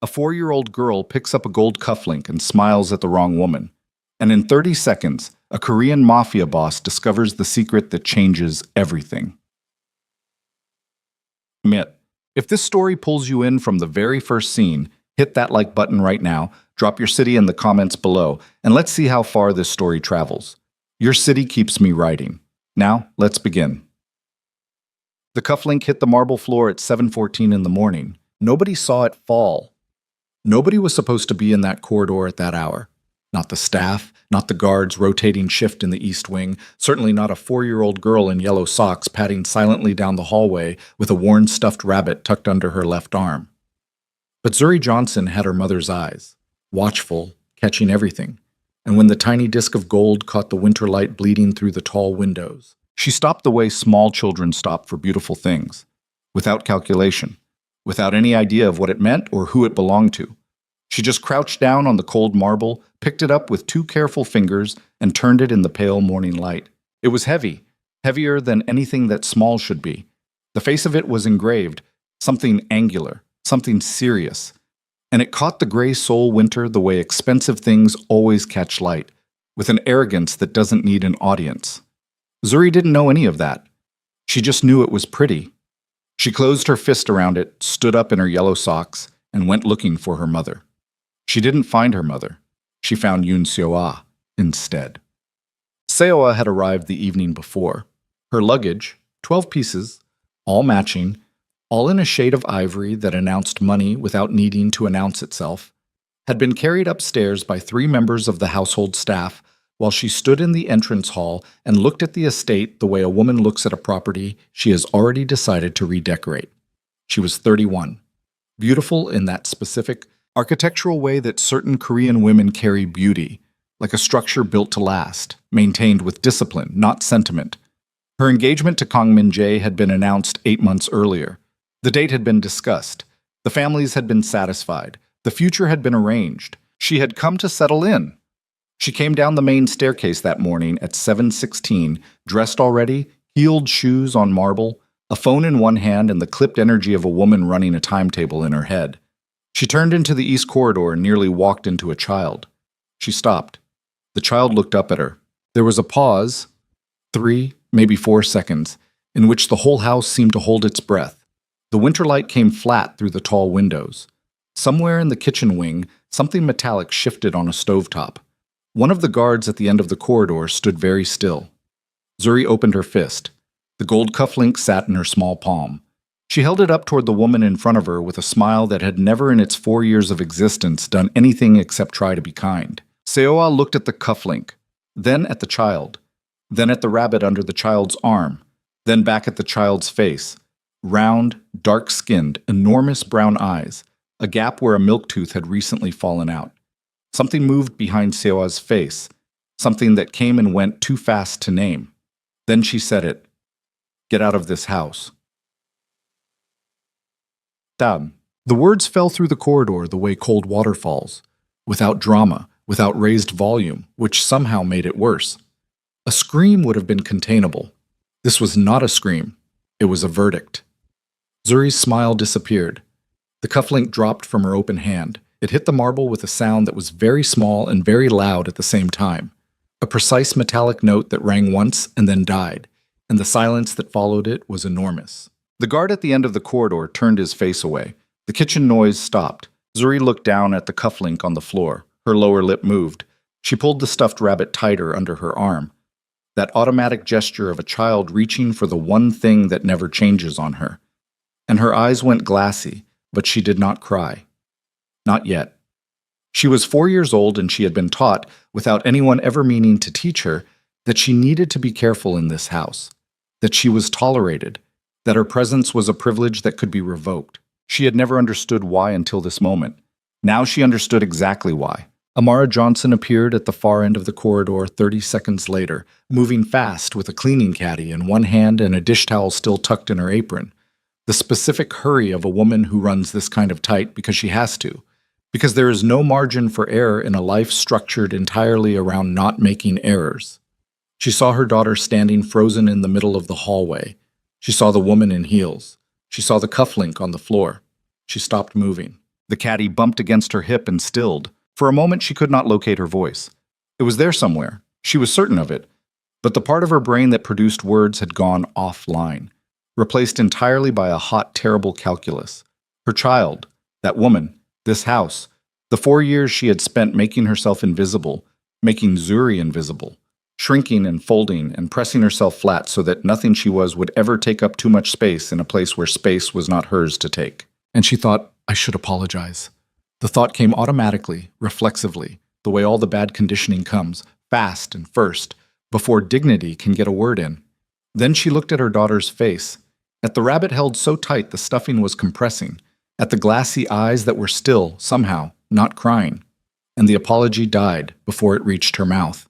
A 4-year-old girl picks up a gold cufflink and smiles at the wrong woman. And in 30 seconds, a Korean Mafia boss discovers the secret that changes everything. Admit, if this story pulls you in from the very first scene, hit that like button right now, drop your city in the comments below, and let's see how far this story travels. Your city keeps me writing. Now, let's begin. The cufflink hit the marble floor at 7:14 in the morning. Nobody saw it fall. Nobody was supposed to be in that corridor at that hour. Not the staff, not the guards rotating shift in the East Wing, certainly not a 4-year-old girl in yellow socks padding silently down the hallway with a worn stuffed rabbit tucked under her left arm. But Zuri Johnson had her mother's eyes, watchful, catching everything, and when the tiny disk of gold caught the winter light bleeding through the tall windows, she stopped the way small children stop for beautiful things, without calculation, without any idea of what it meant or who it belonged to. She just crouched down on the cold marble, picked it up with 2 careful fingers, and turned it in the pale morning light. It was heavy, heavier than anything that small should be. The face of it was engraved, something angular, something serious, and it caught the gray soul winter the way expensive things always catch light, with an arrogance that doesn't need an audience. Zuri didn't know any of that. She just knew it was pretty. She closed her fist around it, stood up in her yellow socks, and went looking for her mother. She didn't find her mother. She found Yoon Seo-ah instead. Seo-ah had arrived the evening before. Her luggage, 12 pieces, all matching, all in a shade of ivory that announced money without needing to announce itself, had been carried upstairs by 3 members of the household staff while she stood in the entrance hall and looked at the estate the way a woman looks at a property she has already decided to redecorate. She was 31, beautiful in that specific, architectural way that certain Korean women carry beauty, like a structure built to last, maintained with discipline, not sentiment. Her engagement to Kang Min-jae had been announced 8 months earlier. The date had been discussed. The families had been satisfied. The future had been arranged. She had come to settle in. She came down the main staircase that morning at 7:16, dressed already, heeled shoes on marble, a phone in one hand and the clipped energy of a woman running a timetable in her head. She turned into the east corridor and nearly walked into a child. She stopped. The child looked up at her. There was a pause, 3, maybe 4 seconds, in which the whole house seemed to hold its breath. The winter light came flat through the tall windows. Somewhere in the kitchen wing, something metallic shifted on a stovetop. One of the guards at the end of the corridor stood very still. Zuri opened her fist. The gold cufflink sat in her small palm. She held it up toward the woman in front of her with a smile that had never in its 4 years of existence done anything except try to be kind. Seo-ah looked at the cufflink, then at the child, then at the rabbit under the child's arm, then back at the child's face. Round, dark-skinned, enormous brown eyes, a gap where a milk tooth had recently fallen out. Something moved behind Seo-ah's face, something that came and went too fast to name. Then she said it. "Get out of this house." Dam. The words fell through the corridor the way cold water falls, without drama, without raised volume, which somehow made it worse. A scream would have been containable. This was not a scream. It was a verdict. Zuri's smile disappeared. The cufflink dropped from her open hand. It hit the marble with a sound that was very small and very loud at the same time. A precise metallic note that rang once and then died, and the silence that followed it was enormous. The guard at the end of the corridor turned his face away. The kitchen noise stopped. Zuri looked down at the cufflink on the floor. Her lower lip moved. She pulled the stuffed rabbit tighter under her arm. That automatic gesture of a child reaching for the one thing that never changes on her. And her eyes went glassy, but she did not cry. Not yet. She was 4 years old and she had been taught, without anyone ever meaning to teach her, that she needed to be careful in this house, that she was tolerated, that her presence was a privilege that could be revoked. She had never understood why until this moment. Now she understood exactly why. Amara Johnson appeared at the far end of the corridor 30 seconds later, moving fast with a cleaning caddy in one hand and a dish towel still tucked in her apron. The specific hurry of a woman who runs this kind of tight because she has to, because there is no margin for error in a life structured entirely around not making errors. She saw her daughter standing frozen in the middle of the hallway. She saw the woman in heels. She saw the cufflink on the floor. She stopped moving. The caddy bumped against her hip and stilled. For a moment she could not locate her voice. It was there somewhere. She was certain of it. But the part of her brain that produced words had gone offline, replaced entirely by a hot, terrible calculus. Her child, that woman, this house, the 4 years she had spent making herself invisible, making Zuri invisible, shrinking and folding and pressing herself flat so that nothing she was would ever take up too much space in a place where space was not hers to take. And she thought, I should apologize. The thought came automatically, reflexively, the way all the bad conditioning comes, fast and first, before dignity can get a word in. Then she looked at her daughter's face, at the rabbit held so tight the stuffing was compressing, at the glassy eyes that were still, somehow, not crying, and the apology died before it reached her mouth.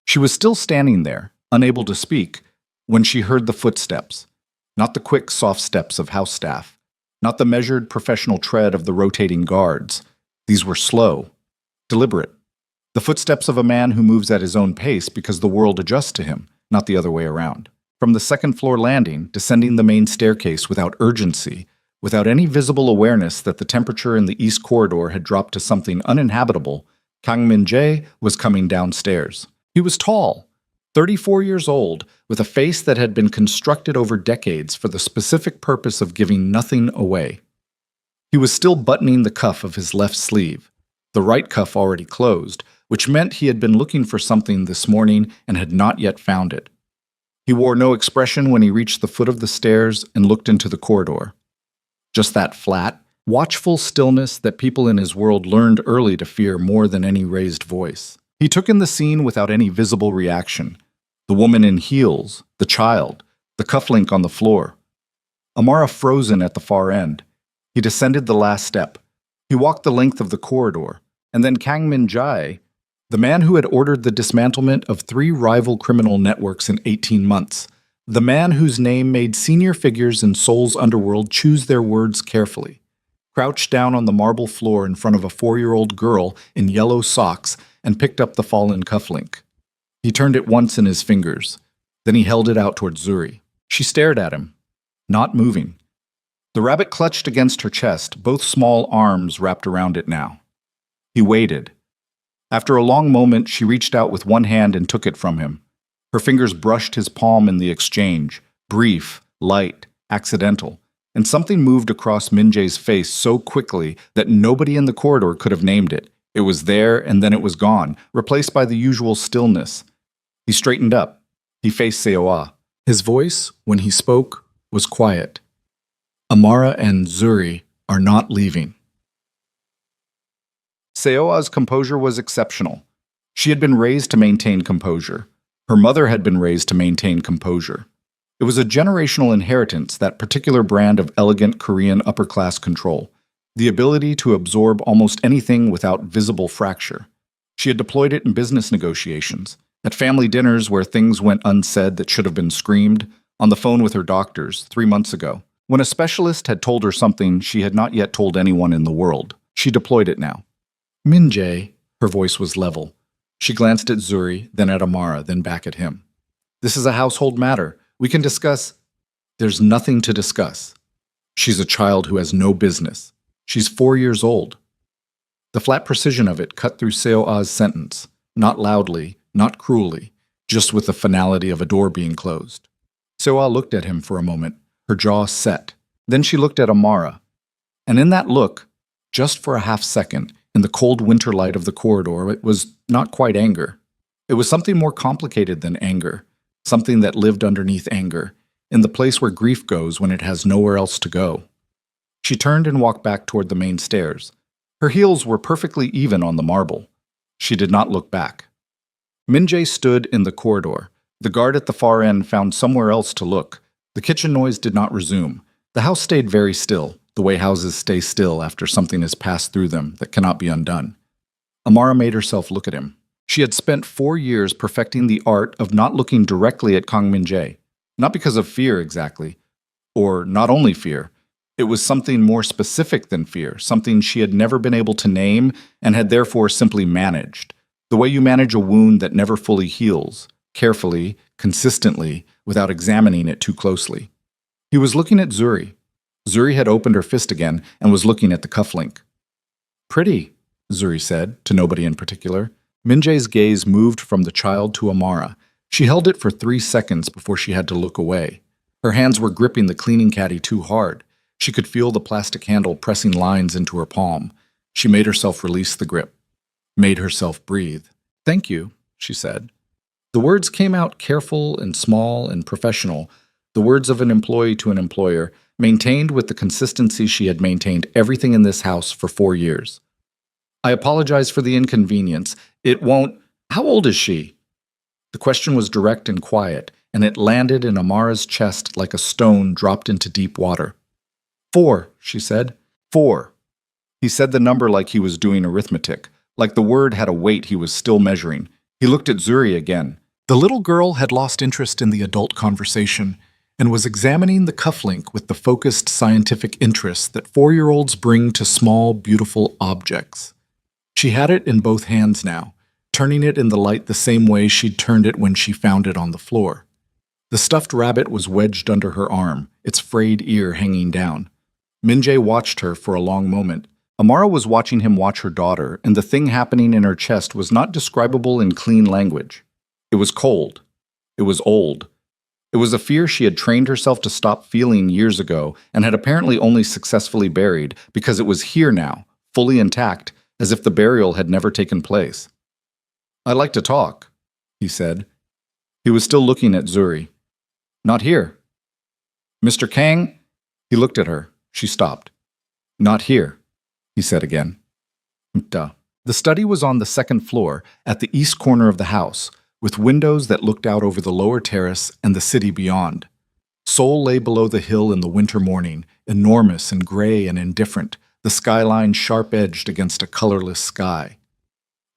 She was still standing there, unable to speak, when she heard the footsteps, not the quick, soft steps of house staff, not the measured, professional tread of the rotating guards. These were slow, deliberate. The footsteps of a man who moves at his own pace because the world adjusts to him, not the other way around. From the second-floor landing, descending the main staircase without urgency, without any visible awareness that the temperature in the east corridor had dropped to something uninhabitable, Kang Min-jae was coming downstairs. He was tall, 34 years old, with a face that had been constructed over decades for the specific purpose of giving nothing away. He was still buttoning the cuff of his left sleeve, the right cuff already closed, which meant he had been looking for something this morning and had not yet found it. He wore no expression when he reached the foot of the stairs and looked into the corridor. Just that flat, watchful stillness that people in his world learned early to fear more than any raised voice. He took in the scene without any visible reaction. The woman in heels, the child, the cufflink on the floor. Amara frozen at the far end. He descended the last step. He walked the length of the corridor, and then Kang Min-jae, the man who had ordered the dismantlement of 3 rival criminal networks in 18 months, the man whose name made senior figures in Seoul's underworld choose their words carefully, crouched down on the marble floor in front of a 4-year-old girl in yellow socks and picked up the fallen cufflink. He turned it once in his fingers. Then he held it out toward Zuri. She stared at him, not moving. The rabbit clutched against her chest, both small arms wrapped around it now. He waited. After a long moment, she reached out with one hand and took it from him. Her fingers brushed his palm in the exchange, brief, light, accidental, and something moved across Min-jae's face so quickly that nobody in the corridor could have named it. It was there, and then it was gone, replaced by the usual stillness. He straightened up. He faced Seo-ah. His voice, when he spoke, was quiet. Amara and Zuri are not leaving. Seo-ah's composure was exceptional. She had been raised to maintain composure. Her mother had been raised to maintain composure. It was a generational inheritance, that particular brand of elegant Korean upper-class control. The ability to absorb almost anything without visible fracture. She had deployed it in business negotiations, at family dinners where things went unsaid that should have been screamed, on the phone with her doctors 3 months ago. When a specialist had told her something she had not yet told anyone in the world, she deployed it now. Min-jae, her voice was level. She glanced at Zuri, then at Amara, then back at him. This is a household matter. We can discuss. There's nothing to discuss. She's a child who has no business. She's 4 years old. The flat precision of it cut through Seo-ah's sentence, not loudly, not cruelly, just with the finality of a door being closed. Seo-ah looked at him for a moment, her jaw set. Then she looked at Amara. And in that look, just for a half second, in the cold winter light of the corridor, it was not quite anger. It was something more complicated than anger, something that lived underneath anger, in the place where grief goes when it has nowhere else to go. She turned and walked back toward the main stairs. Her heels were perfectly even on the marble. She did not look back. Min-jae stood in the corridor. The guard at the far end found somewhere else to look. The kitchen noise did not resume. The house stayed very still, the way houses stay still after something has passed through them that cannot be undone. Amara made herself look at him. She had spent 4 years perfecting the art of not looking directly at Kang Min-jae, not because of fear exactly, or not only fear. It was something more specific than fear, something she had never been able to name and had therefore simply managed. The way you manage a wound that never fully heals, carefully, consistently, without examining it too closely. He was looking at Zuri. Zuri had opened her fist again and was looking at the cufflink. Pretty, Zuri said, to nobody in particular. Minjae's gaze moved from the child to Amara. She held it for 3 seconds before she had to look away. Her hands were gripping the cleaning caddy too hard. She could feel the plastic handle pressing lines into her palm. She made herself release the grip, made herself breathe. "Thank you," she said. The words came out careful and small and professional, the words of an employee to an employer, maintained with the consistency she had maintained everything in this house for 4 years. "I apologize for the inconvenience. It won't—" "How old is she?" The question was direct and quiet, and it landed in Amara's chest like a stone dropped into deep water. 4, she said. 4. He said the number like he was doing arithmetic, like the word had a weight he was still measuring. He looked at Zuri again. The little girl had lost interest in the adult conversation and was examining the cufflink with the focused scientific interest that 4-year-olds bring to small, beautiful objects. She had it in both hands now, turning it in the light the same way she'd turned it when she found it on the floor. The stuffed rabbit was wedged under her arm, its frayed ear hanging down. Minjae watched her for a long moment. Amara was watching him watch her daughter, and the thing happening in her chest was not describable in clean language. It was cold. It was old. It was a fear she had trained herself to stop feeling years ago and had apparently only successfully buried because it was here now, fully intact, as if the burial had never taken place. "I'd like to talk," he said. He was still looking at Zuri. "Not here." "Mr. Kang?" He looked at her. She stopped. "Not here," he said again. Duh. The study was on the second floor, at the east corner of the house, with windows that looked out over the lower terrace and the city beyond. Seoul lay below the hill in the winter morning, enormous and gray and indifferent, the skyline sharp-edged against a colorless sky.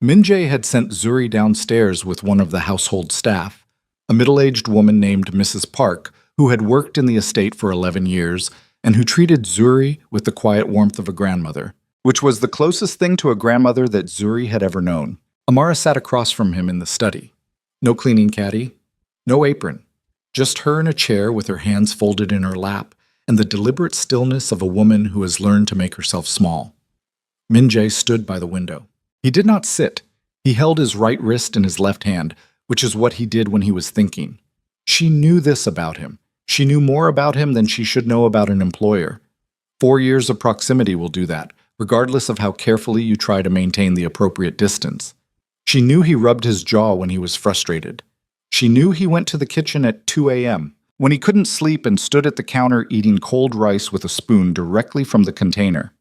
Minjae had sent Zuri downstairs with one of the household staff, a middle-aged woman named Mrs. Park, who had worked in the estate for 11 years, and who treated Zuri with the quiet warmth of a grandmother, which was the closest thing to a grandmother that Zuri had ever known. Amara sat across from him in the study. No cleaning caddy, no apron, just her in a chair with her hands folded in her lap, and the deliberate stillness of a woman who has learned to make herself small. Minjae stood by the window. He did not sit. He held his right wrist in his left hand, which is what he did when he was thinking. She knew this about him. She knew more about him than she should know about an employer. 4 years of proximity will do that, regardless of how carefully you try to maintain the appropriate distance. She knew he rubbed his jaw when he was frustrated. She knew he went to the kitchen at 2 a.m., when he couldn't sleep and stood at the counter eating cold rice with a spoon directly from the container.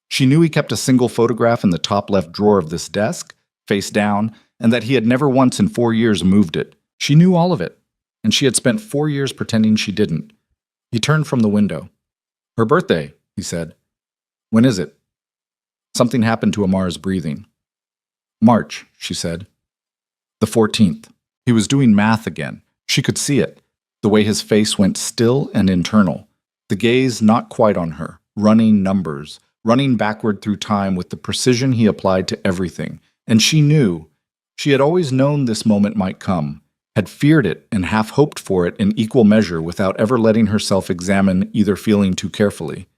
She knew he kept a single photograph in the top left drawer of this desk, face down, and that he had never once in 4 years moved it. She knew all of it, and she had spent 4 years pretending she didn't. He turned from the window. "Her birthday," he said. "When is it?" Something happened to Amara's breathing. "March," she said. "The 14th. He was doing math again. She could see it. The way his face went still and internal. The gaze not quite on her, running numbers, running backward through time with the precision he applied to everything. And she knew. She had always known this moment might come, had feared it and half hoped for it in equal measure without ever letting herself examine either feeling too carefully,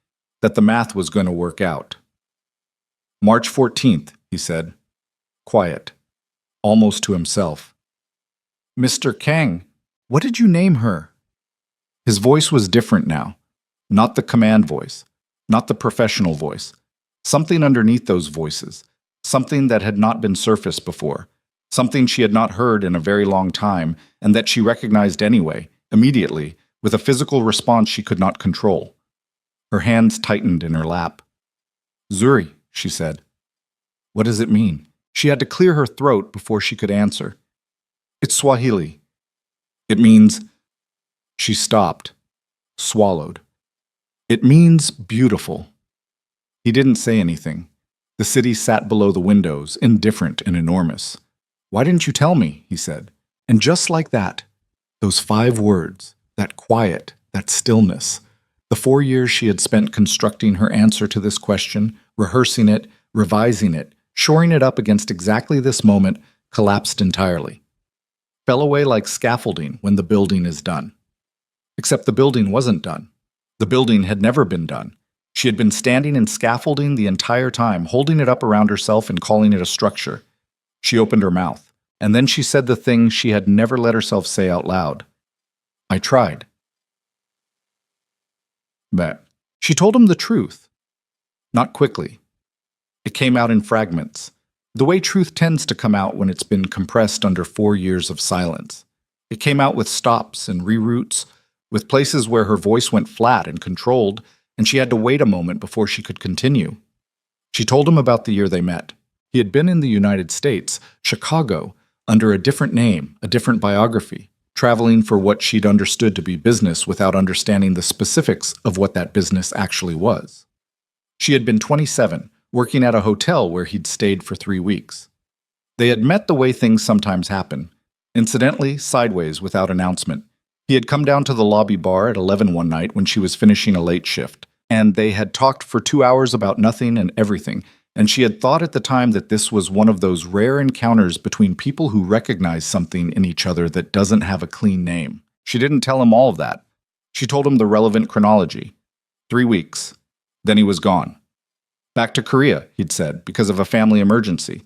that the math was going to work out. "March 14th, he said. Quiet, almost to himself. "Mr. Kang, what did you name her?" His voice was different now. Not the command voice, not the professional voice. Something underneath those voices, something that had not been surfaced before, something she had not heard in a very long time, and that she recognized anyway, immediately, with a physical response she could not control. Her hands tightened in her lap. "Zuri," she said. "What does it mean?" She had to clear her throat before she could answer. "It's Swahili. It means—" She stopped, swallowed. "It means beautiful." He didn't say anything. The city sat below the windows, indifferent and enormous. "Why didn't you tell me?" he said. And just like that, those 5 words, that quiet, that stillness, the 4 years she had spent constructing her answer to this question, rehearsing it, revising it, shoring it up against exactly this moment, collapsed entirely. Fell away like scaffolding when the building is done. Except the building wasn't done. The building had never been done. She had been standing in scaffolding the entire time, holding it up around herself and calling it a structure. She opened her mouth, and then she said the thing she had never let herself say out loud. I tried. But she told him the truth. Not quickly. It came out in fragments, the way truth tends to come out when it's been compressed under 4 years of silence. It came out with stops and reroutes, with places where her voice went flat and controlled, and she had to wait a moment before she could continue. She told him about the year they met. He had been in the United States, Chicago, under a different name, a different biography, traveling for what she'd understood to be business without understanding the specifics of what that business actually was. She had been 27, working at a hotel where he'd stayed for 3 weeks. They had met the way things sometimes happen, incidentally, sideways, without announcement. He had come down to the lobby bar at 11 one night when she was finishing a late shift, and they had talked for 2 hours about nothing and everything, and she had thought at the time that this was one of those rare encounters between people who recognize something in each other that doesn't have a clean name. She didn't tell him all of that. She told him the relevant chronology. 3 weeks. Then he was gone. Back to Korea, he'd said, because of a family emergency.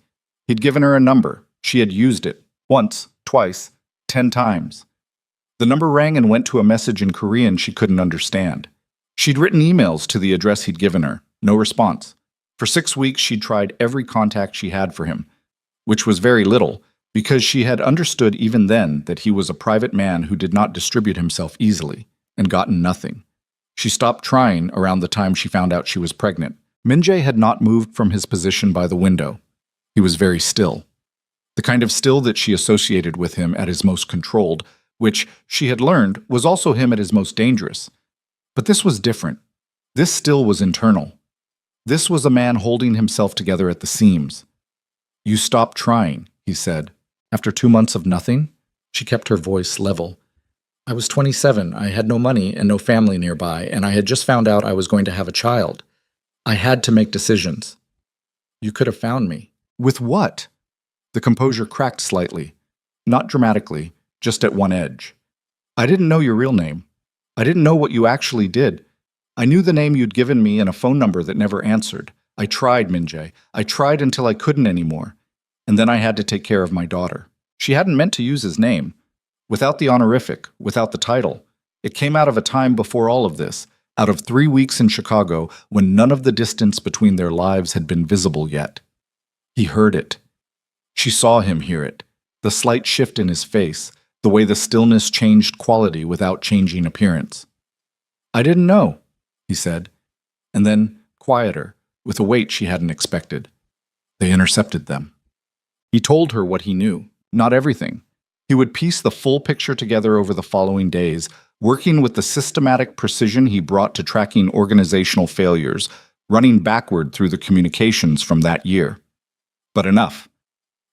He'd given her a number. She had used it. Once, twice, 10 times. The number rang and went to a message in Korean she couldn't understand. She'd written emails to the address he'd given her. No response. For 6 weeks, she'd tried every contact she had for him, which was very little, because she had understood even then that he was a private man who did not distribute himself easily, and gotten nothing. She stopped trying around the time she found out she was pregnant. Min-jae had not moved from his position by the window. He was very still. The kind of still that she associated with him at his most controlled, which, she had learned, was also him at his most dangerous. But this was different. This still was internal. This was a man holding himself together at the seams. You stopped trying, he said. After 2 months of nothing? She kept her voice level. I was 27, I had no money and no family nearby, and I had just found out I was going to have a child. I had to make decisions. You could have found me. With what? The composure cracked slightly. Not dramatically, just at one edge. I didn't know your real name. I didn't know what you actually did. I knew the name you'd given me and a phone number that never answered. I tried, Min-jae. I tried until I couldn't anymore. And then I had to take care of my daughter. She hadn't meant to use his name. Without the honorific, without the title. It came out of a time before all of this, out of 3 weeks in Chicago when none of the distance between their lives had been visible yet. He heard it. She saw him hear it, the slight shift in his face, the way the stillness changed quality without changing appearance. I didn't know, he said, and then, quieter, with a weight she hadn't expected. They intercepted them. He told her what he knew, not everything. He would piece the full picture together over the following days, working with the systematic precision he brought to tracking organizational failures, running backward through the communications from that year. But enough.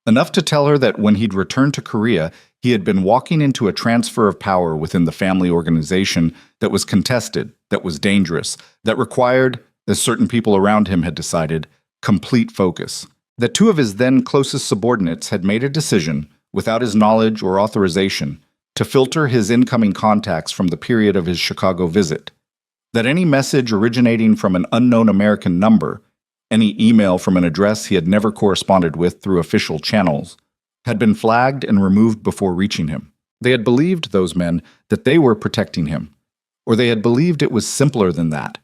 Enough to tell her that when he'd returned to Korea, he had been walking into a transfer of power within the family organization that was contested, that was dangerous, that required, as certain people around him had decided, complete focus. That 2 of his then closest subordinates had made a decision, without his knowledge or authorization, to filter his incoming contacts from the period of his Chicago visit. That any message originating from an unknown American number, any email from an address he had never corresponded with through official channels, had been flagged and removed before reaching him. They had believed, those men, that they were protecting him. Or they had believed it was simpler than that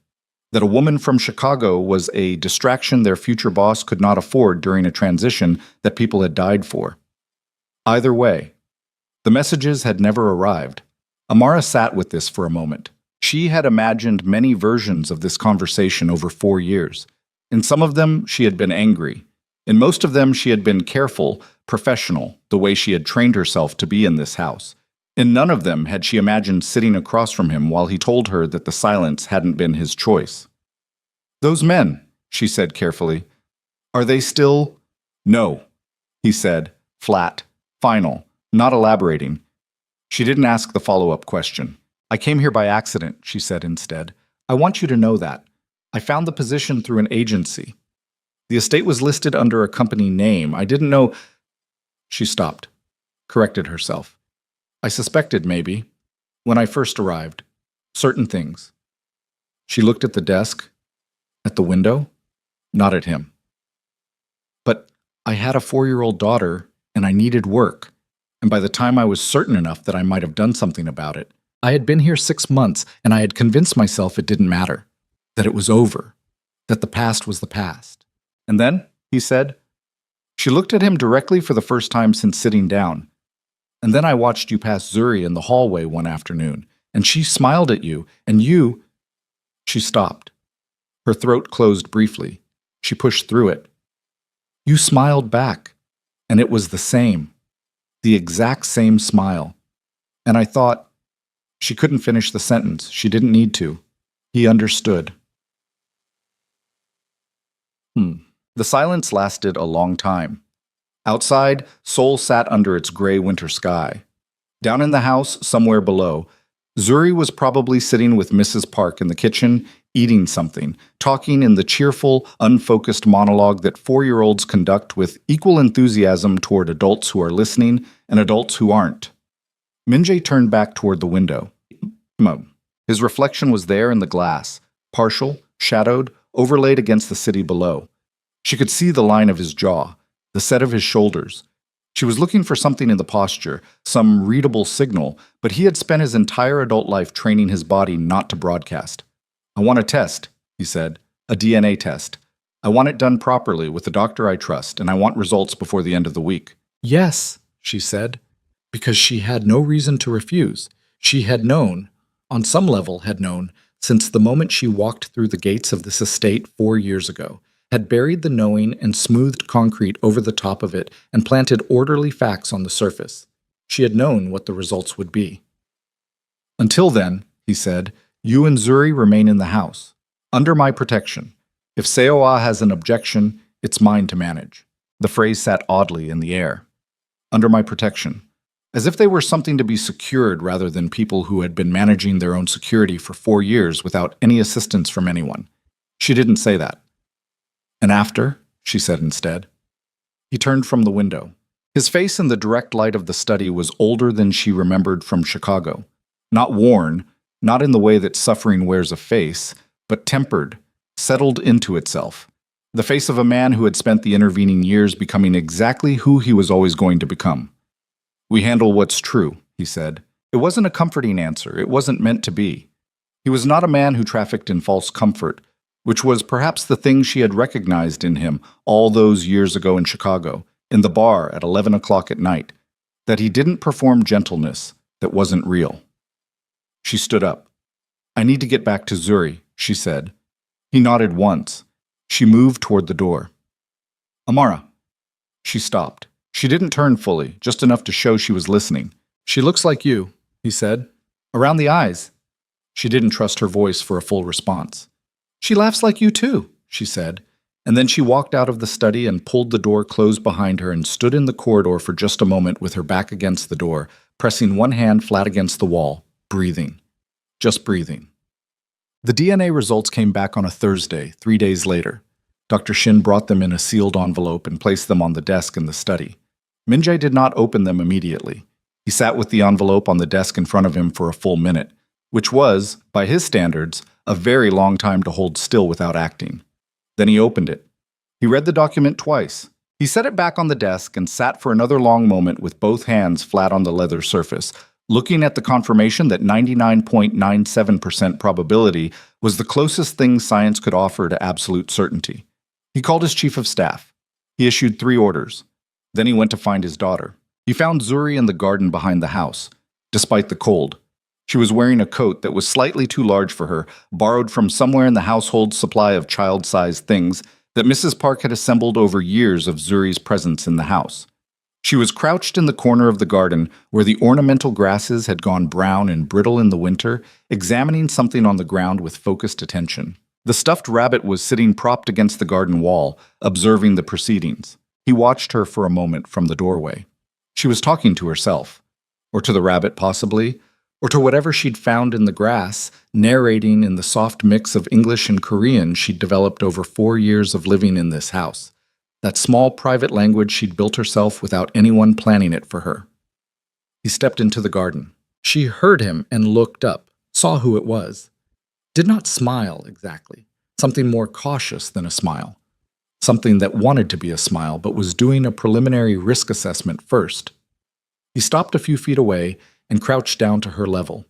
a woman from Chicago was a distraction their future boss could not afford during a transition that people had died for. Either way, the messages had never arrived. Amara sat with this for a moment. She had imagined many versions of this conversation over 4 years. In some of them, she had been angry. In most of them, she had been careful, professional, the way she had trained herself to be in this house. In none of them had she imagined sitting across from him while he told her that the silence hadn't been his choice. Those men, she said carefully, are they still? No, he said, flat, final, not elaborating. She didn't ask the follow-up question. I came here by accident, she said instead. I want you to know that. I found the position through an agency. The estate was listed under a company name. I didn't know. She stopped, corrected herself. I suspected, maybe, when I first arrived, certain things. She looked at the desk, at the window, not at him. But I had a 4-year-old daughter, and I needed work. And by the time I was certain enough that I might have done something about it, I had been here 6 months, and I had convinced myself it didn't matter, that it was over, that the past was the past. And then, he said, she looked at him directly for the first time since sitting down. And then I watched you pass Zuri in the hallway one afternoon, and she smiled at you, and you... She stopped. Her throat closed briefly. She pushed through it. You smiled back, and it was the same. The exact same smile. And I thought, she couldn't finish the sentence. She didn't need to. He understood. The silence lasted a long time. Outside, Seoul sat under its gray winter sky. Down in the house, somewhere below, Zuri was probably sitting with Mrs. Park in the kitchen, eating something, talking in the cheerful, unfocused monologue that 4-year-olds conduct with equal enthusiasm toward adults who are listening and adults who aren't. Min-jae turned back toward the window. His reflection was there in the glass, partial, shadowed, overlaid against the city below. She could see the line of his jaw, the set of his shoulders. She was looking for something in the posture, some readable signal, but he had spent his entire adult life training his body not to broadcast. I want a test, he said, a DNA test. I want it done properly with a doctor I trust, and I want results before the end of the week. Yes, she said, because she had no reason to refuse. She had known, on some level had known, since the moment she walked through the gates of this estate 4 years ago, had buried the knowing and smoothed concrete over the top of it and planted orderly facts on the surface. She had known what the results would be. Until then, he said, you and Zuri remain in the house, under my protection. If Seoa has an objection, it's mine to manage. The phrase sat oddly in the air. Under my protection. As if they were something to be secured rather than people who had been managing their own security for 4 years without any assistance from anyone. She didn't say that. And after, she said instead. He turned from the window. His face in the direct light of the study was older than she remembered from Chicago. Not worn, not in the way that suffering wears a face, but tempered, settled into itself. The face of a man who had spent the intervening years becoming exactly who he was always going to become. We handle what's true, he said. It wasn't a comforting answer. It wasn't meant to be. He was not a man who trafficked in false comfort, which was perhaps the thing she had recognized in him all those years ago in Chicago, in the bar at 11 o'clock at night, that he didn't perform gentleness that wasn't real. She stood up. I need to get back to Zuri, she said. He nodded once. She moved toward the door. Amara. She stopped. She didn't turn fully, just enough to show she was listening. She looks like you, he said. Around the eyes. She didn't trust her voice for a full response. She laughs like you too, she said, and then she walked out of the study and pulled the door closed behind her and stood in the corridor for just a moment with her back against the door, pressing one hand flat against the wall, breathing. Just breathing. The DNA results came back on a Thursday, 3 days later. Dr. Shin brought them in a sealed envelope and placed them on the desk in the study. Min-jae did not open them immediately. He sat with the envelope on the desk in front of him for a full minute, which was, by his standards, a very long time to hold still without acting. Then he opened it. He read the document twice. He set it back on the desk and sat for another long moment with both hands flat on the leather surface, looking at the confirmation that 99.97% probability was the closest thing science could offer to absolute certainty. He called his chief of staff. He issued 3 orders. Then he went to find his daughter. He found Zuri in the garden behind the house, despite the cold. She was wearing a coat that was slightly too large for her, borrowed from somewhere in the household supply of child-sized things that Mrs. Park had assembled over years of Zuri's presence in the house. She was crouched in the corner of the garden where the ornamental grasses had gone brown and brittle in the winter, examining something on the ground with focused attention. The stuffed rabbit was sitting propped against the garden wall, observing the proceedings. He watched her for a moment from the doorway. She was talking to herself, or to the rabbit possibly, or to whatever she'd found in the grass, narrating in the soft mix of English and Korean she'd developed over 4 years of living in this house. That small private language she'd built herself without anyone planning it for her. He stepped into the garden. She heard him and looked up, saw who it was. Did not smile exactly, something more cautious than a smile. Something that wanted to be a smile but was doing a preliminary risk assessment first. He stopped a few feet away and crouched down to her level.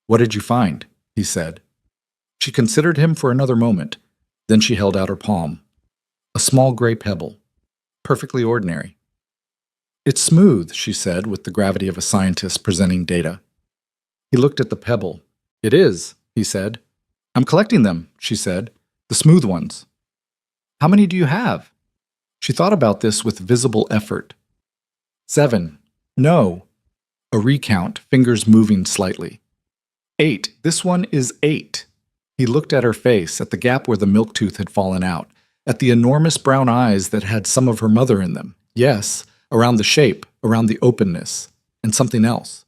"What did you find?" he said. She considered him for another moment. Then she held out her palm. A small gray pebble. Perfectly ordinary. "It's smooth," she said, with the gravity of a scientist presenting data. He looked at the pebble. "It is," he said. "I'm collecting them," she said. "The smooth ones." "How many do you have?" She thought about this with visible effort. 7. "No." A recount, fingers moving slightly. 8. "This one is 8. He looked at her face, at the gap where the milk tooth had fallen out, at the enormous brown eyes that had some of her mother in them. Yes, around the shape, around the openness, and something else.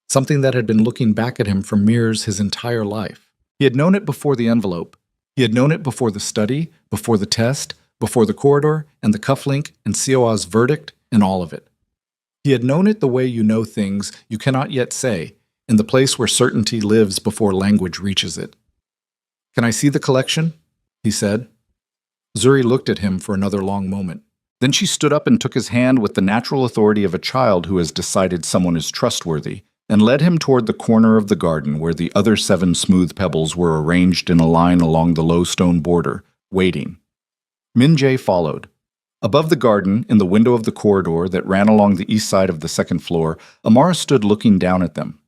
Something that had been looking back at him from mirrors his entire life. He had known it before the envelope. He had known it before the study, before the test, before the corridor, and the cufflink, and COA's verdict, and all of it. He had known it the way you know things you cannot yet say, in the place where certainty lives before language reaches it. "Can I see the collection?" he said. Zuri looked at him for another long moment. Then she stood up and took his hand with the natural authority of a child who has decided someone is trustworthy, and led him toward the corner of the garden where the other 7 smooth pebbles were arranged in a line along the low stone border, waiting. Min-jae followed. Above the garden, in the window of the corridor that ran along the east side of the second floor, Amara stood looking down at them.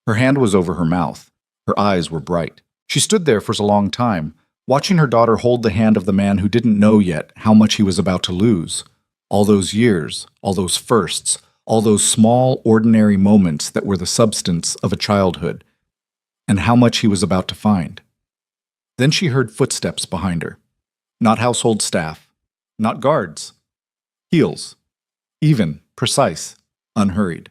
Her hand was over her mouth. Her eyes were bright. She stood there for a long time, watching her daughter hold the hand of the man who didn't know yet how much he was about to lose. All those years, all those firsts, all those small, ordinary moments that were the substance of a childhood, and how much he was about to find. Then she heard footsteps behind her. Not household staff, not guards. Heels. Even, precise, unhurried.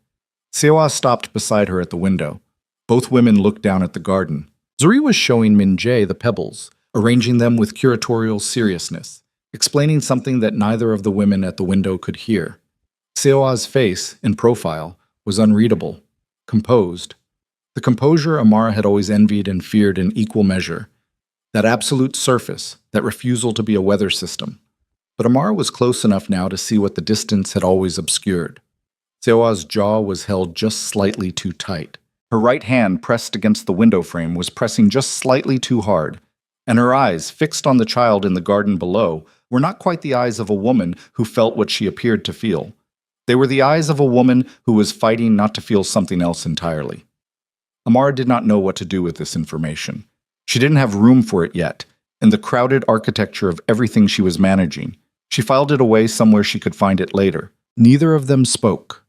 Sewa stopped beside her at the window. Both women looked down at the garden. Zuri was showing Min-jae the pebbles, arranging them with curatorial seriousness, explaining something that neither of the women at the window could hear. Seoa's face, in profile, was unreadable, composed. The composure Amara had always envied and feared in equal measure. That absolute surface, that refusal to be a weather system. But Amara was close enough now to see what the distance had always obscured. Seoa's jaw was held just slightly too tight. Her right hand, pressed against the window frame, was pressing just slightly too hard, and her eyes, fixed on the child in the garden below, were not quite the eyes of a woman who felt what she appeared to feel. They were the eyes of a woman who was fighting not to feel something else entirely. Amara did not know what to do with this information. She didn't have room for it yet, in the crowded architecture of everything she was managing. She filed it away somewhere she could find it later. Neither of them spoke.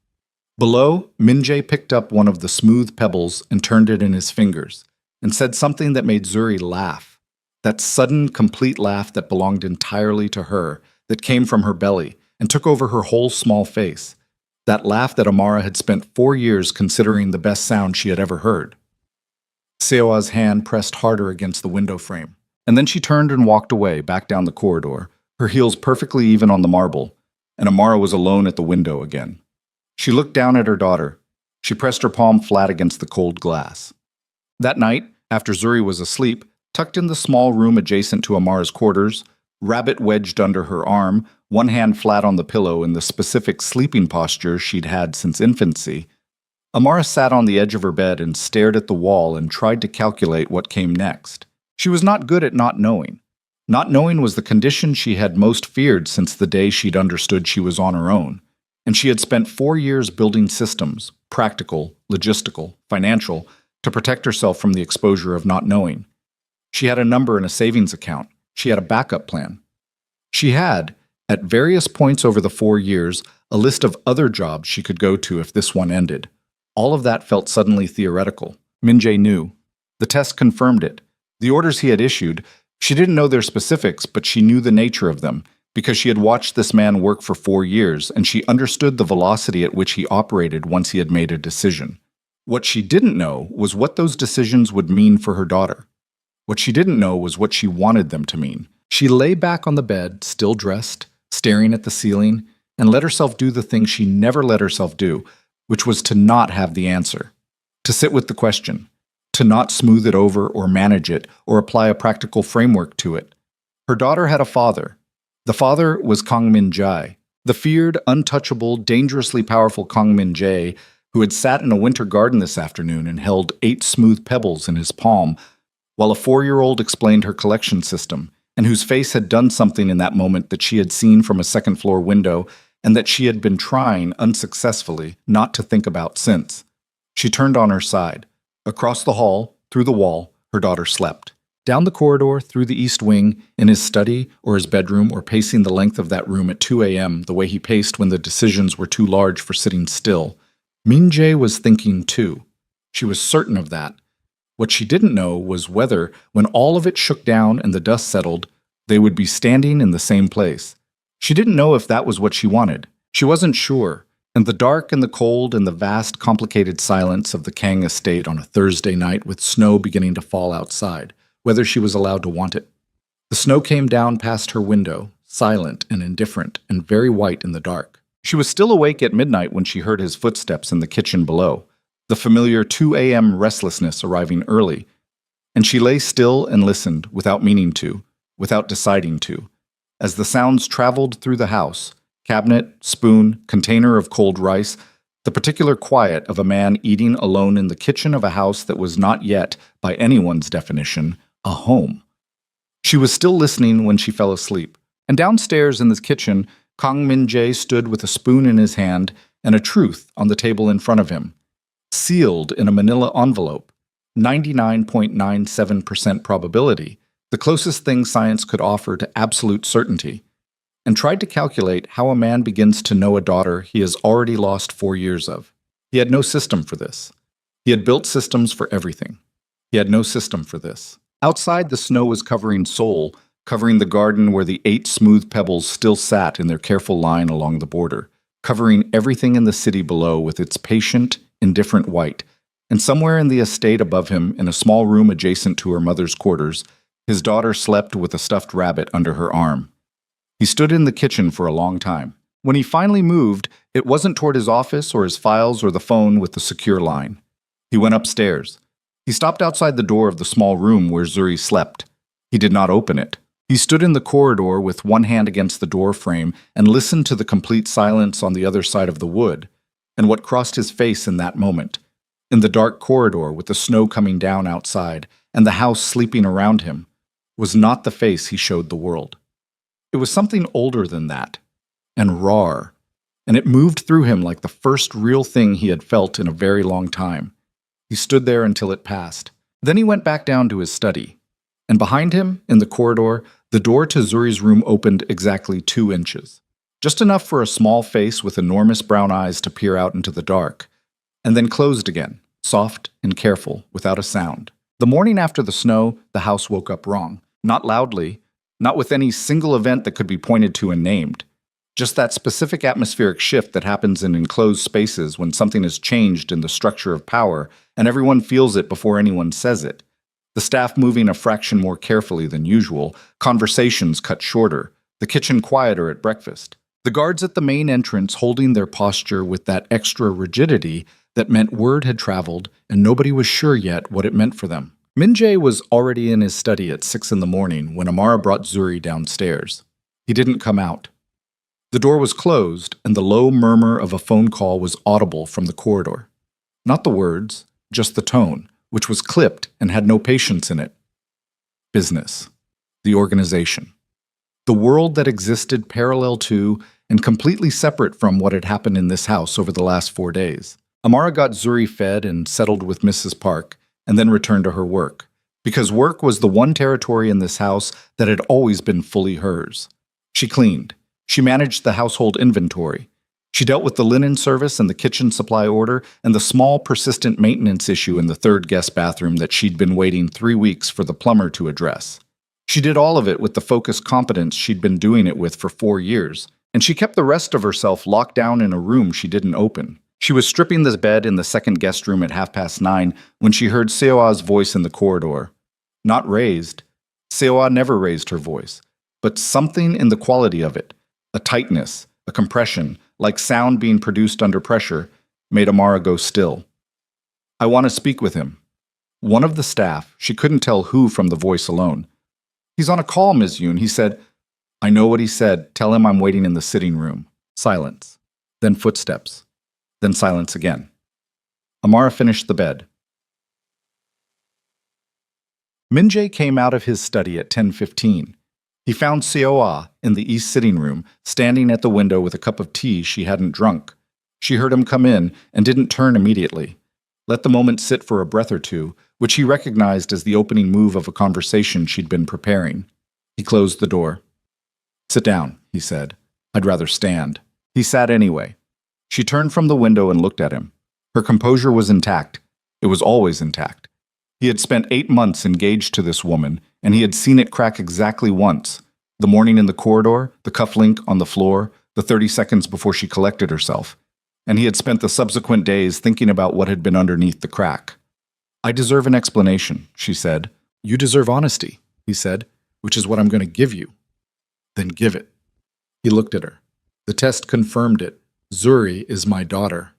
Below, Min-jae picked up one of the smooth pebbles and turned it in his fingers, and said something that made Zuri laugh. That sudden, complete laugh that belonged entirely to her, that came from her belly, and took over her whole small face. That laugh that Amara had spent 4 years considering the best sound she had ever heard. Seoa's hand pressed harder against the window frame, and then she turned and walked away, back down the corridor, her heels perfectly even on the marble, and Amara was alone at the window again. She looked down at her daughter. She pressed her palm flat against the cold glass. That night, after Zuri was asleep, tucked in the small room adjacent to Amara's quarters, rabbit wedged under her arm, one hand flat on the pillow in the specific sleeping posture she'd had since infancy, Amara sat on the edge of her bed and stared at the wall and tried to calculate what came next. She was not good at not knowing. Not knowing was the condition she had most feared since the day she'd understood she was on her own. And she had spent 4 years building systems, practical, logistical, financial, to protect herself from the exposure of not knowing. She had a number in a savings account. She had a backup plan. She had, at various points over the 4 years, a list of other jobs she could go to if this one ended. All of that felt suddenly theoretical. Min-jae knew. The test confirmed it. The orders he had issued, she didn't know their specifics, but she knew the nature of them, because she had watched this man work for 4 years, and she understood the velocity at which he operated once he had made a decision. What she didn't know was what those decisions would mean for her daughter. What she didn't know was what she wanted them to mean. She lay back on the bed, still dressed, staring at the ceiling, and let herself do the thing she never let herself do, which was to not have the answer, to sit with the question, to not smooth it over or manage it or apply a practical framework to it. Her daughter had a father. The father was Kang Min-jae, the feared, untouchable, dangerously powerful Kang Min-jae, who had sat in a winter garden this afternoon and held 8 smooth pebbles in his palm, while a 4-year-old explained her collection system, and whose face had done something in that moment that she had seen from a second-floor window and that she had been trying, unsuccessfully, not to think about since. She turned on her side. Across the hall, through the wall, her daughter slept. Down the corridor, through the east wing, in his study or his bedroom, or pacing the length of that room at 2 a.m., the way he paced when the decisions were too large for sitting still, Min-jae was thinking too. She was certain of that. What she didn't know was whether, when all of it shook down and the dust settled, they would be standing in the same place. She didn't know if that was what she wanted. She wasn't sure. In the dark and the cold and the vast, complicated silence of the Kang estate on a Thursday night with snow beginning to fall outside, whether she was allowed to want it. The snow came down past her window, silent and indifferent and very white in the dark. She was still awake at midnight when she heard his footsteps in the kitchen below, the familiar 2 a.m. restlessness arriving early, and she lay still and listened without meaning to, without deciding to, as the sounds traveled through the house, cabinet, spoon, container of cold rice, the particular quiet of a man eating alone in the kitchen of a house that was not yet, by anyone's definition, a home. She was still listening when she fell asleep, and downstairs in the kitchen, Kang Min-jae stood with a spoon in his hand and a truth on the table in front of him, sealed in a manila envelope, 99.97% probability, the closest thing science could offer to absolute certainty, and tried to calculate how a man begins to know a daughter he has already lost 4 years of. He had no system for this. He had built systems for everything. He had no system for this. Outside, the snow was covering Seoul, covering the garden where the 8 smooth pebbles still sat in their careful line along the border, covering everything in the city below with its patient, indifferent white, and somewhere in the estate above him, in a small room adjacent to her mother's quarters, his daughter slept with a stuffed rabbit under her arm. He stood in the kitchen for a long time. When he finally moved, it wasn't toward his office or his files or the phone with the secure line. He went upstairs. He stopped outside the door of the small room where Zuri slept. He did not open it. He stood in the corridor with one hand against the door frame and listened to the complete silence on the other side of the wood, and what crossed his face in that moment, in the dark corridor with the snow coming down outside and the house sleeping around him, was not the face he showed the world. It was something older than that, and rawer, and it moved through him like the first real thing he had felt in a very long time. He stood there until it passed. Then he went back down to his study, and behind him, in the corridor, the door to Zuri's room opened exactly 2 inches, just enough for a small face with enormous brown eyes to peer out into the dark, and then closed again, soft and careful, without a sound. The morning after the snow, the house woke up wrong. Not loudly, not with any single event that could be pointed to and named. Just that specific atmospheric shift that happens in enclosed spaces when something has changed in the structure of power, and everyone feels it before anyone says it. The staff moving a fraction more carefully than usual, conversations cut shorter, the kitchen quieter at breakfast. The guards at the main entrance holding their posture with that extra rigidity that meant word had traveled and nobody was sure yet what it meant for them. Min-jae was already in his study at 6 in the morning when Amara brought Zuri downstairs. He didn't come out. The door was closed, and the low murmur of a phone call was audible from the corridor. Not the words, just the tone, which was clipped and had no patience in it. Business. The organization. The world that existed parallel to and completely separate from what had happened in this house over the last 4 days. Amara got Zuri fed and settled with Mrs. Park, and then returned to her work, because work was the one territory in this house that had always been fully hers. She cleaned. She managed the household inventory. She dealt with the linen service and the kitchen supply order and the small persistent maintenance issue in the 3rd guest bathroom that she'd been waiting 3 weeks for the plumber to address. She did all of it with the focused competence she'd been doing it with for 4 years, and she kept the rest of herself locked down in a room she didn't open. She was stripping the bed in the 2nd guest room at 9:30 when she heard Seoa's voice in the corridor. Not raised. Seoa never raised her voice, but something in the quality of it, a tightness, a compression, like sound being produced under pressure, made Amara go still. "I want to speak with him." One of the staff, she couldn't tell who from the voice alone. "He's on a call, Ms. Yoon," he said. "I know what he said. Tell him I'm waiting in the sitting room." Silence. Then footsteps. Then silence again. Amara finished the bed. Min-jae came out of his study at 10:15. He found Seo-ah in the east sitting room, standing at the window with a cup of tea she hadn't drunk. She heard him come in and didn't turn immediately. Let the moment sit for a breath or two, which he recognized as the opening move of a conversation she'd been preparing. He closed the door. "Sit down," he said. "I'd rather stand." He sat anyway. She turned from the window and looked at him. Her composure was intact. It was always intact. He had spent 8 months engaged to this woman, and he had seen it crack exactly once. The morning in the corridor, the cufflink on the floor, the 30 seconds before she collected herself. And he had spent the subsequent days thinking about what had been underneath the crack. "I deserve an explanation," she said. "You deserve honesty," he said, "which is what I'm going to give you." "Then give it." He looked at her. The test confirmed it. "Zuri is my daughter."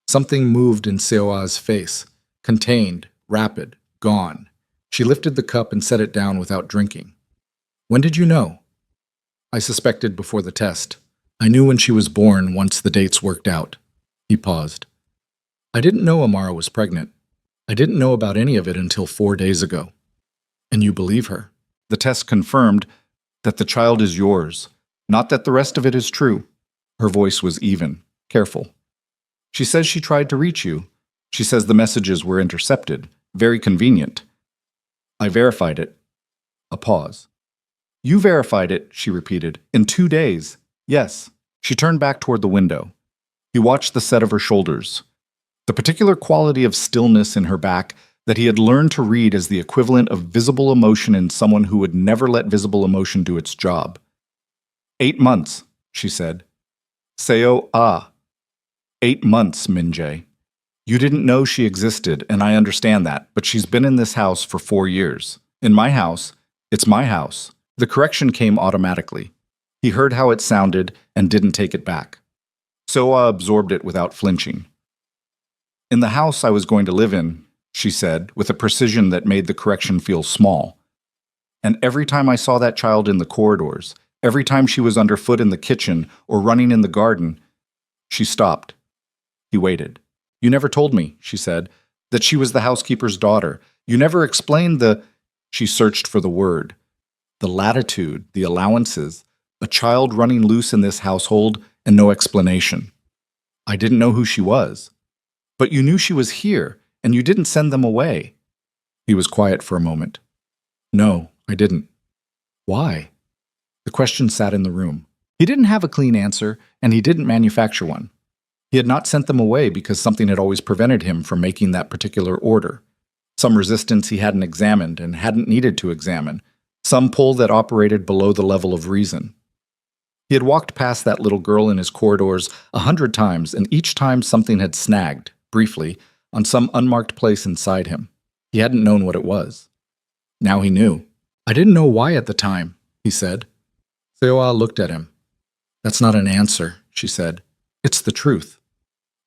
Something moved in Seo-ah's face. Contained, rapid, gone. She lifted the cup and set it down without drinking. "When did you know?" "I suspected before the test. I knew when she was born once the dates worked out." He paused. "I didn't know Amara was pregnant. I didn't know about any of it until 4 days ago." "And you believe her?" "The test confirmed that the child is yours, not that the rest of it is true." Her voice was even, careful. "She says she tried to reach you. She says the messages were intercepted. Very convenient." "I verified it." A pause. "You verified it," she repeated, "in 2 days." "Yes." She turned back toward the window. He watched the set of her shoulders, the particular quality of stillness in her back that he had learned to read as the equivalent of visible emotion in someone who would never let visible emotion do its job. 8 months, she said. Seo-ah. 8 months, Min-jae. You didn't know she existed, and I understand that, but she's been in this house for 4 years. In my house, it's my house. The correction came automatically. He heard how it sounded and didn't take it back. Seo-ah absorbed it without flinching. In the house I was going to live in, she said, with a precision that made the correction feel small. And every time I saw that child in the corridors, every time she was underfoot in the kitchen or running in the garden, she stopped. He waited. You never told me, she said, that she was the housekeeper's daughter. You never explained the... She searched for the word. The latitude, the allowances, a child running loose in this household and no explanation. I didn't know who she was. But you knew she was here, and you didn't send them away. He was quiet for a moment. No, I didn't. Why? The question sat in the room. He didn't have a clean answer, and he didn't manufacture one. He had not sent them away because something had always prevented him from making that particular order. Some resistance he hadn't examined and hadn't needed to examine. Some pull that operated below the level of reason. He had walked past that little girl in his corridors 100 times, and each time something had snagged, briefly, on some unmarked place inside him. He hadn't known what it was. Now he knew. I didn't know why at the time, he said. Seo-ah looked at him. That's not an answer, she said. It's the truth.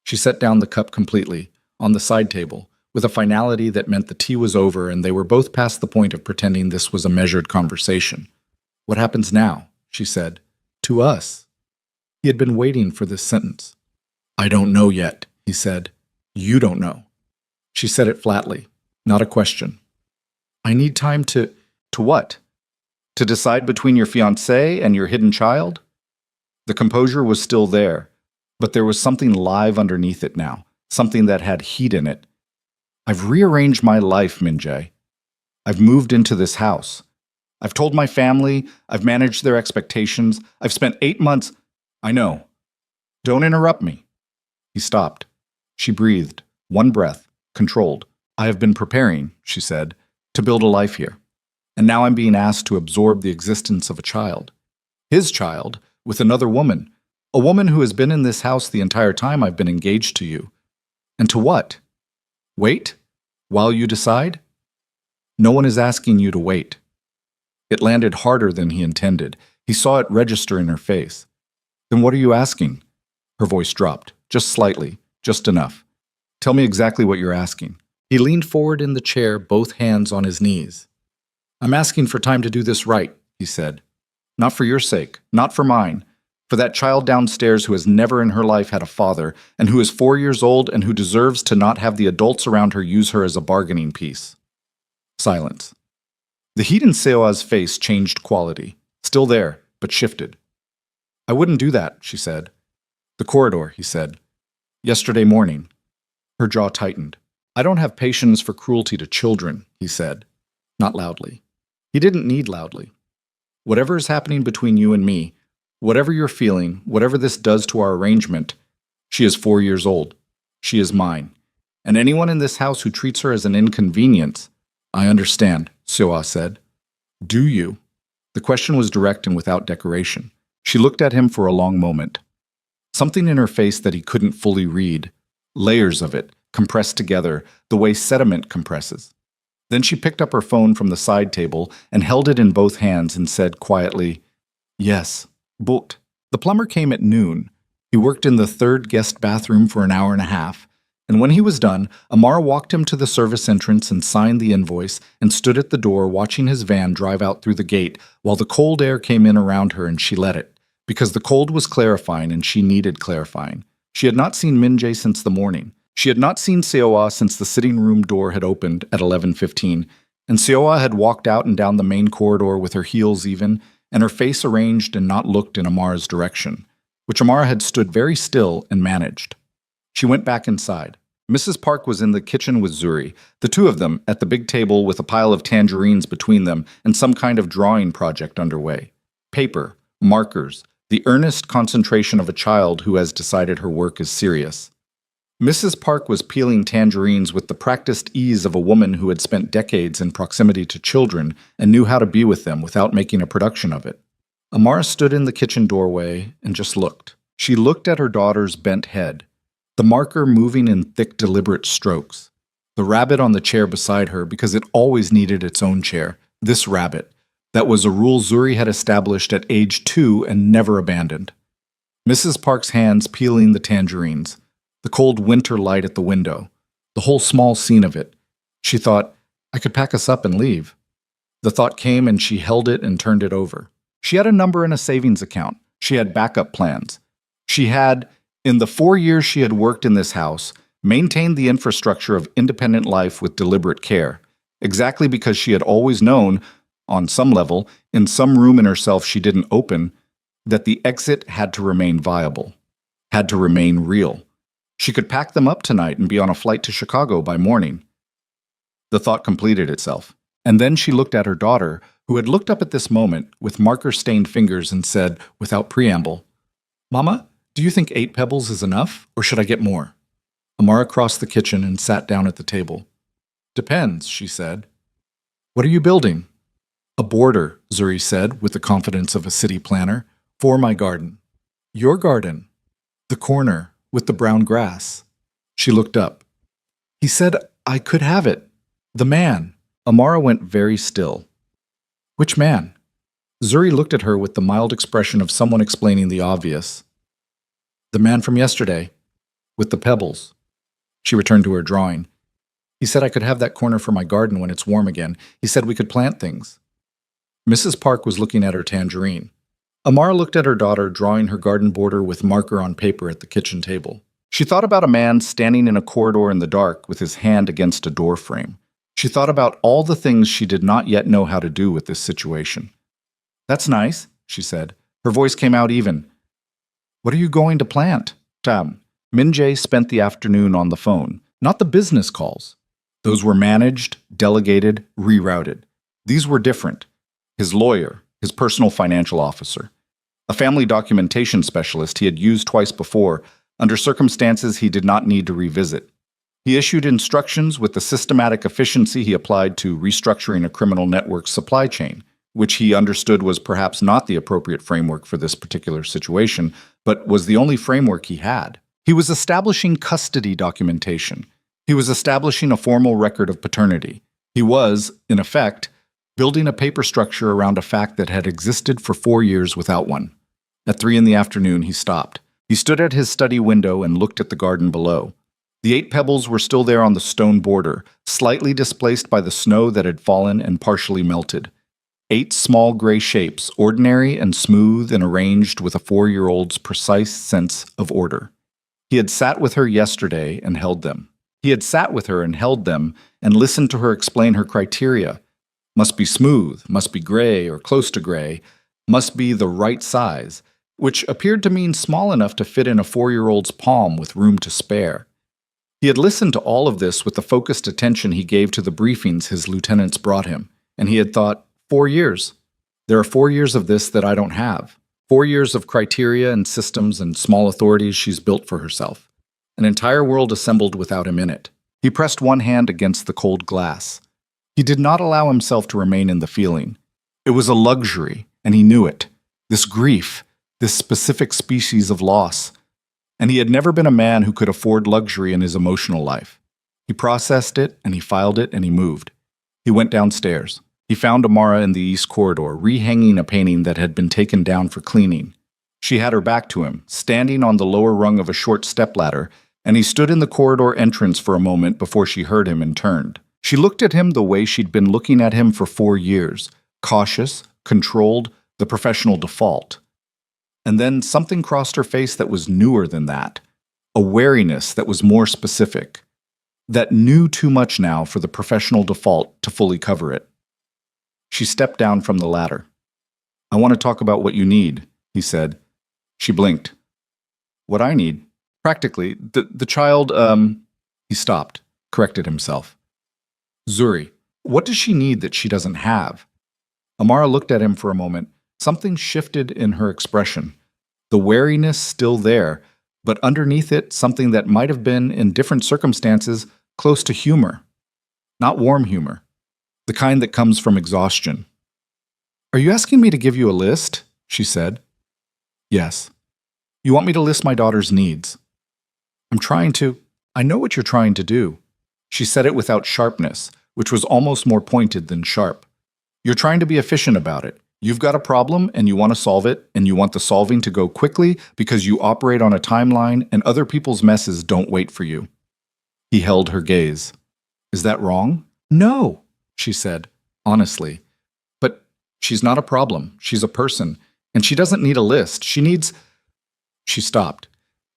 She set down the cup completely, on the side table, with a finality that meant the tea was over and they were both past the point of pretending this was a measured conversation. What happens now? She said. To us. He had been waiting for this sentence. I don't know yet, he said. You don't know. She said it flatly, not a question. I need time to what? To decide between your fiancé and your hidden child? The composure was still there, but there was something live underneath it now, something that had heat in it. I've rearranged my life, Min-jae. I've moved into this house. I've told my family, I've managed their expectations, I've spent 8 months. I know. Don't interrupt me. He stopped. She breathed, one breath, controlled. I have been preparing, she said, to build a life here. And now I'm being asked to absorb the existence of a child. His child, with another woman. A woman who has been in this house the entire time I've been engaged to you. And to what? Wait? While you decide? No one is asking you to wait. It landed harder than he intended. He saw it register in her face. Then what are you asking? Her voice dropped, just slightly, just enough. Tell me exactly what you're asking. He leaned forward in the chair, both hands on his knees. "I'm asking for time to do this right," he said. "Not for your sake, not for mine. For that child downstairs who has never in her life had a father, and who is 4 years old and who deserves to not have the adults around her use her as a bargaining piece." Silence. The heat in Seoa's face changed quality. Still there, but shifted. "I wouldn't do that," she said. "The corridor," he said. "Yesterday morning." Her jaw tightened. "I don't have patience for cruelty to children," he said. Not loudly. He didn't need loudly. "Whatever is happening between you and me, whatever you're feeling, whatever this does to our arrangement, she is 4 years old. She is mine. And anyone in this house who treats her as an inconvenience—" "I understand," Seoa said. "Do you?" The question was direct and without decoration. She looked at him for a long moment. Something in her face that he couldn't fully read. Layers of it, compressed together, the way sediment compresses. Then she picked up her phone from the side table and held it in both hands and said quietly, "Yes, but." The plumber came at noon. He worked in the third guest bathroom for an hour and a half, and when he was done, Amara walked him to the service entrance and signed the invoice and stood at the door watching his van drive out through the gate while the cold air came in around her and she let it, because the cold was clarifying and she needed clarifying. She had not seen Min-jae since the morning. She had not seen Seoa since the sitting room door had opened at 11:15, and Seoa had walked out and down the main corridor with her heels even, and her face arranged and not looked in Amara's direction, which Amara had stood very still and managed. She went back inside. Mrs. Park was in the kitchen with Zuri, the two of them at the big table with a pile of tangerines between them and some kind of drawing project underway. Paper, markers, the earnest concentration of a child who has decided her work is serious. Mrs. Park was peeling tangerines with the practiced ease of a woman who had spent decades in proximity to children and knew how to be with them without making a production of it. Amara stood in the kitchen doorway and just looked. She looked at her daughter's bent head, the marker moving in thick, deliberate strokes. The rabbit on the chair beside her because it always needed its own chair, this rabbit. That was a rule Zuri had established at age 2 and never abandoned. Mrs. Park's hands peeling the tangerines. The cold winter light at the window, the whole small scene of it. She thought, "I could pack us up and leave." The thought came and she held it and turned it over. She had a number in a savings account. She had backup plans. She had, in the 4 years she had worked in this house, maintained the infrastructure of independent life with deliberate care, exactly because she had always known, on some level, in some room in herself she didn't open, that the exit had to remain viable, had to remain real. She could pack them up tonight and be on a flight to Chicago by morning. The thought completed itself. And then she looked at her daughter, who had looked up at this moment with marker-stained fingers and said, without preamble, "Mama, do you think 8 pebbles is enough, or should I get more?" Amara crossed the kitchen and sat down at the table. "Depends," she said. "What are you building?" "A border," Zuri said, with the confidence of a city planner, "for my garden." "Your garden?" "The corner. With the brown grass." She looked up. "He said I could have it. The man." Amara went very still. "Which man?" Zuri looked at her with the mild expression of someone explaining the obvious. "The man from yesterday, with the pebbles." She returned to her drawing. "He said I could have that corner for my garden when it's warm again. He said we could plant things." Mrs. Park was looking at her tangerine. Amara looked at her daughter drawing her garden border with marker on paper at the kitchen table. She thought about a man standing in a corridor in the dark with his hand against a door frame. She thought about all the things she did not yet know how to do with this situation. "That's nice," she said. Her voice came out even. "What are you going to plant?" Min-jae spent the afternoon on the phone, not the business calls. Those were managed, delegated, rerouted. These were different. His lawyer, his personal financial officer, a family documentation specialist he had used twice before, under circumstances he did not need to revisit. He issued instructions with the systematic efficiency he applied to restructuring a criminal network's supply chain, which he understood was perhaps not the appropriate framework for this particular situation, but was the only framework he had. He was establishing custody documentation. He was establishing a formal record of paternity. He was, in effect, building a paper structure around a fact that had existed for 4 years without one. At 3 in the afternoon, he stopped. He stood at his study window and looked at the garden below. The 8 pebbles were still there on the stone border, slightly displaced by the snow that had fallen and partially melted. 8 small gray shapes, ordinary and smooth and arranged with a 4-year-old's precise sense of order. He had sat with her yesterday and held them. He had sat with her and held them and listened to her explain her criteria. Must be smooth, must be gray or close to gray, must be the right size, which appeared to mean small enough to fit in a 4-year-old's palm with room to spare. He had listened to all of this with the focused attention he gave to the briefings his lieutenants brought him, and he had thought, 4 years. There are 4 years of this that I don't have. 4 years of criteria and systems and small authorities she's built for herself. An entire world assembled without him in it. He pressed one hand against the cold glass. He did not allow himself to remain in the feeling. It was a luxury, and he knew it. This grief, this specific species of loss. And he had never been a man who could afford luxury in his emotional life. He processed it, and he filed it, and he moved. He went downstairs. He found Amara in the east corridor, rehanging a painting that had been taken down for cleaning. She had her back to him, standing on the lower rung of a short stepladder, and he stood in the corridor entrance for a moment before she heard him and turned. She looked at him the way she'd been looking at him for 4 years, cautious, controlled, the professional default. And then something crossed her face that was newer than that, a wariness that was more specific, that knew too much now for the professional default to fully cover it. She stepped down from the ladder. I want to talk about what you need, he said. She blinked. What I need? Practically, the child, He stopped, corrected himself. Zuri, what does she need that she doesn't have? Amara looked at him for a moment. Something shifted in her expression. The wariness still there, but underneath it, something that might have been, in different circumstances, close to humor. Not warm humor. The kind that comes from exhaustion. Are you asking me to give you a list? She said. Yes. You want me to list my daughter's needs? I'm trying to. I know what you're trying to do. She said it without sharpness, which was almost more pointed than sharp. You're trying to be efficient about it. You've got a problem and you want to solve it, and you want the solving to go quickly because you operate on a timeline and other people's messes don't wait for you. He held her gaze. Is that wrong? No, she said, honestly. But she's not a problem. She's a person, and she doesn't need a list. She needs... She stopped.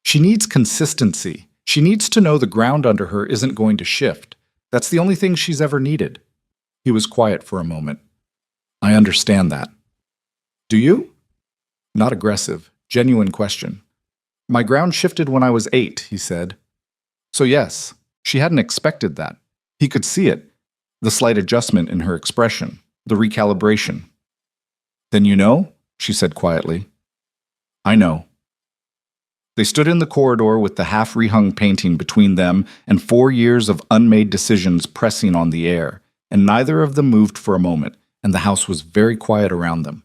She needs consistency. She needs to know the ground under her isn't going to shift. That's the only thing she's ever needed. He was quiet for a moment. I understand that. Do you? Not aggressive. Genuine question. My ground shifted when I was 8, he said. So yes, she hadn't expected that. He could see it. The slight adjustment in her expression. The recalibration. Then you know? She said quietly. I know. They stood in the corridor with the half-rehung painting between them and 4 years of unmade decisions pressing on the air, and neither of them moved for a moment, and the house was very quiet around them.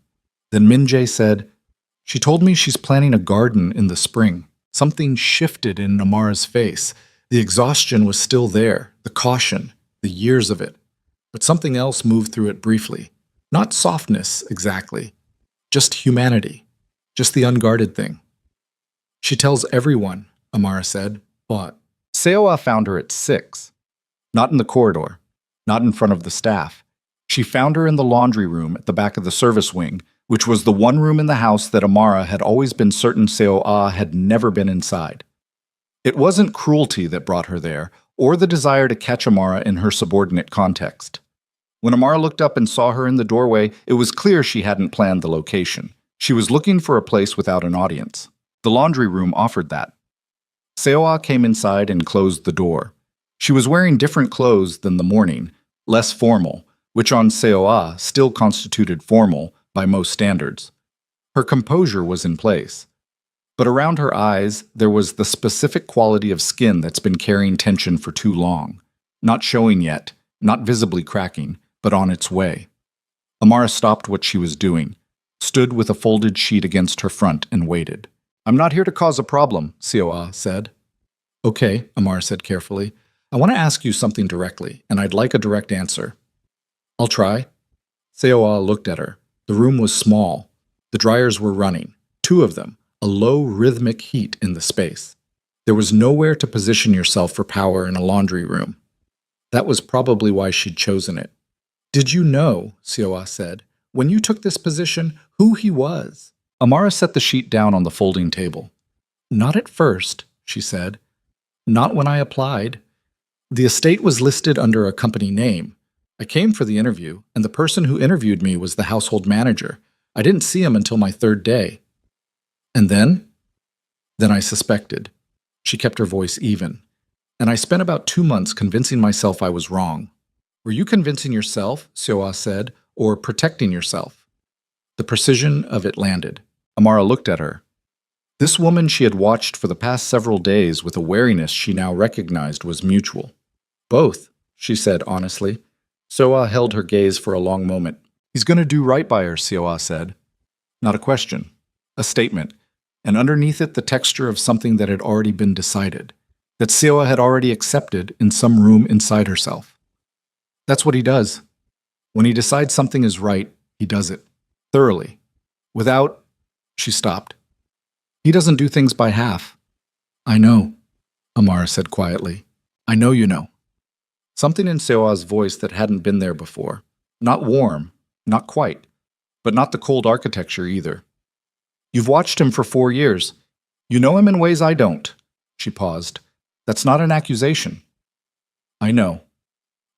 Then Min-jae said, She told me she's planning a garden in the spring. Something shifted in Amara's face. The exhaustion was still there, the caution, the years of it. But something else moved through it briefly. Not softness, exactly. Just humanity. Just the unguarded thing. She tells everyone, Amara said, but Seoa found her at 6. Not in the corridor. Not in front of the staff. She found her in the laundry room at the back of the service wing, which was the one room in the house that Amara had always been certain Seoa had never been inside. It wasn't cruelty that brought her there, or the desire to catch Amara in her subordinate context. When Amara looked up and saw her in the doorway, it was clear she hadn't planned the location. She was looking for a place without an audience. The laundry room offered that. Seoa came inside and closed the door. She was wearing different clothes than the morning, less formal, which on Seoa still constituted formal by most standards. Her composure was in place. But around her eyes, there was the specific quality of skin that's been carrying tension for too long. Not showing yet, not visibly cracking, but on its way. Amara stopped what she was doing, stood with a folded sheet against her front and waited. I'm not here to cause a problem, Seoa said. Okay, Amara said carefully. I want to ask you something directly, and I'd like a direct answer. I'll try. Seoa looked at her. The room was small. The dryers were running, 2 of them, a low rhythmic heat in the space. There was nowhere to position yourself for power in a laundry room. That was probably why she'd chosen it. Did you know, Sioa said, when you took this position, who he was? Amara set the sheet down on the folding table. Not at first, she said. Not when I applied. The estate was listed under a company name. I came for the interview, and the person who interviewed me was the household manager. I didn't see him until my third day. And then? Then I suspected. She kept her voice even. And I spent about 2 months convincing myself I was wrong. Were you convincing yourself, Sioa said, or protecting yourself? The precision of it landed. Amara looked at her. This woman she had watched for the past several days with a wariness she now recognized was mutual. Both, she said honestly. Sioa held her gaze for a long moment. He's going to do right by her, Sioa said. Not a question. A statement. And underneath it the texture of something that had already been decided. That Sioa had already accepted in some room inside herself. That's what he does. When he decides something is right, he does it. Thoroughly. Without... She stopped. He doesn't do things by half. I know, Amara said quietly. I know you know. Something in Sioa's voice that hadn't been there before. Not warm, not quite, but not the cold architecture either. You've watched him for 4 years. You know him in ways I don't. She paused. That's not an accusation. I know.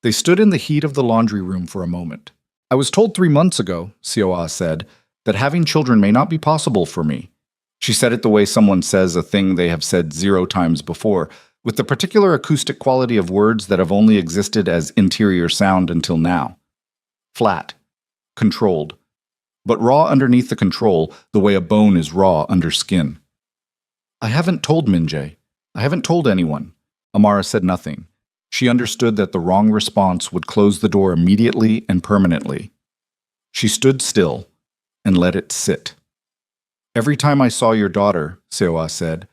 They stood in the heat of the laundry room for a moment. I was told 3 months ago, Sioa said, that having children may not be possible for me. She said it the way someone says a thing they have said 0 times before, with the particular acoustic quality of words that have only existed as interior sound until now. Flat. Controlled. But raw underneath the control, the way a bone is raw under skin. I haven't told Minjae. I haven't told anyone. Amara said nothing. She understood that the wrong response would close the door immediately and permanently. She stood still and let it sit. Every time I saw your daughter, Sioa said,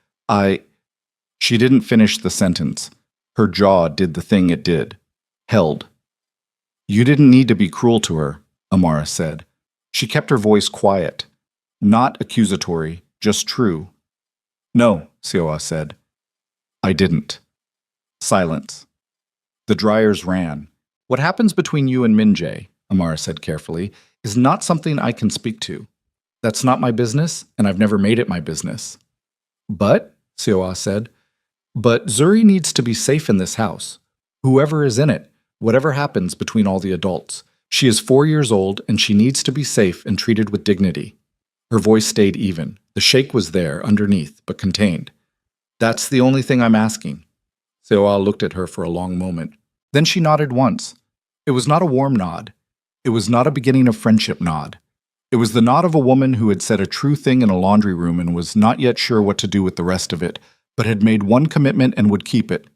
She didn't finish the sentence. Her jaw did the thing it did. Held. You didn't need to be cruel to her, Amara said. She kept her voice quiet. Not accusatory, just true. No, Sioa said. I didn't. Silence. The dryers ran. What happens between you and Minjae, Amara said carefully, is not something I can speak to. That's not my business, and I've never made it my business. But, Sioa said, but Zuri needs to be safe in this house. Whoever is in it, whatever happens between all the adults. She is 4 years old, and she needs to be safe and treated with dignity. Her voice stayed even. The shake was there, underneath, but contained. That's the only thing I'm asking. Sioa looked at her for a long moment. Then she nodded once. It was not a warm nod. It was not a beginning of friendship nod. It was the nod of a woman who had said a true thing in a laundry room and was not yet sure what to do with the rest of it, but had made one commitment and would keep it.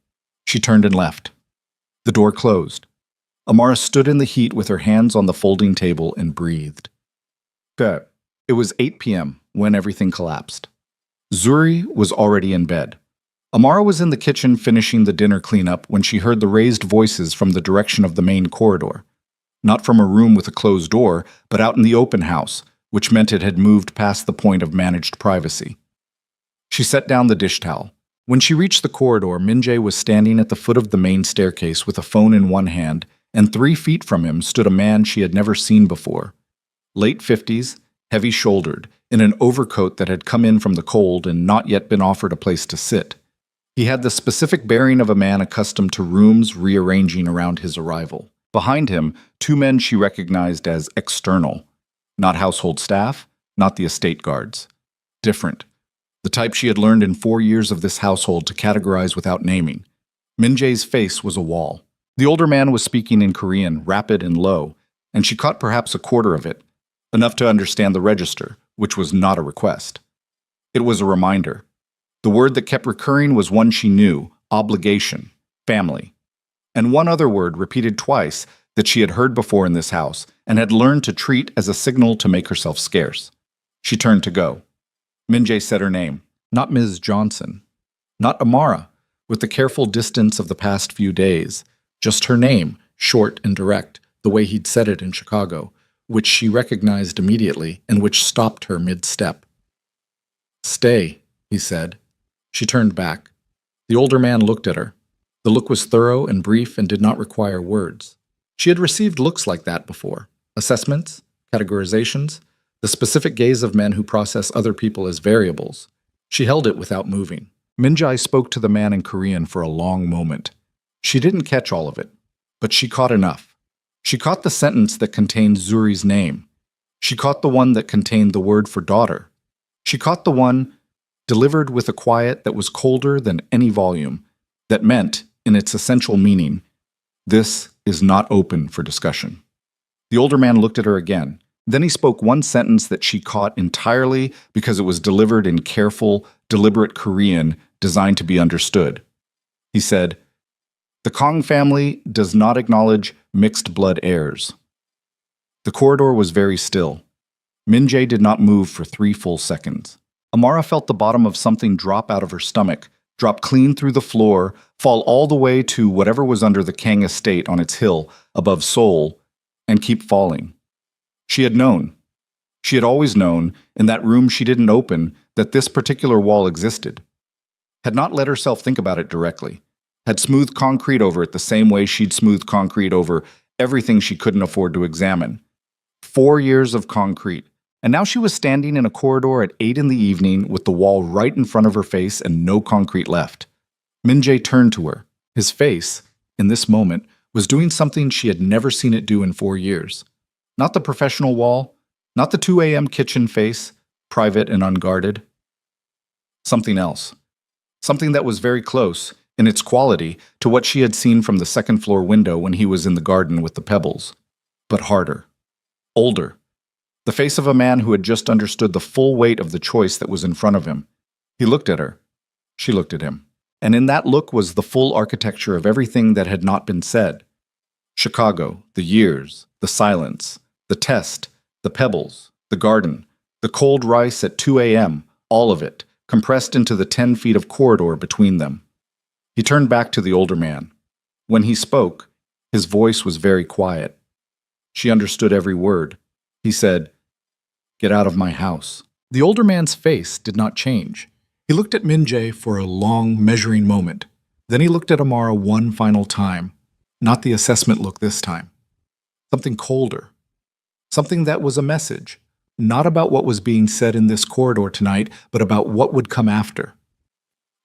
She turned and left. The door closed. Amara stood in the heat with her hands on the folding table and breathed. It was 8 p.m. when everything collapsed. Zuri was already in bed. Amara was in the kitchen finishing the dinner cleanup when she heard the raised voices from the direction of the main corridor. Not from a room with a closed door, but out in the open house, which meant it had moved past the point of managed privacy. She set down the dish towel. When she reached the corridor, Minjae was standing at the foot of the main staircase with a phone in one hand, and 3 feet from him stood a man she had never seen before. Late 50s, heavy-shouldered, in an overcoat that had come in from the cold and not yet been offered a place to sit. He had the specific bearing of a man accustomed to rooms rearranging around his arrival. Behind him, 2 men she recognized as external. Not household staff, not the estate guards. Different. The type she had learned in 4 years of this household to categorize without naming. Minjae's face was a wall. The older man was speaking in Korean, rapid and low, and she caught perhaps a quarter of it, enough to understand the register, which was not a request. It was a reminder. The word that kept recurring was one she knew, obligation, family. And one other word repeated twice that she had heard before in this house and had learned to treat as a signal to make herself scarce. She turned to go. Minjae said her name, not Ms. Johnson, not Amara, with the careful distance of the past few days, just her name, short and direct, the way he'd said it in Chicago, which she recognized immediately and which stopped her mid-step. Stay, he said. She turned back. The older man looked at her. The look was thorough and brief and did not require words. She had received looks like that before. Assessments, categorizations, the specific gaze of men who process other people as variables. She held it without moving. Minjae spoke to the man in Korean for a long moment. She didn't catch all of it, but she caught enough. She caught the sentence that contained Zuri's name. She caught the one that contained the word for daughter. She caught the one delivered with a quiet that was colder than any volume, that meant, in its essential meaning, this is not open for discussion. The older man looked at her again. Then he spoke one sentence that she caught entirely because it was delivered in careful, deliberate Korean designed to be understood. He said, "The Kong family does not acknowledge mixed blood heirs." The corridor was very still. Minjae did not move for 3 full seconds. Amara felt the bottom of something drop out of her stomach, drop clean through the floor, fall all the way to whatever was under the Kang estate on its hill above Seoul, and keep falling. She had known. She had always known, in that room she didn't open, that this particular wall existed. Had not let herself think about it directly. Had smoothed concrete over it the same way she'd smoothed concrete over everything she couldn't afford to examine. 4 years of concrete. And now she was standing in a corridor at 8 in the evening with the wall right in front of her face and no concrete left. Minjae turned to her. His face, in this moment, was doing something she had never seen it do in 4 years. Not the professional wall, not the 2 a.m. kitchen face, private and unguarded. Something else. Something that was very close, in its quality, to what she had seen from the second-floor window when he was in the garden with the pebbles. But harder. Older. The face of a man who had just understood the full weight of the choice that was in front of him. He looked at her. She looked at him. And in that look was the full architecture of everything that had not been said. Chicago, the years, the silence, the test, the pebbles, the garden, the cold rice at 2 a.m., all of it, compressed into the 10 feet of corridor between them. He turned back to the older man. When he spoke, his voice was very quiet. She understood every word. He said, "Get out of my house." The older man's face did not change. He looked at Minjae for a long, measuring moment. Then he looked at Amara one final time. Not the assessment look this time. Something colder. Something that was a message. Not about what was being said in this corridor tonight, but about what would come after.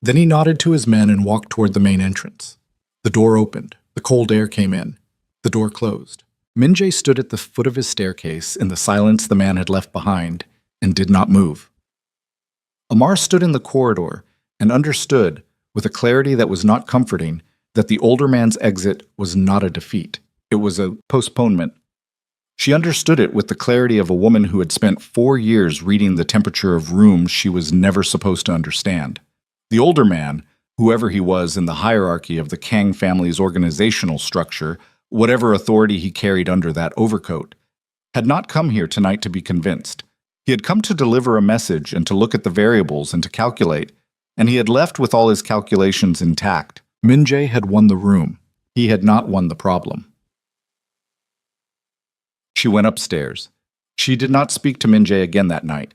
Then he nodded to his men and walked toward the main entrance. The door opened. The cold air came in. The door closed. Minjae stood at the foot of his staircase in the silence the man had left behind and did not move. Amar stood in the corridor and understood, with a clarity that was not comforting, that the older man's exit was not a defeat. It was a postponement. She understood it with the clarity of a woman who had spent 4 years reading the temperature of rooms she was never supposed to understand. The older man, whoever he was in the hierarchy of the Kang family's organizational structure, whatever authority he carried under that overcoat, had not come here tonight to be convinced. He had come to deliver a message and to look at the variables and to calculate, and he had left with all his calculations intact. Minjae had won the room. He had not won the problem. She went upstairs. She did not speak to Minjae again that night.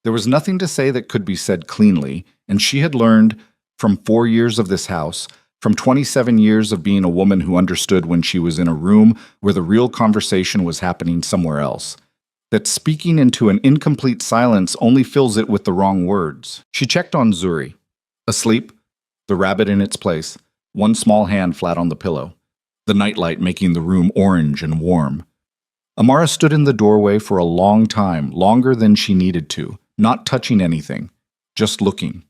There was nothing to say that could be said cleanly, and she had learned, from 4 years of this house, from 27 years of being a woman who understood when she was in a room where the real conversation was happening somewhere else, that speaking into an incomplete silence only fills it with the wrong words. She checked on Zuri. Asleep, the rabbit in its place, one small hand flat on the pillow, the nightlight making the room orange and warm. Amara stood in the doorway for a long time, longer than she needed to, not touching anything, just looking.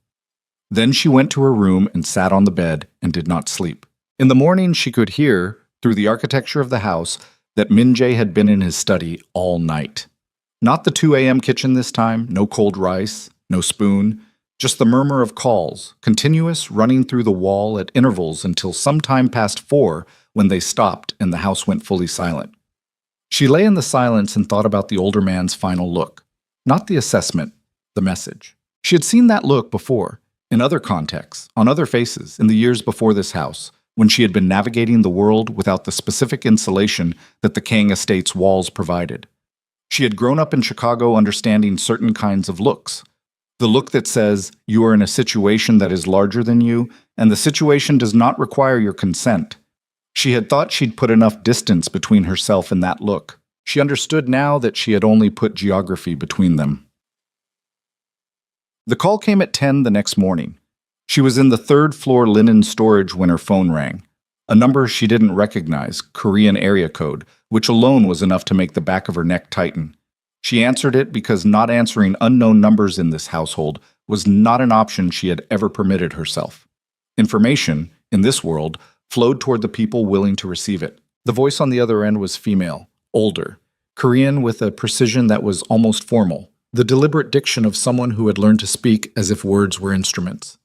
Then she went to her room and sat on the bed and did not sleep. In the morning she could hear, through the architecture of the house, that Minjae had been in his study all night. Not the 2 a.m. kitchen this time, no cold rice, no spoon, just the murmur of calls, continuous, running through the wall at intervals until some time past 4 when they stopped and the house went fully silent. She lay in the silence and thought about the older man's final look. Not the assessment, the message. She had seen that look before, in other contexts, on other faces, in the years before this house, when she had been navigating the world without the specific insulation that the Kang estate's walls provided. She had grown up in Chicago understanding certain kinds of looks. The look that says, you are in a situation that is larger than you, and the situation does not require your consent. She had thought she'd put enough distance between herself and that look. She understood now that she had only put geography between them. The call came at 10 the next morning. She was in the third-floor linen storage when her phone rang. A number she didn't recognize, Korean area code, which alone was enough to make the back of her neck tighten. She answered it because not answering unknown numbers in this household was not an option she had ever permitted herself. Information, in this world, flowed toward the people willing to receive it. The voice on the other end was female, older, Korean with a precision that was almost formal, the deliberate diction of someone who had learned to speak as if words were instruments.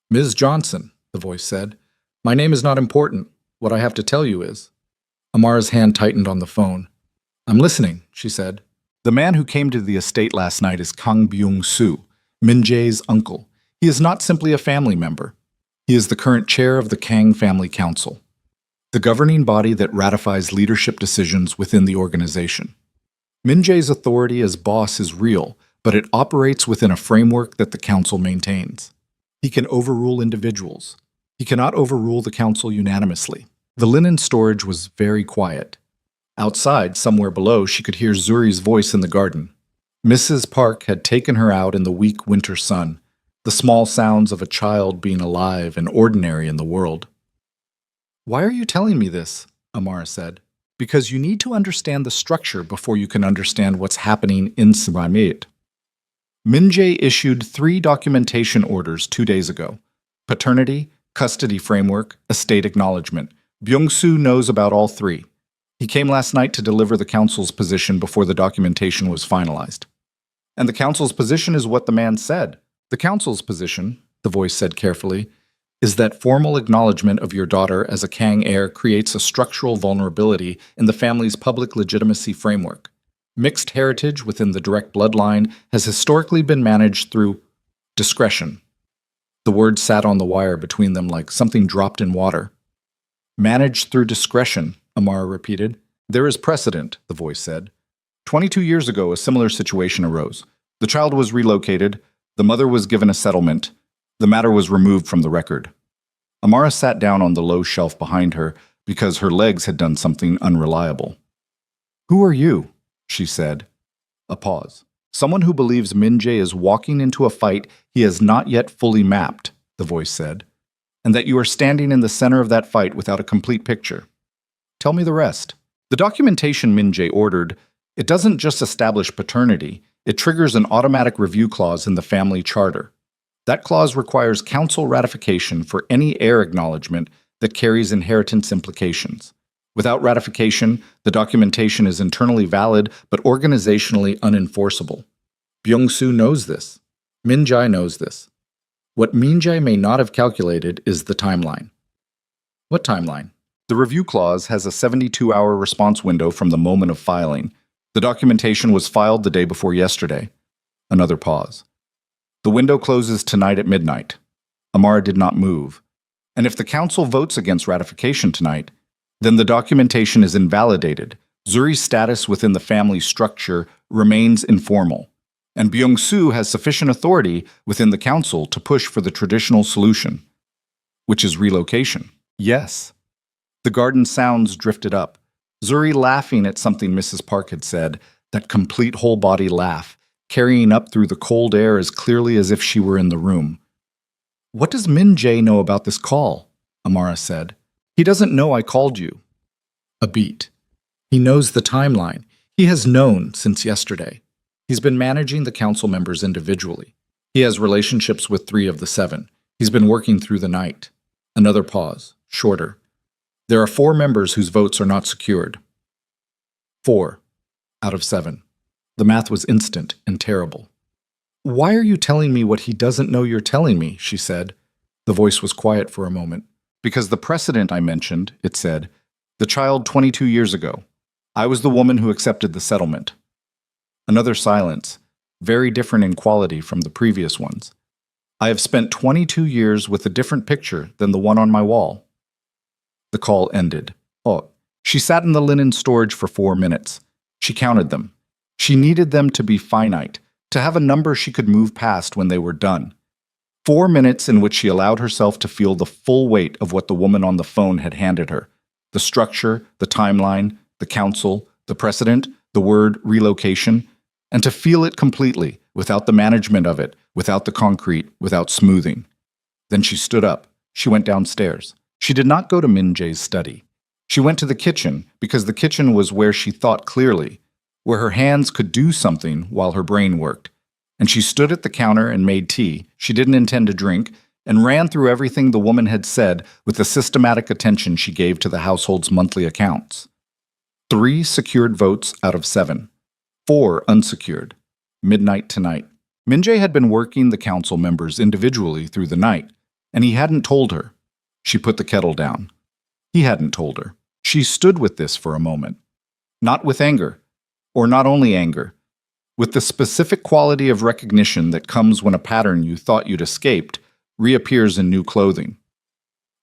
"Ms. Johnson," the voice said, "my name is not important. What I have to tell you is." Amara's hand tightened on the phone. "I'm listening," she said. "The man who came to the estate last night is Kang Byung-soo, Min Jae's uncle. He is not simply a family member. He is the current chair of the Kang Family Council, the governing body that ratifies leadership decisions within the organization. Min Jae's authority as boss is real, but it operates within a framework that the council maintains. He can overrule individuals. He cannot overrule the council unanimously." The linen storage was very quiet. Outside, somewhere below, she could hear Zuri's voice in the garden. Mrs. Park had taken her out in the weak winter sun, the small sounds of a child being alive and ordinary in the world. "Why are you telling me this?" Amara said. "Because you need to understand the structure before you can understand what's happening in Siramit." Min Jae issued 3 documentation orders 2 days ago: paternity, custody framework, estate acknowledgement. Byung-soo knows about all 3. He came last night to deliver the council's position before the documentation was finalized. "And the council's position is what the man said." "The council's position," the voice said carefully, "is that formal acknowledgement of your daughter as a Kang heir creates a structural vulnerability in the family's public legitimacy framework. Mixed heritage within the direct bloodline has historically been managed through discretion." The words sat on the wire between them like something dropped in water. "Managed through discretion," Amara repeated. "There is precedent," the voice said. 22 years ago, a similar situation arose. The child was relocated. The mother was given a settlement. The matter was removed from the record. Amara sat down on the low shelf behind her because her legs had done something unreliable. "Who are you?" she said. A pause. "Someone who believes Min Jae is walking into a fight he has not yet fully mapped," the voice said, "and that you are standing in the center of that fight without a complete picture. Tell me the rest." The documentation Min Jae ordered, it doesn't just establish paternity, it triggers an automatic review clause in the family charter. That clause requires council ratification for any heir acknowledgement that carries inheritance implications. Without ratification, the documentation is internally valid but organizationally unenforceable. Byung-soo knows this. Min Jae knows this. What Min Jae may not have calculated is the timeline. What timeline? The review clause has a 72-hour response window from the moment of filing. The documentation was filed the day before yesterday. Another pause. The window closes tonight at midnight. Amara did not move. And if the council votes against ratification tonight, then the documentation is invalidated. Zuri's status within the family structure remains informal. And Byung-soo has sufficient authority within the council to push for the traditional solution, which is relocation. Yes. The garden sounds drifted up. Zuri laughing at something Mrs. Park had said, that complete whole-body laugh, carrying up through the cold air as clearly as if she were in the room. "What does Min Jae know about this call?" Amara said. "He doesn't know I called you." A beat. "He knows the timeline. He has known since yesterday. He's been managing the council members individually. He has relationships with 3 of the 7. He's been working through the night." Another pause, shorter. "There are 4 members whose votes are not secured." 4 out of 7. The math was instant and terrible. "Why are you telling me what he doesn't know you're telling me?" she said. The voice was quiet for a moment. "Because the precedent I mentioned," it said, "the child 22 years ago. I was the woman who accepted the settlement." Another silence, very different in quality from the previous ones. "I have spent 22 years with a different picture than the one on my wall." The call ended. Oh, she sat in the linen storage for 4 minutes. She counted them. She needed them to be finite, To have a number she could move past when they were done. 4 minutes in which she allowed herself to feel the full weight of what the woman on the phone had handed her. The structure, the timeline, the counsel, the precedent, the word relocation, and to feel it completely, without the management of it, without the concrete, without smoothing. Then she stood up. She went downstairs. She did not go to Min Jae's study. She went to the kitchen because the kitchen was where she thought clearly, where her hands could do something while her brain worked. And she stood at the counter and made tea she didn't intend to drink, and ran through everything the woman had said with the systematic attention she gave to the household's monthly accounts. 3 secured votes out of 7. 4 unsecured. Midnight tonight. Min Jae had been working the council members individually through the night, and he hadn't told her. She put the kettle down. He hadn't told her. She stood with this for a moment. Not with anger, or not only anger, with the specific quality of recognition that comes when a pattern you thought you'd escaped reappears in new clothing.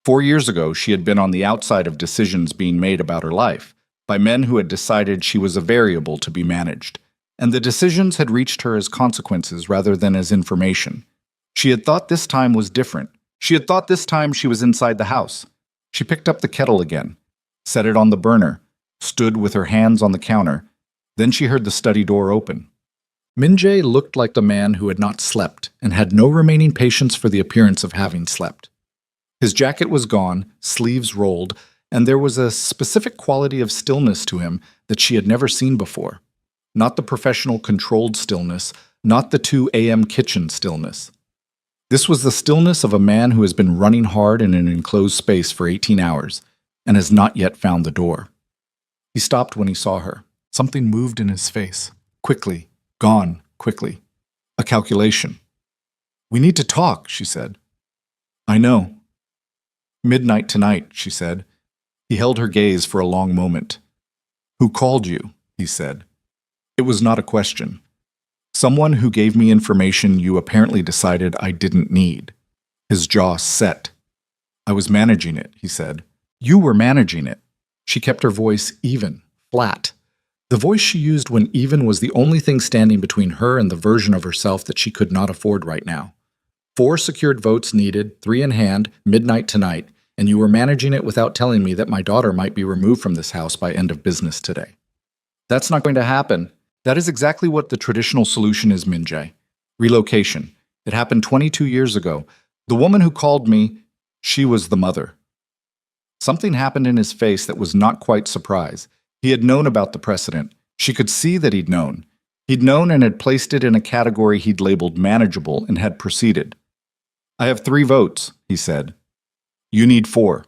4 years ago, she had been on the outside of decisions being made about her life, by men who had decided she was a variable to be managed, and the decisions had reached her as consequences rather than as information. She had thought this time was different. She had thought this time she was inside the house. She picked up the kettle again, set it on the burner, stood with her hands on the counter. Then she heard the study door open. Min Jae looked like the man who had not slept and had no remaining patience for the appearance of having slept. His jacket was gone, sleeves rolled, and there was a specific quality of stillness to him that she had never seen before. Not the professional controlled stillness, not the 2 a.m. kitchen stillness. This was the stillness of a man who has been running hard in an enclosed space for 18 hours and has not yet found the door. He stopped when he saw her. Something moved in his face. Quickly. Gone. Quickly. A calculation. "We need to talk," she said. "I know." "Midnight tonight," she said. He held her gaze for a long moment. "Who called you?" he said. It was not a question. "Someone who gave me information you apparently decided I didn't need." His jaw set. "I was managing it," he said. "You were managing it." She kept her voice even, flat. The voice she used when even was the only thing standing between her and the version of herself that she could not afford right now. 4 secured votes needed, 3 in hand, midnight tonight, and you were managing it without telling me that my daughter might be removed from this house by end of business today. That's not going to happen. That is exactly what the traditional solution is, Min Jae. Relocation. It happened 22 years ago. The woman who called me, she was the mother. Something happened in his face that was not quite surprise. He had known about the precedent. She could see that he'd known. He'd known and had placed it in a category he'd labeled manageable and had proceeded. "I have 3 votes," he said. "You need 4.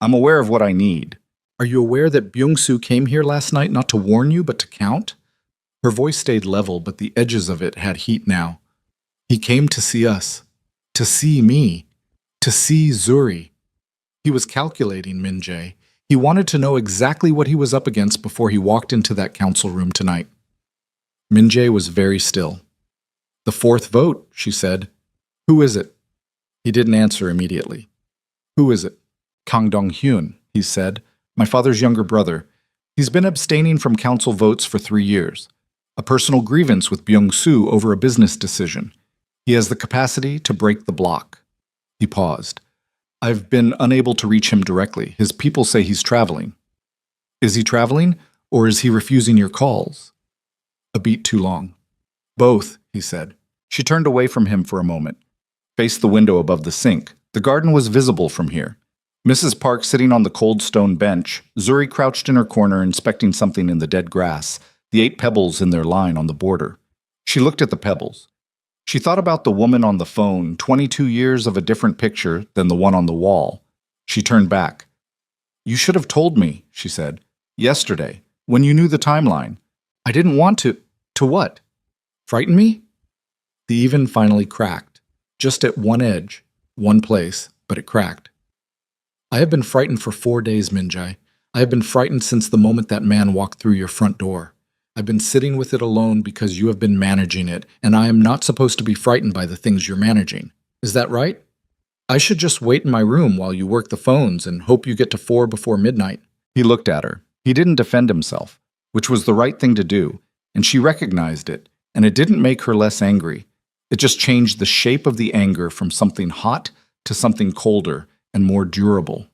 I'm aware of what I need." "Are you aware that Byung-soo came here last night not to warn you, but to count?" Her voice stayed level, but the edges of it had heat now. "He came to see us. To see me. To see Zuri." He was calculating, Min Jae. He wanted to know exactly what he was up against before he walked into that council room tonight. Min Jae was very still. "The 4th vote," she said. "Who is it?" He didn't answer immediately. "Who is it?" "Kang Dong-hyun," he said. "My father's younger brother. He's been abstaining from council votes for 3 years. A personal grievance with Byung-soo over a business decision. He has the capacity to break the block." He paused. "I've been unable to reach him directly. His people say he's traveling." "Is he traveling, or is he refusing your calls?" "A beat too long." "Both," he said. She turned away from him for a moment, faced the window above the sink. The garden was visible from here. Mrs. Park sitting on the cold stone bench, Zuri crouched in her corner inspecting something in the dead grass, the 8 pebbles in their line on the border. She looked at the pebbles. She thought about the woman on the phone, 22 years of a different picture than the one on the wall. She turned back. "You should have told me," she said. "Yesterday, when you knew the timeline. I didn't want to." "To what? Frighten me?" The even finally cracked. Just at one edge, one place, but it cracked. "I have been frightened for 4 days, Min Jae. I have been frightened since the moment that man walked through your front door. I've been sitting with it alone because you have been managing it, and I am not supposed to be frightened by the things you're managing. Is that right? I should just wait in my room while you work the phones and hope you get to 4 before midnight." He looked at her. He didn't defend himself, which was the right thing to do, and she recognized it. and it didn't make her less angry. It just changed the shape of the anger from something hot to something colder and more durable.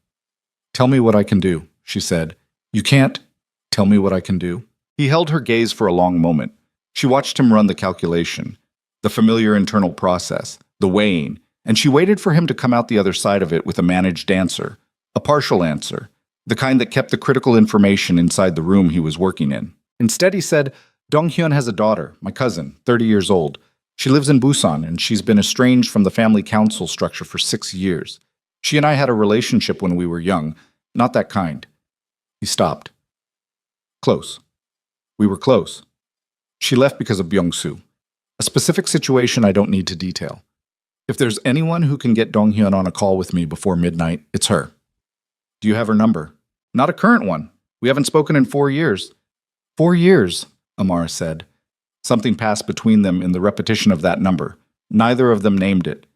"Tell me what I can do," she said. "You can't tell me what I can do?" He held her gaze for a long moment. She watched him run the calculation, the familiar internal process, the weighing, and she waited for him to come out the other side of it with a managed answer, a partial answer, the kind that kept the critical information inside the room he was working in. Instead, he said, "Dong-hyun has a daughter, my cousin, 30 years old. She lives in Busan, and she's been estranged from the family council structure for 6 years. She and I had a relationship when we were young, not that kind." He stopped. "Close. We were close. She left because of Byung-soo. A specific situation I don't need to detail. If there's anyone who can get Dong-hyun on a call with me before midnight, it's her." "Do you have her number?" "Not a current one. We haven't spoken in 4 years." "4 years," Amara said. Something passed between them in the repetition of that number. Neither of them named it.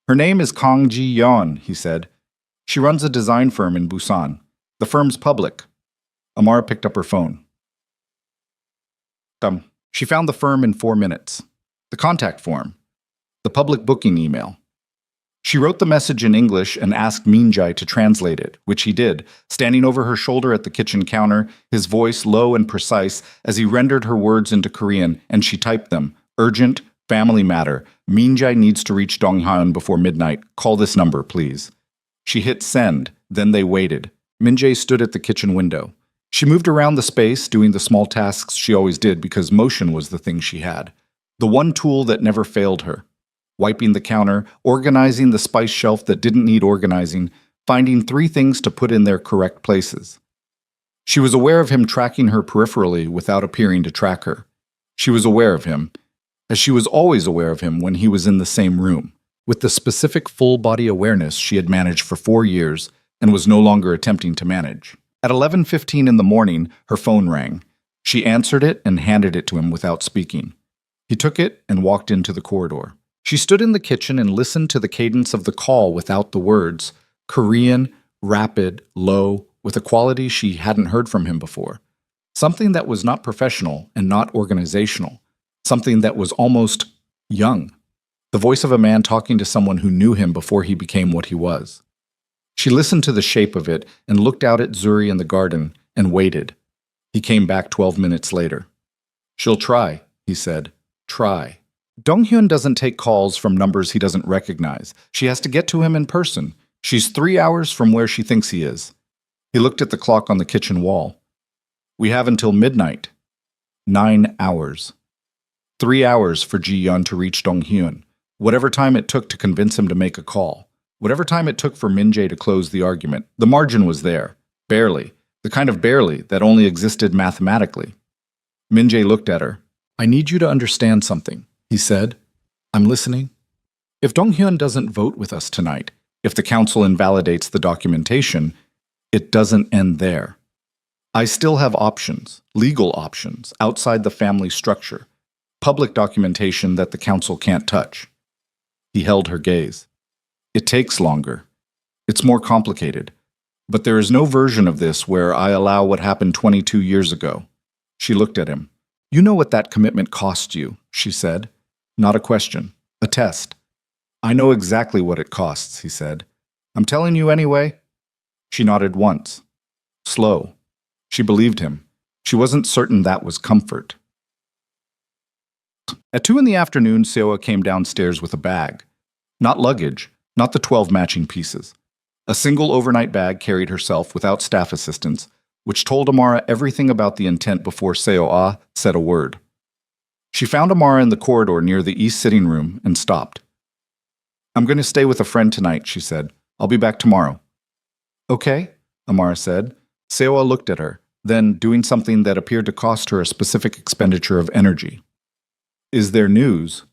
"Her name is Kang Ji-yeon," he said. "She runs a design firm in Busan. The firm's public." Amara picked up her phone. She found the firm in 4 minutes. The contact form. The public booking email. She wrote the message in English and asked Min-jae to translate it, which he did, standing over her shoulder at the kitchen counter, his voice low and precise as he rendered her words into Korean, and she typed them. "Urgent, family matter. Min-jae needs to reach Dong-hyun before midnight. Call this number, please." She hit send, then they waited. Min-jae stood at the kitchen window. She moved around the space, doing the small tasks she always did because motion was the thing she had. The one tool that never failed her. Wiping the counter, organizing the spice shelf that didn't need organizing, finding 3 things to put in their correct places. She was aware of him tracking her peripherally without appearing to track her. She was aware of him, as she was always aware of him when he was in the same room, with the specific full-body awareness she had managed for 4 years and was no longer attempting to manage. At 11:15 in the morning, her phone rang. She answered it and handed it to him without speaking. He took it and walked into the corridor. She stood in the kitchen and listened to the cadence of the call without the words, Korean, rapid, low, with a quality she hadn't heard from him before. Something that was not professional and not organizational. Something that was almost young. The voice of a man talking to someone who knew him before he became what he was. She listened to the shape of it and looked out at Zuri in the garden and waited. He came back 12 minutes later. "She'll try," he said. "Try." Dong-hyun doesn't take calls from numbers he doesn't recognize. She has to get to him in person. She's 3 hours from where she thinks he is. He looked at the clock on the kitchen wall. "We have until midnight." 9 hours. 3 hours for Ji-yeon to reach Dong-hyun. Whatever time it took to convince him to make a call. Whatever time it took for Min-jae to close the argument, the margin was there. Barely. The kind of barely that only existed mathematically. Min-jae looked at her. "I need you to understand something," he said. "I'm listening. If Dong-hyun doesn't vote with us tonight, if the council invalidates the documentation, it doesn't end there. I still have options, legal options, outside the family structure, public documentation that the council can't touch." He held her gaze. "It takes longer. It's more complicated. But there is no version of this where I allow what happened 22 years ago." She looked at him. "You know what that commitment cost you," she said. "Not a question. A test." "I know exactly what it costs," he said. "I'm telling you anyway." She nodded once. Slow. She believed him. She wasn't certain that was comfort. At 2 in the afternoon, Seoa came downstairs with a bag. Not luggage, not the 12 matching pieces. A single overnight bag carried herself without staff assistance, which told Amara everything about the intent before Seoa said a word. She found Amara in the corridor near the east sitting room and stopped. "I'm going to stay with a friend tonight," she said. "I'll be back tomorrow." "Okay," Amara said. Seoa looked at her, then doing something that appeared to cost her a specific expenditure of energy. "Is there news?"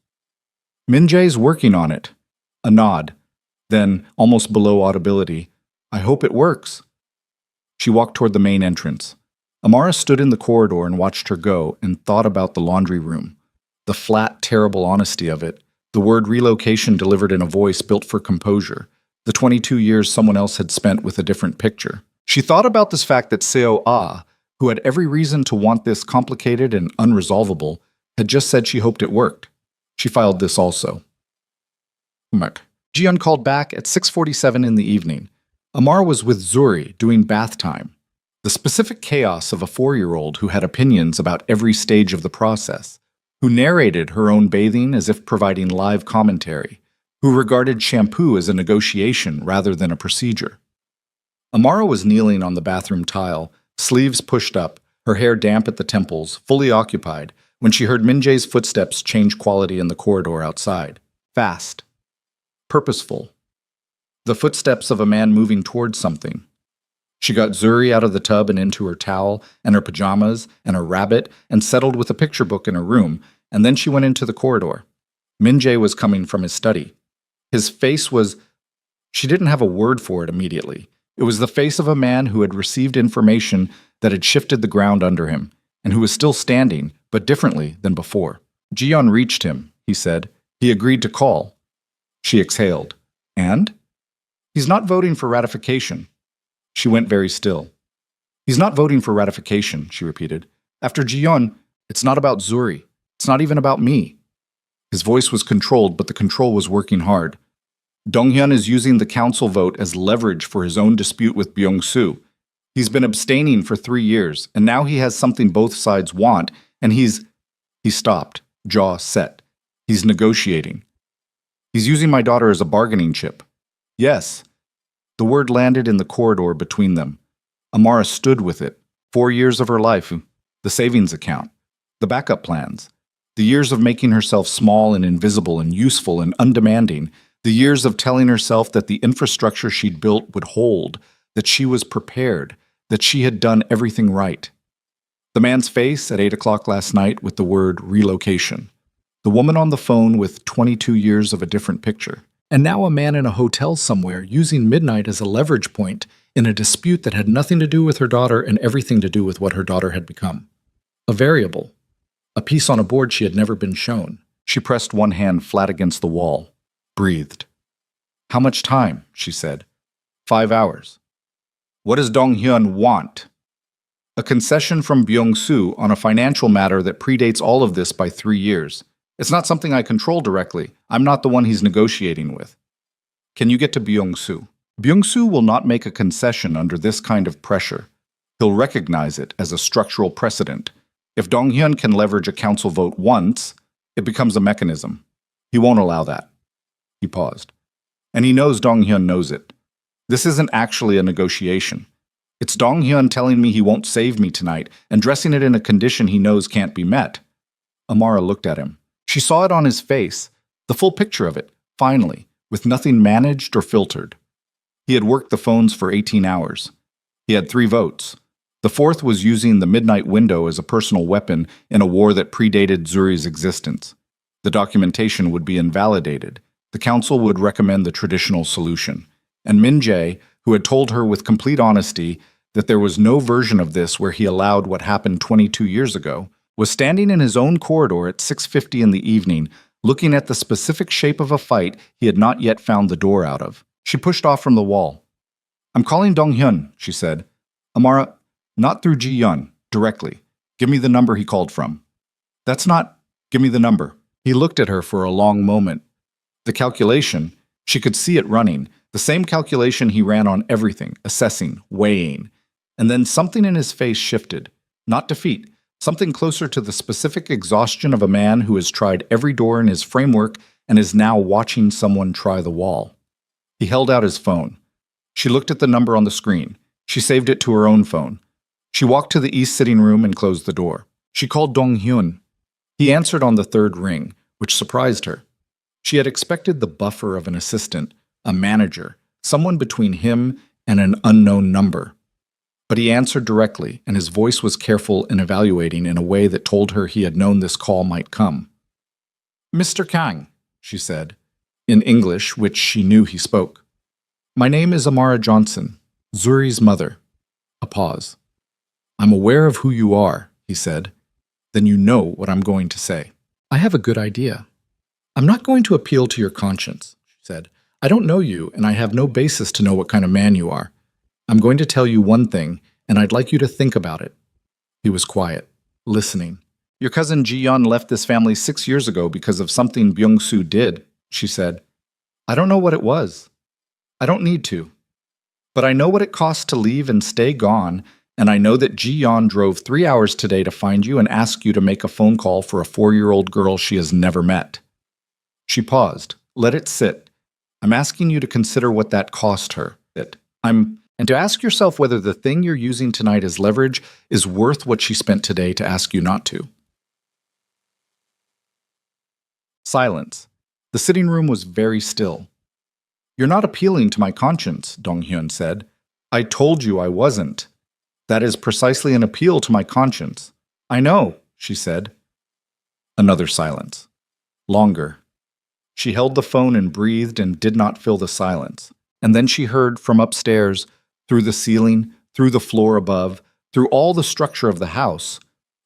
"Min-jae's working on it." A nod. Then, almost below audibility, "I hope it works." She walked toward the main entrance. Amara stood in the corridor and watched her go and thought about the laundry room. The flat, terrible honesty of it, the word relocation delivered in a voice built for composure, the 22 years someone else had spent with a different picture. She thought about this fact that Seo Ah, who had every reason to want this complicated and unresolvable, had just said she hoped it worked. She filed this also. Jiyeon called back at 6:47 in the evening. Amara was with Zuri doing bath time. The specific chaos of a 4-year-old who had opinions about every stage of the process, who narrated her own bathing as if providing live commentary, who regarded shampoo as a negotiation rather than a procedure. Amara was kneeling on the bathroom tile, sleeves pushed up, her hair damp at the temples, fully occupied, when she heard Min-jae's footsteps change quality in the corridor outside. Fast. Purposeful. The footsteps of a man moving towards something. She got Zuri out of the tub and into her towel and her pajamas and her rabbit and settled with a picture book in her room, and then she went into the corridor. Min-jae was coming from his study. His face was... She didn't have a word for it immediately. It was the face of a man who had received information that had shifted the ground under him, and who was still standing, but differently than before. Jiyeon reached him, he said. He agreed to call. She exhaled. And? He's not voting for ratification. She went very still. He's not voting for ratification, she repeated. After Jiyeon, it's not about Zuri. It's not even about me. His voice was controlled, but the control was working hard. Donghyun is using the council vote as leverage for his own dispute with Byung-soo. He's been abstaining for 3 years, and now he has something both sides want, and He stopped, jaw set. He's negotiating. He's using my daughter as a bargaining chip. Yes. The word landed in the corridor between them. Amara stood with it. 4 years of her life, the savings account, the backup plans, the years of making herself small and invisible and useful and undemanding, the years of telling herself that the infrastructure she'd built would hold, that she was prepared, that she had done everything right. The man's face at 8 o'clock last night with the word relocation. The woman on the phone with 22 years of a different picture. And now a man in a hotel somewhere using midnight as a leverage point in a dispute that had nothing to do with her daughter and everything to do with what her daughter had become. A variable. A piece on a board she had never been shown. She pressed one hand flat against the wall. Breathed. How much time? She said. 5 hours. What does Donghyun want? A concession from Byung-soo on a financial matter that predates all of this by 3 years. It's not something I control directly. I'm not the one he's negotiating with. Can you get to Byung-soo? Byung-soo will not make a concession under this kind of pressure. He'll recognize it as a structural precedent. If Donghyun can leverage a council vote once, it becomes a mechanism. He won't allow that. He paused. And he knows Donghyun knows it. This isn't actually a negotiation. It's Donghyun telling me he won't save me tonight and dressing it in a condition he knows can't be met. Amara looked at him. She saw it on his face, the full picture of it, finally, with nothing managed or filtered. He had worked the phones for 18 hours. He had 3 votes. The 4th was using the midnight window as a personal weapon in a war that predated Zuri's existence. The documentation would be invalidated. The council would recommend the traditional solution. And Min-jae, who had told her with complete honesty that there was no version of this where he allowed what happened 22 years ago, was standing in his own corridor at 6:50 in the evening, looking at the specific shape of a fight he had not yet found the door out of. She pushed off from the wall. I'm calling Donghyun, she said. Amara, not through Jiyeon, directly. Give me the number he called from. That's not... Give me the number. He looked at her for a long moment. The calculation, she could see it running, the same calculation he ran on everything, assessing, weighing. And then something in his face shifted. Not defeat, something closer to the specific exhaustion of a man who has tried every door in his framework and is now watching someone try the wall. He held out his phone. She looked at the number on the screen. She saved it to her own phone. She walked to the east sitting room and closed the door. She called Donghyun. He answered on the 3rd ring, which surprised her. She had expected the buffer of an assistant, a manager, someone between him and an unknown number. But he answered directly, and his voice was careful and evaluating in a way that told her he had known this call might come. Mr. Kang, she said, in English, which she knew he spoke. My name is Amara Johnson, Zuri's mother. A pause. I'm aware of who you are, he said. Then you know what I'm going to say. I have a good idea. I'm not going to appeal to your conscience, she said. I don't know you, and I have no basis to know what kind of man you are. I'm going to tell you one thing, and I'd like you to think about it. He was quiet, listening. Your cousin Ji-yeon left this family 6 years ago because of something Byung-soo did, she said. I don't know what it was. I don't need to. But I know what it costs to leave and stay gone, and I know that Ji-yeon drove 3 hours today to find you and ask you to make a phone call for a 4-year-old girl she has never met. She paused. Let it sit. I'm asking you to consider what that cost her. And to ask yourself whether the thing you're using tonight as leverage is worth what she spent today to ask you not to. Silence. The sitting room was very still. You're not appealing to my conscience, Dong-hyun said. I told you I wasn't. That is precisely an appeal to my conscience. I know, she said. Another silence. Longer. She held the phone and breathed and did not fill the silence. And then she heard from upstairs, through the ceiling, through the floor above, through all the structure of the house,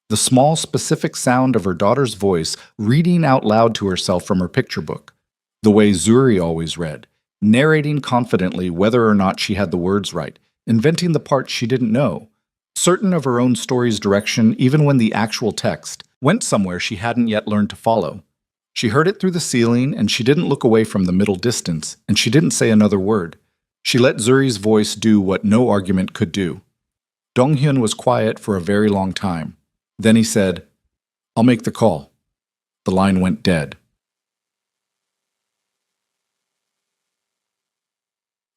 the small specific sound of her daughter's voice reading out loud to herself from her picture book, the way Zuri always read, narrating confidently whether or not she had the words right, inventing the parts she didn't know, certain of her own story's direction even when the actual text went somewhere she hadn't yet learned to follow. She heard it through the ceiling, and she didn't look away from the middle distance, and she didn't say another word. She let Zuri's voice do what no argument could do. Dong-hyun was quiet for a very long time. Then he said, I'll make the call. The line went dead.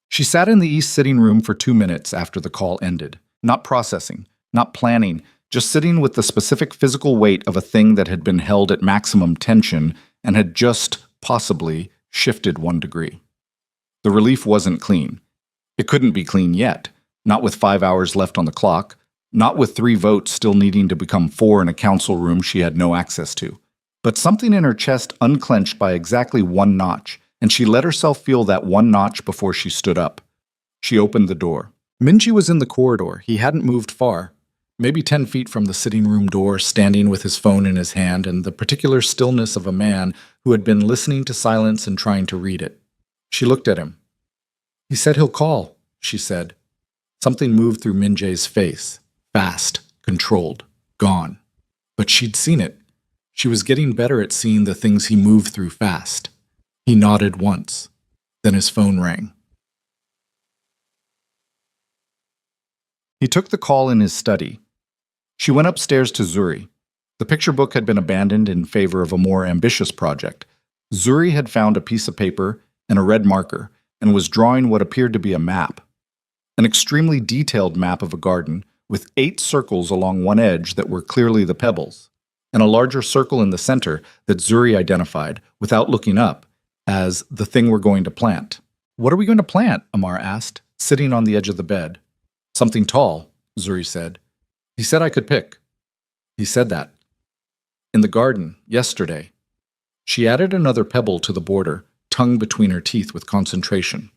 She sat in the east sitting room for 2 minutes after the call ended, not processing, not planning, just sitting with the specific physical weight of a thing that had been held at maximum tension and had just, possibly, shifted 1 degree. The relief wasn't clean. It couldn't be clean yet, not with 5 hours left on the clock, not with 3 votes still needing to become 4 in a council room she had no access to. But something in her chest unclenched by exactly 1 notch, and she let herself feel that 1 notch before she stood up. She opened the door. Minji was in the corridor. He hadn't moved far. Maybe 10 feet from the sitting room door, standing with his phone in his hand and the particular stillness of a man who had been listening to silence and trying to read it. She looked at him. He said he'll call, she said. Something moved through Minjae's face. Fast, controlled, gone. But she'd seen it. She was getting better at seeing the things he moved through fast. He nodded once. Then his phone rang. He took the call in his study. She went upstairs to Zuri. The picture book had been abandoned in favor of a more ambitious project. Zuri had found a piece of paper and a red marker and was drawing what appeared to be a map. An extremely detailed map of a garden with 8 circles along one edge that were clearly the pebbles, and a larger circle in the center that Zuri identified, without looking up, as the thing we're going to plant. What are we going to plant? Amar asked, sitting on the edge of the bed. Something tall, Zuri said. He said I could pick. He said that. In the garden, yesterday. She added another pebble to the border, tongue between her teeth with concentration.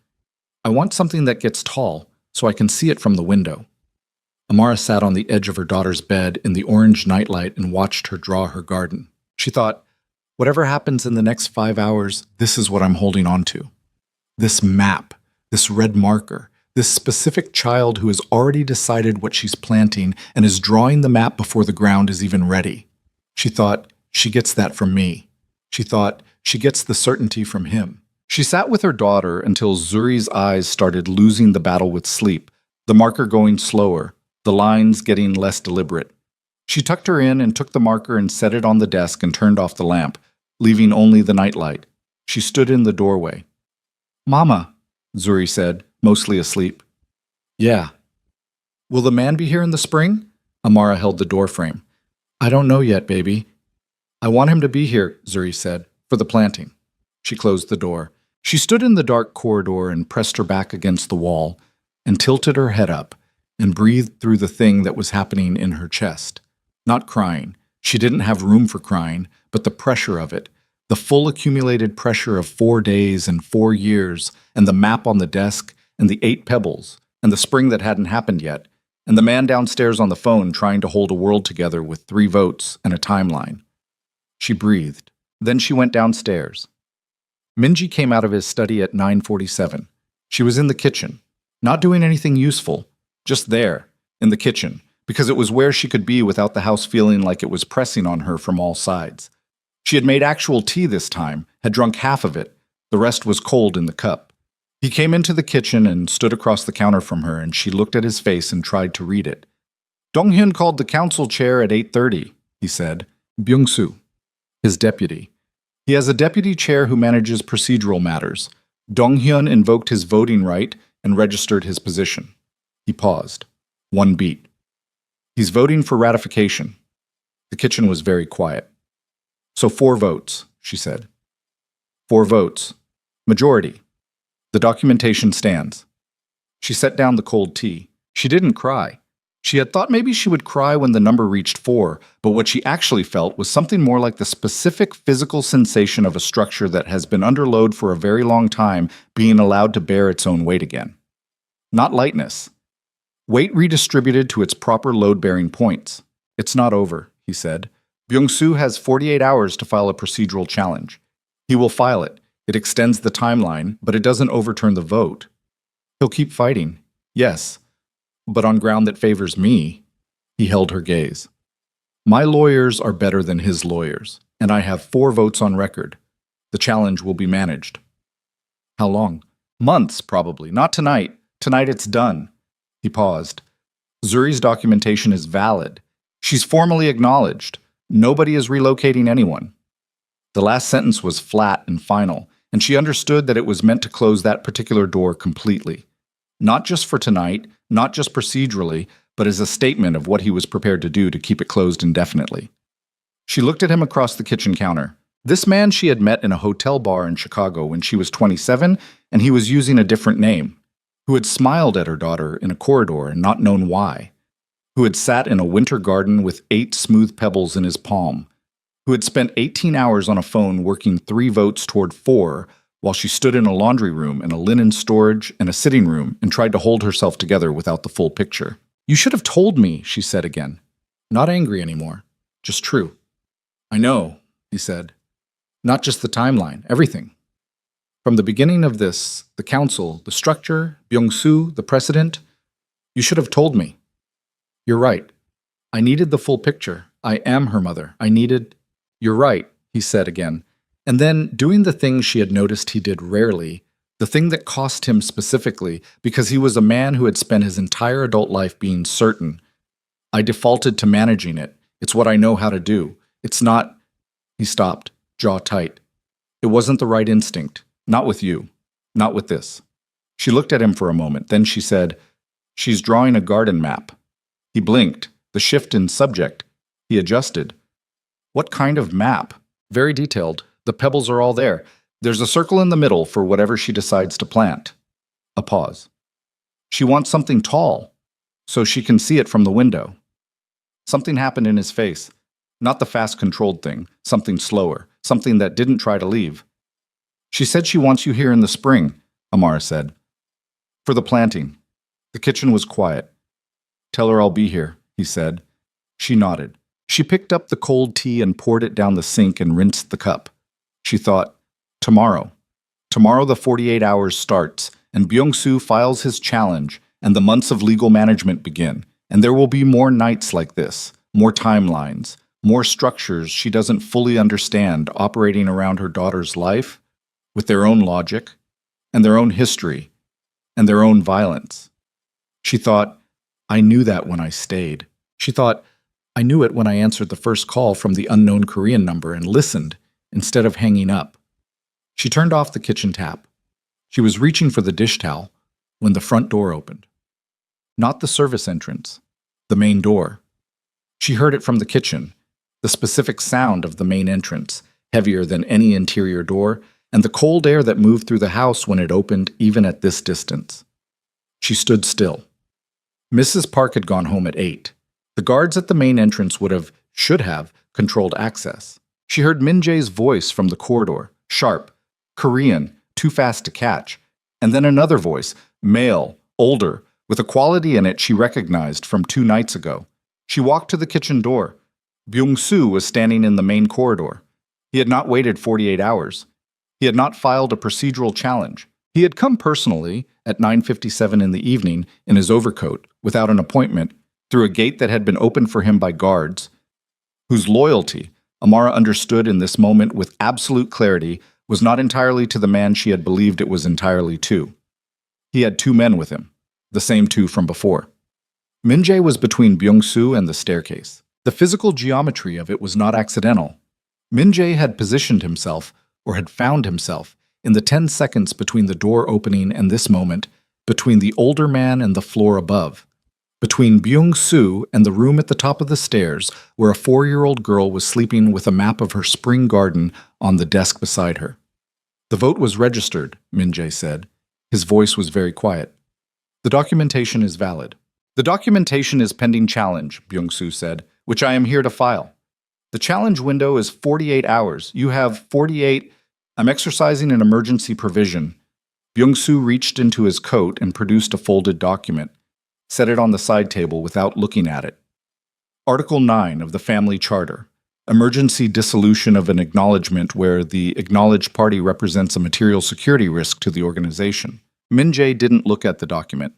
I want something that gets tall, so I can see it from the window. Amara sat on the edge of her daughter's bed in the orange nightlight and watched her draw her garden. She thought, whatever happens in the next 5 hours, this is what I'm holding on to. This map, this red marker, this specific child who has already decided what she's planting and is drawing the map before the ground is even ready. She thought, she gets that from me. She thought, she gets the certainty from him. She sat with her daughter until Zuri's eyes started losing the battle with sleep, the marker going slower, the lines getting less deliberate. She tucked her in and took the marker and set it on the desk and turned off the lamp, leaving only the nightlight. She stood in the doorway. Mama, Zuri said, mostly asleep. Yeah. Will the man be here in the spring? Amara held the doorframe. I don't know yet, baby. I want him to be here, Zuri said, for the planting. She closed the door. She stood in the dark corridor and pressed her back against the wall and tilted her head up and breathed through the thing that was happening in her chest. Not crying. She didn't have room for crying, but the pressure of it, the full accumulated pressure of 4 days and 4 years, and the map on the desk, and the 8 pebbles, and the spring that hadn't happened yet, and the man downstairs on the phone trying to hold a world together with 3 votes and a timeline. She breathed. Then she went downstairs. Minji came out of his study at 9:47. She was in the kitchen, not doing anything useful, just there, in the kitchen, because it was where she could be without the house feeling like it was pressing on her from all sides. She had made actual tea this time, had drunk half of it. The rest was cold in the cup. He came into the kitchen and stood across the counter from her, and she looked at his face and tried to read it. Dong-hyun called the council chair at 8:30, he said. Byung-soo, his deputy. He has a deputy chair who manages procedural matters. Dong-hyun invoked his voting right and registered his position. He paused. One beat. He's voting for ratification. The kitchen was very quiet. So 4 votes, she said. 4 votes. Majority. The documentation stands. She set down the cold tea. She didn't cry. She had thought maybe she would cry when the number reached 4, but what she actually felt was something more like the specific physical sensation of a structure that has been under load for a very long time being allowed to bear its own weight again. Not lightness. Weight redistributed to its proper load-bearing points. It's not over, he said. Byung-soo has 48 hours to file a procedural challenge. He will file it. It extends the timeline, but it doesn't overturn the vote. He'll keep fighting, yes, but on ground that favors me. He held her gaze. My lawyers are better than his lawyers, and I have 4 votes on record. The challenge will be managed. How long? Months, probably. Not tonight. Tonight it's done. He paused. Zuri's documentation is valid. She's formally acknowledged. Nobody is relocating anyone. The last sentence was flat and final, and she understood that it was meant to close that particular door completely. Not just for tonight, not just procedurally, but as a statement of what he was prepared to do to keep it closed indefinitely. She looked at him across the kitchen counter. This man she had met in a hotel bar in Chicago when she was 27, and he was using a different name, who had smiled at her daughter in a corridor and not known why, who had sat in a winter garden with 8 smooth pebbles in his palm, who had spent 18 hours on a phone working 3 votes toward 4, while she stood in a laundry room and a linen storage and a sitting room and tried to hold herself together without the full picture. You should have told me, she said again. Not angry anymore, just true. I know, he said. Not just the timeline, everything. From the beginning of this, the council, the structure, Byung-soo, the precedent, you should have told me. You're right. I needed the full picture. I am her mother. I needed... You're right, he said again. And then, doing the thing she had noticed he did rarely, the thing that cost him specifically, because he was a man who had spent his entire adult life being certain. I defaulted to managing it. It's what I know how to do. It's not... He stopped, jaw tight. It wasn't the right instinct. Not with you. Not with this. She looked at him for a moment. Then she said, She's drawing a garden map. He blinked. The shift in subject. He adjusted. What kind of map? Very detailed. The pebbles are all there. There's a circle in the middle for whatever she decides to plant. A pause. She wants something tall, so she can see it from the window. Something happened in his face. Not the fast-controlled thing. Something slower. Something that didn't try to leave. She said she wants you here in the spring, Amara said. For the planting. The kitchen was quiet. Tell her I'll be here, he said. She nodded. She picked up the cold tea and poured it down the sink and rinsed the cup. She thought, tomorrow. Tomorrow the 48 hours starts, and Byung-soo files his challenge, and the months of legal management begin, and there will be more nights like this, more timelines, more structures she doesn't fully understand operating around her daughter's life, with their own logic, and their own history, and their own violence. She thought, I knew that when I stayed. She thought, I knew it when I answered the first call from the unknown Korean number and listened, instead of hanging up. She turned off the kitchen tap. She was reaching for the dish towel when the front door opened. Not the service entrance, the main door. She heard it from the kitchen, the specific sound of the main entrance, heavier than any interior door, and the cold air that moved through the house when it opened even at this distance. She stood still. Mrs. Park had gone home at 8. The guards at the main entrance should have, controlled access. She heard Min Jae's voice from the corridor, sharp, Korean, too fast to catch, and then another voice, male, older, with a quality in it she recognized from 2 nights ago. She walked to the kitchen door. Byung-soo was standing in the main corridor. He had not waited 48 hours. He had not filed a procedural challenge. He had come personally, at 9:57 in the evening, in his overcoat, without an appointment, through a gate that had been opened for him by guards, whose loyalty, Amara understood in this moment with absolute clarity, was not entirely to the man she had believed it was entirely to. He had two men with him, the same two from before. Min-jae was between Byung-soo and the staircase. The physical geometry of it was not accidental. Min-jae had positioned himself, or had found himself, in the 10 seconds between the door opening and this moment, between the older man and the floor above, between Byung-soo and the room at the top of the stairs where a 4-year-old girl was sleeping with a map of her spring garden on the desk beside her. The vote was registered, Min-jae said. His voice was very quiet. The documentation is valid. The documentation is pending challenge, Byung-soo said, which I am here to file. The challenge window is 48 hours. You have 48. I'm exercising an emergency provision. Byung-soo reached into his coat and produced a folded document, set it on the side table without looking at it. Article 9 of the Family Charter. Emergency dissolution of an acknowledgement where the acknowledged party represents a material security risk to the organization. Min-jae didn't look at the document.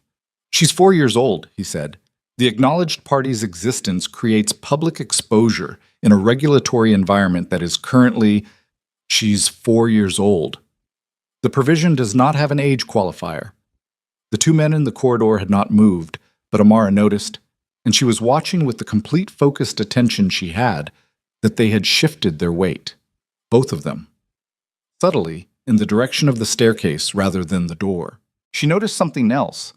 She's 4 years old, he said. The acknowledged party's existence creates public exposure in a regulatory environment that is currently. She's 4 years old. The provision does not have an age qualifier. The two men in the corridor had not moved, but Amara noticed, and she was watching with the complete focused attention she had, that they had shifted their weight, both of them. Subtly, in the direction of the staircase rather than the door. She noticed something else.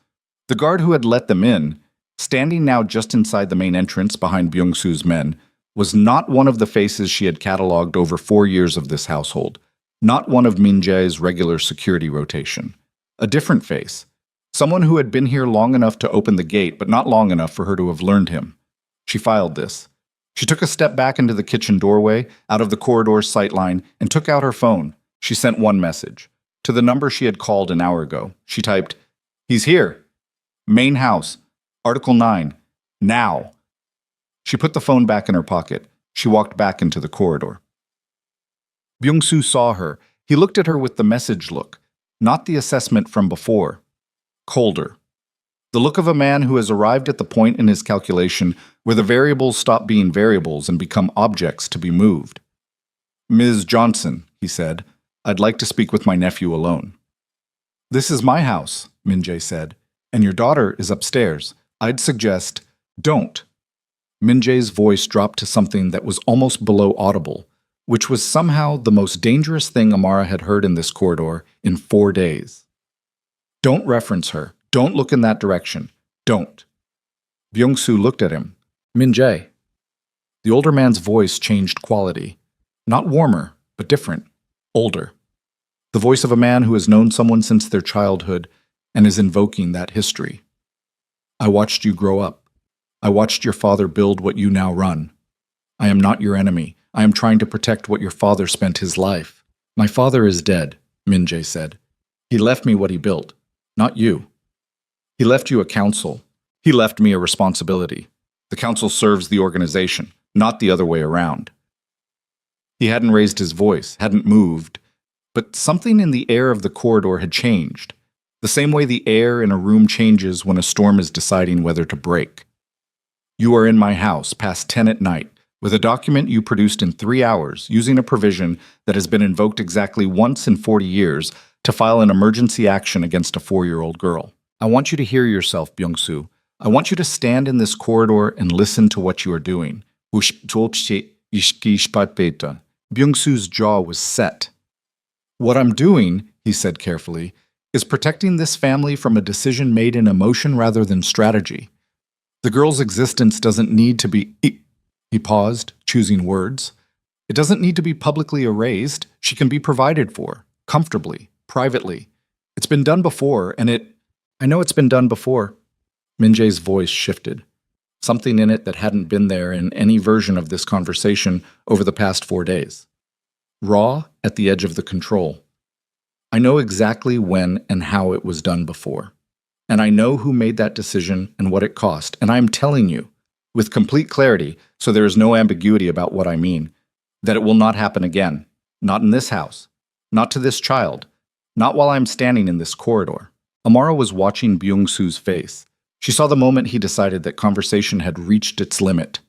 The guard who had let them in, standing now just inside the main entrance behind Byung-soo's men, was not one of the faces she had catalogued over 4 years of this household, not one of Min-jae's regular security rotation. A different face. Someone who had been here long enough to open the gate, but not long enough for her to have learned him. She filed this. She took a step back into the kitchen doorway, out of the corridor's sightline, and took out her phone. She sent one message. To the number she had called an hour ago. She typed, "He's here. Main house. Article 9. Now." She put the phone back in her pocket. She walked back into the corridor. Byung-soo saw her. He looked at her with the message look, not the assessment from before. Colder. The look of a man who has arrived at the point in his calculation where the variables stop being variables and become objects to be moved. "Ms. Johnson," he said, "I'd like to speak with my nephew alone." "This is my house," Min-jae said, "and your daughter is upstairs. I'd suggest, don't." Min-jae's voice dropped to something that was almost below audible, which was somehow the most dangerous thing Amara had heard in this corridor in 4 days. "Don't reference her. Don't look in that direction. Don't." Byung-soo looked at him. "Min-jae." The older man's voice changed quality. Not warmer, but different. Older. The voice of a man who has known someone since their childhood and is invoking that history. "I watched you grow up. I watched your father build what you now run. I am not your enemy. I am trying to protect what your father spent his life. My father is dead," Min-jae said. "He left me what he built, not you. He left you a council. He left me a responsibility. The council serves the organization, not the other way around." He hadn't raised his voice, hadn't moved, but something in the air of the corridor had changed, the same way the air in a room changes when a storm is deciding whether to break. "You are in my house past 10 at night, with a document you produced in 3 hours using a provision that has been invoked exactly once in 40 years to file an emergency action against a 4-year-old girl. I want you to hear yourself, Byung-soo. I want you to stand in this corridor and listen to what you are doing." Byung-soo's jaw was set. "What I'm doing," he said carefully, "is protecting this family from a decision made in emotion rather than strategy. The girl's existence doesn't need to be..." He paused, choosing words. "It doesn't need to be publicly erased. She can be provided for, comfortably, privately. It's been done before, and I know it's been done before." Min-jae's voice shifted. Something in it that hadn't been there in any version of this conversation over the past 4 days. Raw at the edge of the control. "I know exactly when and how it was done before. And I know who made that decision and what it cost. And I am telling you, with complete clarity, so there is no ambiguity about what I mean, that it will not happen again. Not in this house. Not to this child. Not while I'm standing in this corridor." Amara was watching Byung-soo's face. She saw the moment he decided that conversation had reached its limit.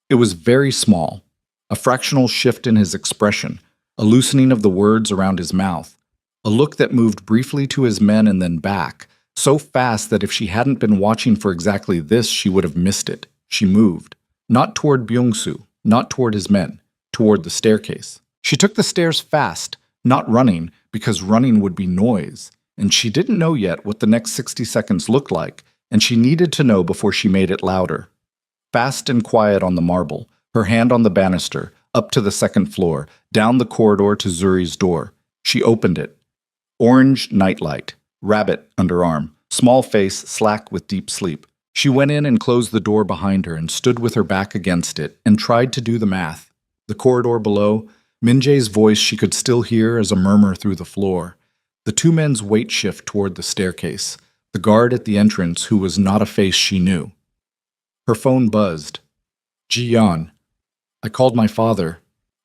It was very small, a fractional shift in his expression, a loosening of the words around his mouth, a look that moved briefly to his men and then back, so fast that if she hadn't been watching for exactly this, she would have missed it. She moved, not toward Byung-soo, not toward his men, toward the staircase. She took the stairs fast, not running, because running would be noise, and she didn't know yet what the next 60 seconds looked like, and she needed to know before she made it louder. Fast and quiet on the marble, her hand on the banister, up to the second floor, down the corridor to Zuri's door. She opened it. Orange nightlight, rabbit underarm, small face slack with deep sleep. She went in and closed the door behind her and stood with her back against it and tried to do the math. The corridor below, Min-jae's voice she could still hear as a murmur through the floor. The two men's weight shift toward the staircase. The guard at the entrance who was not a face she knew. Her phone buzzed. Ji-yeon. I called my father.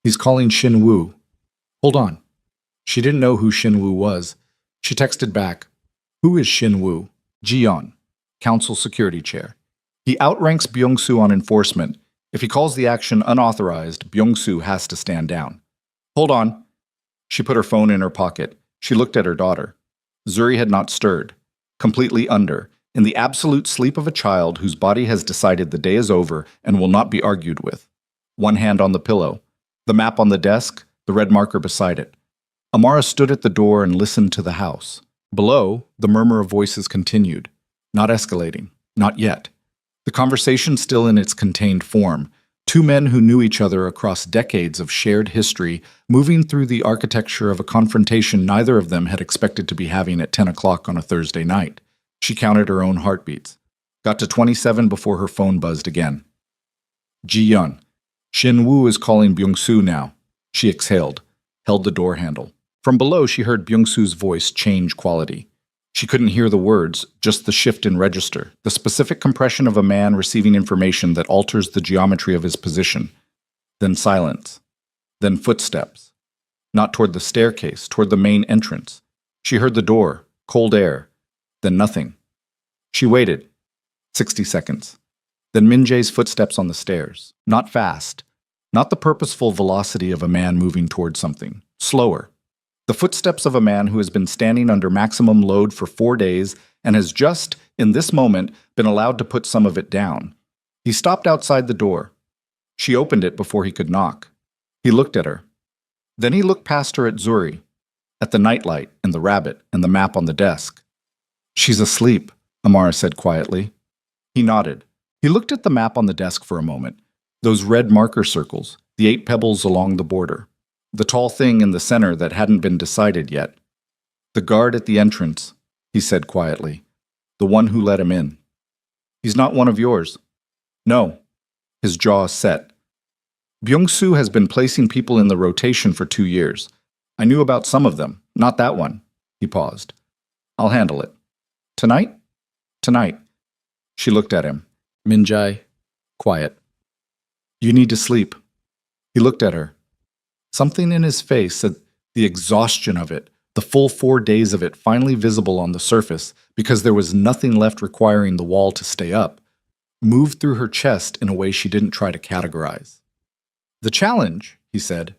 He's calling Shin-woo. Hold on. She didn't know who Shin-woo was. She texted back. Who is Shin-woo? Ji-yeon, council security chair. He outranks Byung-soo on enforcement. If he calls the action unauthorized, Byung-soo has to stand down. Hold on. She put her phone in her pocket. She looked at her daughter. Zuri had not stirred. Completely under, in the absolute sleep of a child whose body has decided the day is over and will not be argued with. One hand on the pillow, the map on the desk, the red marker beside it. Amara stood at the door and listened to the house. Below, the murmur of voices continued. Not escalating. Not yet. The conversation still in its contained form. Two men who knew each other across decades of shared history, moving through the architecture of a confrontation neither of them had expected to be having at 10 o'clock on a Thursday night. She counted her own heartbeats. Got to 27 before her phone buzzed again. Ji-yeon. Shin-woo is calling Byung-soo now. She exhaled, held the door handle. From below, she heard Byung-soo's voice change quality. She couldn't hear the words, just the shift in register, the specific compression of a man receiving information that alters the geometry of his position. Then silence. Then footsteps. Not toward the staircase, toward the main entrance. She heard the door, cold air. Then nothing. She waited. 60 seconds. Then Min-jae's footsteps on the stairs. Not fast. Not the purposeful velocity of a man moving toward something. Slower. The footsteps of a man who has been standing under maximum load for 4 days and has just, in this moment, been allowed to put some of it down. He stopped outside the door. She opened it before he could knock. He looked at her. Then he looked past her at Zuri, at the nightlight and the rabbit and the map on the desk. She's asleep, Amara said quietly. He nodded. He looked at the map on the desk for a moment. Those red marker circles, the 8 pebbles along the border. The tall thing in the center that hadn't been decided yet. The guard at the entrance, he said quietly. The one who let him in. He's not one of yours. No. His jaw set. Byung-soo has been placing people in the rotation for 2 years. I knew about some of them, not that one. He paused. I'll handle it. Tonight? Tonight. She looked at him. Min-jae, quiet. You need to sleep. He looked at her. Something in his face said the exhaustion of it, the full 4 days of it finally visible on the surface because there was nothing left requiring the wall to stay up, moved through her chest in a way she didn't try to categorize. The challenge, he said.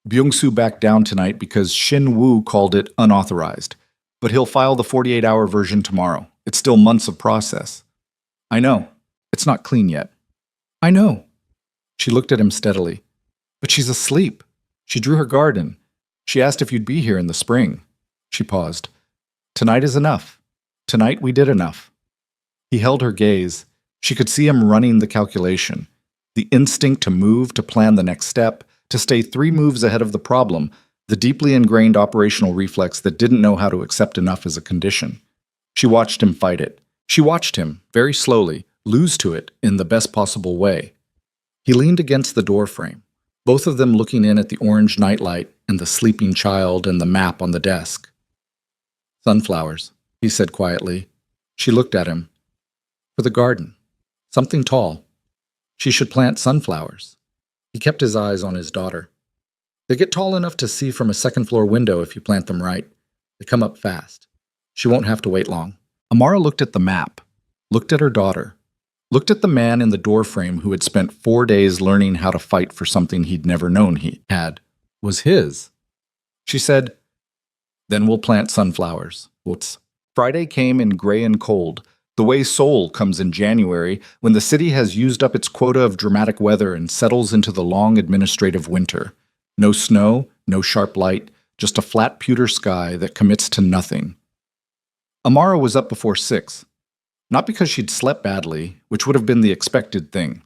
Byung-soo backed down tonight because Shin-woo called it unauthorized, but he'll file the 48-hour version tomorrow. It's still months of process. I know. It's not clean yet. I know. She looked at him steadily. But she's asleep. She drew her garden. She asked if you'd be here in the spring. She paused. Tonight is enough. Tonight we did enough. He held her gaze. She could see him running the calculation. The instinct to move, to plan the next step, to stay 3 moves ahead of the problem, the deeply ingrained operational reflex that didn't know how to accept enough as a condition. She watched him fight it. She watched him, very slowly, lose to it in the best possible way. He leaned against the doorframe, both of them looking in at the orange nightlight and the sleeping child and the map on the desk. Sunflowers, he said quietly. She looked at him. For the garden. Something tall. She should plant sunflowers. He kept his eyes on his daughter. They get tall enough to see from a second-floor window if you plant them right. They come up fast. She won't have to wait long. Amara looked at the map. looked at her daughter, looked at the man in the doorframe who had spent 4 days learning how to fight for something he'd never known he had, was his. She said, "Then we'll plant sunflowers." Whoops. Friday came in gray and cold, the way Seoul comes in January when the city has used up its quota of dramatic weather and settles into the long administrative winter. No snow, no sharp light, just a flat pewter sky that commits to nothing. Amara was up before 6. Not because she'd slept badly, which would have been the expected thing.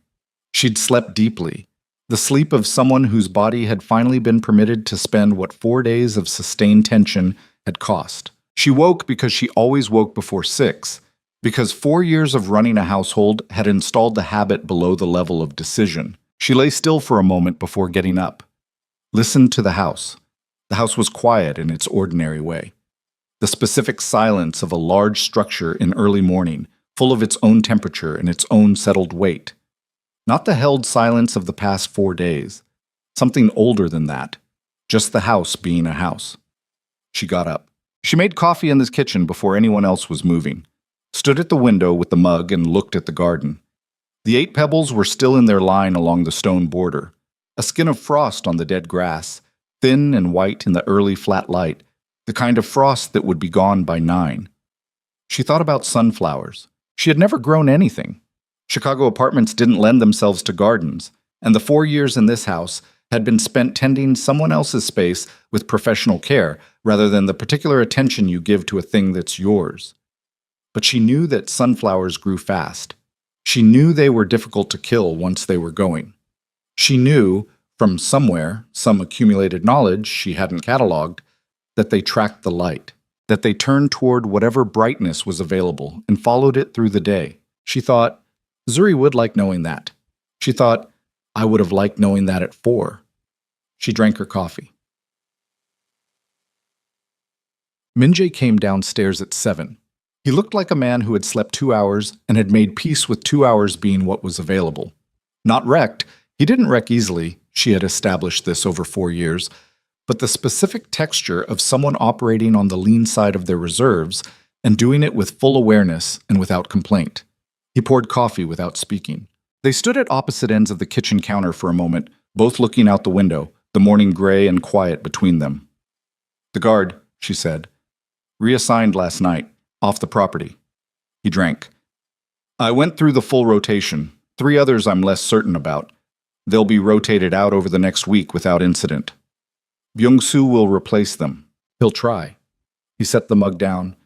She'd slept deeply, the sleep of someone whose body had finally been permitted to spend what 4 days of sustained tension had cost. She woke because she always woke before 6, because 4 years of running a household had installed the habit below the level of decision. She lay still for a moment before getting up. Listened to the house. The house was quiet in its ordinary way. The specific silence of a large structure in early morning, full of its own temperature and its own settled weight. Not the held silence of the past 4 days. Something older than that. Just the house being a house. She got up. She made coffee in the kitchen before anyone else was moving. Stood at the window with the mug and looked at the garden. The 8 pebbles were still in their line along the stone border. A skin of frost on the dead grass, thin and white in the early flat light, the kind of frost that would be gone by 9. She thought about sunflowers. She had never grown anything. Chicago apartments didn't lend themselves to gardens, and the 4 years in this house had been spent tending someone else's space with professional care rather than the particular attention you give to a thing that's yours. But she knew that sunflowers grew fast. She knew they were difficult to kill once they were going. She knew, from somewhere, some accumulated knowledge she hadn't cataloged, that they tracked the light, that they turned toward whatever brightness was available and followed it through the day. She thought, Zuri would like knowing that. She thought, I would have liked knowing that at 4. She drank her coffee. Minjae came downstairs at 7. He looked like a man who had slept 2 hours and had made peace with 2 hours being what was available. Not wrecked, he didn't wreck easily, she had established this over 4 years, but the specific texture of someone operating on the lean side of their reserves and doing it with full awareness and without complaint. He poured coffee without speaking. They stood at opposite ends of the kitchen counter for a moment, both looking out the window, the morning gray and quiet between them. "The guard," she said. "Reassigned last night, off the property." He drank. "I went through the full rotation. 3 others I'm less certain about. They'll be rotated out over the next week without incident. Byung-soo will replace them. He'll try." He set the mug down.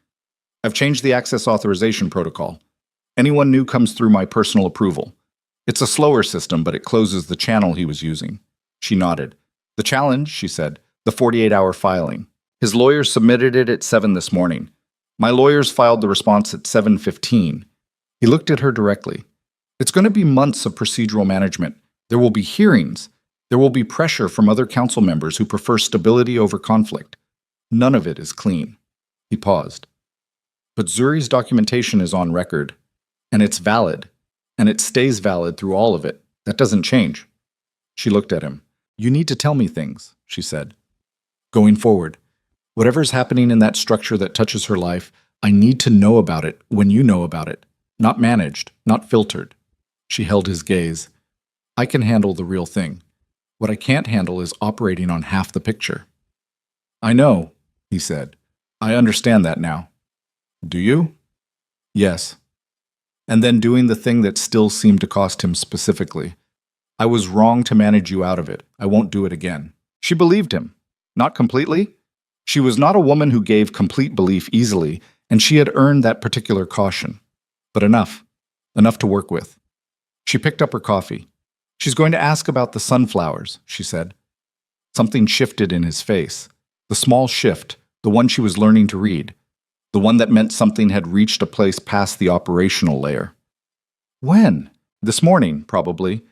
"I've changed the access authorization protocol. Anyone new comes through my personal approval. It's a slower system, but it closes the channel he was using." She nodded. "The challenge," she said, "the 48-hour filing. His lawyers submitted it at 7 this morning. My lawyers filed the response at 7:15. He looked at her directly. "It's going to be months of procedural management. There will be hearings. There will be pressure from other council members who prefer stability over conflict. None of it is clean." He paused. "But Zuri's documentation is on record, and it's valid, and it stays valid through all of it. That doesn't change." She looked at him. "You need to tell me things," she said. "Going forward. Whatever's happening in that structure that touches her life, I need to know about it when you know about it. Not managed, not filtered." She held his gaze. "I can handle the real thing. What I can't handle is operating on half the picture." "I know," he said. "I understand that now." "Do you?" "Yes." And then doing the thing that still seemed to cost him specifically. "I was wrong to manage you out of it. I won't do it again." She believed him. Not completely. She was not a woman who gave complete belief easily, and she had earned that particular caution. But enough. Enough to work with. She picked up her coffee. "She's going to ask about the sunflowers," she said. Something shifted in his face. The small shift, the one she was learning to read. The one that meant something had reached a place past the operational layer. "When?" "This morning, probably.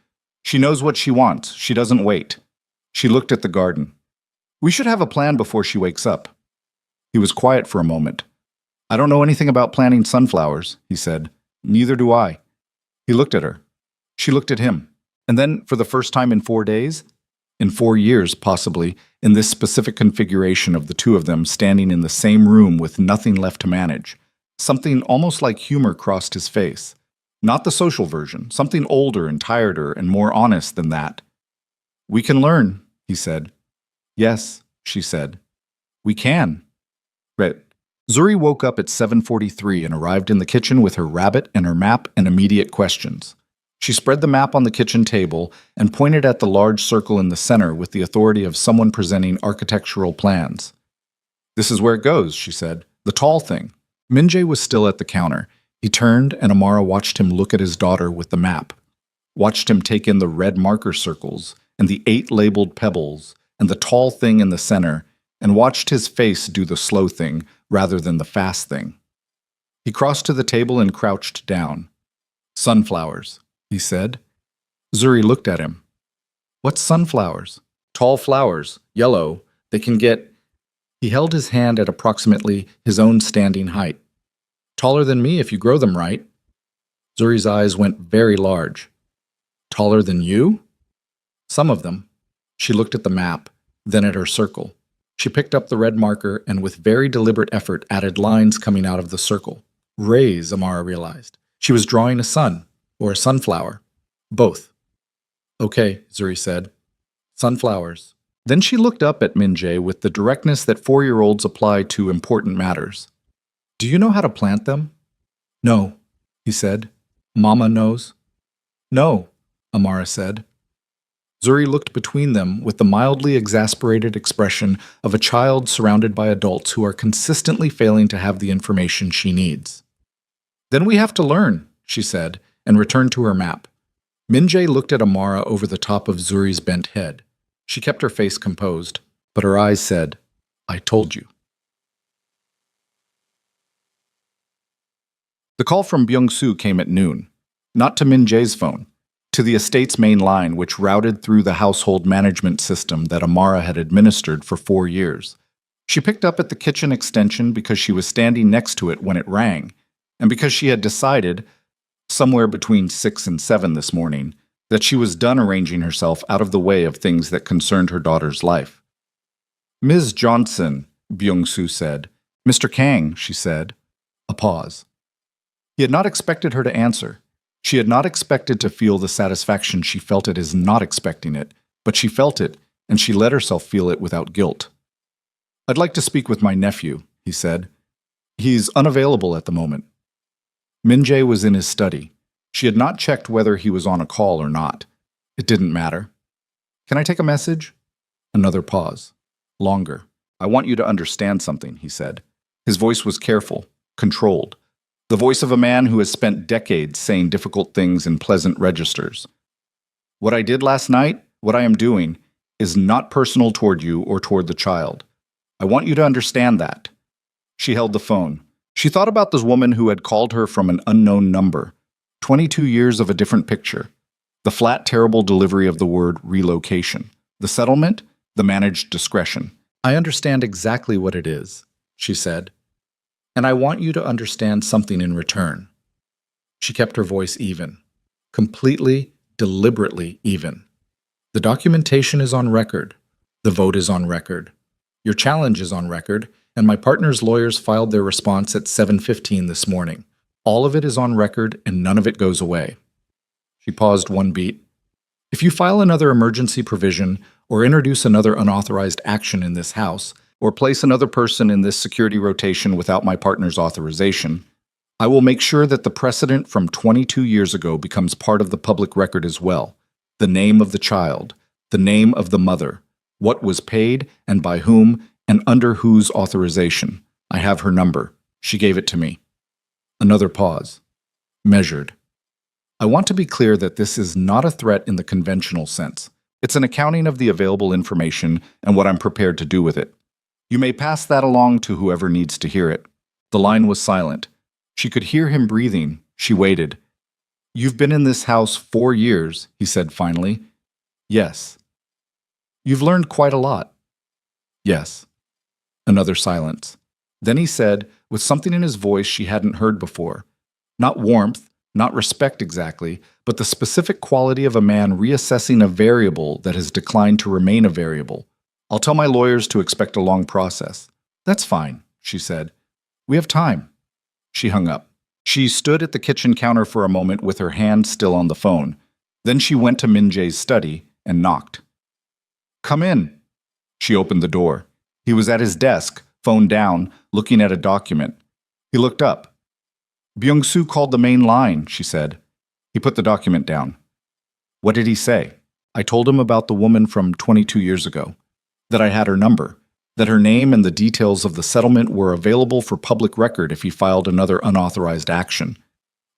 She knows what she wants. She doesn't wait." She looked at the garden. "We should have a plan before she wakes up." He was quiet for a moment. "I don't know anything about planting sunflowers," he said. "Neither do I." He looked at her. She looked at him. And then, for the first time in 4 days, in 4 years possibly, in this specific configuration of the two of them standing in the same room with nothing left to manage, Something almost like humor crossed his face. Not the social version, something older and tireder and more honest than that. "We can learn," he said. "Yes," she said. "We can." Right. Zuri woke up at 7:43 and arrived in the kitchen with her rabbit and her map and immediate questions. She spread the map on the kitchen table and pointed at the large circle in the center with the authority of someone presenting architectural plans. "This is where it goes," she said. "The tall thing." Minjae was still at the counter. He turned, and Amara watched him look at his daughter with the map, watched him take in the red marker circles and the 8 labeled pebbles and the tall thing in the center, and watched his face do the slow thing rather than the fast thing. He crossed to the table and crouched down. "Sunflowers," he said. Zuri looked at him. "What's sunflowers?" "Tall flowers, yellow. They can get—" He held his hand at approximately his own standing height. "Taller than me if you grow them right." Zuri's eyes went very large. "Taller than you?" "Some of them." She looked at the map, then at her circle. She picked up the red marker and with very deliberate effort added lines coming out of the circle. Rays, Amara realized. She was drawing a sun, or a sunflower. "Both." "Okay," Zuri said. "Sunflowers." Then she looked up at Minjae with the directness that 4-year-olds apply to important matters. "Do you know how to plant them?" "No," he said. "Mama knows." "No," Amara said. Zuri looked between them with the mildly exasperated expression of a child surrounded by adults who are consistently failing to have the information she needs. "Then we have to learn," she said, and returned to her map. Minjae looked at Amara over the top of Zuri's bent head. She kept her face composed, but her eyes said, "I told you." The call from Byung-soo came at noon, not to Minjae's phone, to the estate's main line, which routed through the household management system that Amara had administered for 4 years. She picked up at the kitchen extension because she was standing next to it when it rang, and because she had decided, somewhere between 6 and 7 this morning, that she was done arranging herself out of the way of things that concerned her daughter's life. "Ms. Johnson," Byung-soo said. "Mr. Kang," she said. A pause. He had not expected her to answer. She had not expected to feel the satisfaction she felt at his not expecting it, but she felt it, and she let herself feel it without guilt. "I'd like to speak with my nephew," he said. "He's unavailable at the moment." Minjae was in his study. She had not checked whether he was on a call or not. It didn't matter. "Can I take a message?" Another pause. Longer. "I want you to understand something," he said. His voice was careful, controlled. The voice of a man who has spent decades saying difficult things in pleasant registers. "What I did last night, what I am doing, is not personal toward you or toward the child. I want you to understand that." She held the phone. She thought about this woman who had called her from an unknown number. 22 years of a different picture. The flat, terrible delivery of the word relocation. The settlement, the managed discretion. "I understand exactly what it is," she said. "And I want you to understand something in return." She kept her voice even. Completely, deliberately even. "The documentation is on record. The vote is on record. Your challenge is on record, and my partner's lawyers filed their response at 7:15 this morning. All of it is on record, and none of it goes away." She paused one beat. "If you file another emergency provision, or introduce another unauthorized action in this house, or place another person in this security rotation without my partner's authorization, I will make sure that the precedent from 22 years ago becomes part of the public record as well. The name of the child, the name of the mother, what was paid and by whom and under whose authorization. I have her number. She gave it to me." Another pause. Measured. "I want to be clear that this is not a threat in the conventional sense. It's an accounting of the available information and what I'm prepared to do with it. You may pass that along to whoever needs to hear it." The line was silent. She could hear him breathing. She waited. "You've been in this house 4 years," he said finally. "Yes." "You've learned quite a lot." "Yes." Another silence. Then he said, with something in his voice she hadn't heard before. Not warmth, not respect exactly, but the specific quality of a man reassessing a variable that has declined to remain a variable. "I'll tell my lawyers to expect a long process." "That's fine," she said. "We have time." She hung up. She stood at the kitchen counter for a moment with her hand still on the phone. Then she went to Min Jae's study and knocked. "Come in." She opened the door. He was at his desk, phone down, looking at a document. He looked up. "Byung-soo called the main line," she said. He put the document down. "What did he say?" "I told him about the woman from 22 years ago, that I had her number, that her name and the details of the settlement were available for public record if he filed another unauthorized action."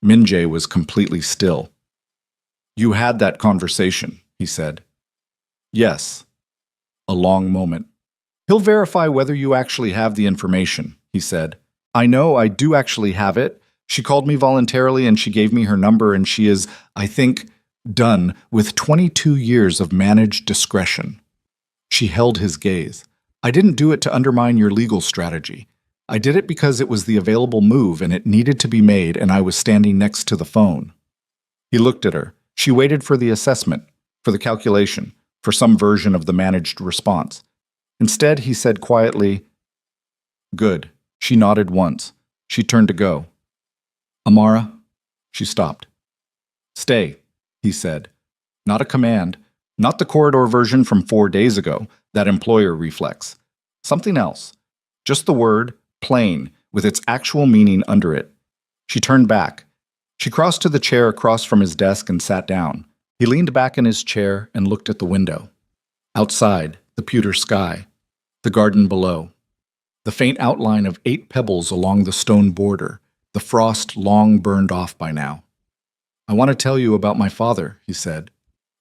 Min Jae was completely still. "You had that conversation," he said. "Yes." A long moment. "He'll verify whether you actually have the information," he said. "I know I do actually have it. She called me voluntarily and she gave me her number, and she is, I think, done with 22 years of managed discretion." She held his gaze. "I didn't do it to undermine your legal strategy. I did it because it was the available move and it needed to be made, and I was standing next to the phone." He looked at her. She waited for the assessment, for the calculation, for some version of the managed response. Instead, he said quietly, "Good." She nodded once. She turned to go. "Amara?" She stopped. "Stay," he said. Not a command, not the corridor version from 4 days ago, that employer reflex. Something else. Just the word, plain, with its actual meaning under it. She turned back. She crossed to the chair across from his desk and sat down. He leaned back in his chair and looked at the window. Outside, the pewter sky, the garden below, the faint outline of 8 pebbles along the stone border, the frost long burned off by now. "I want to tell you about my father," he said.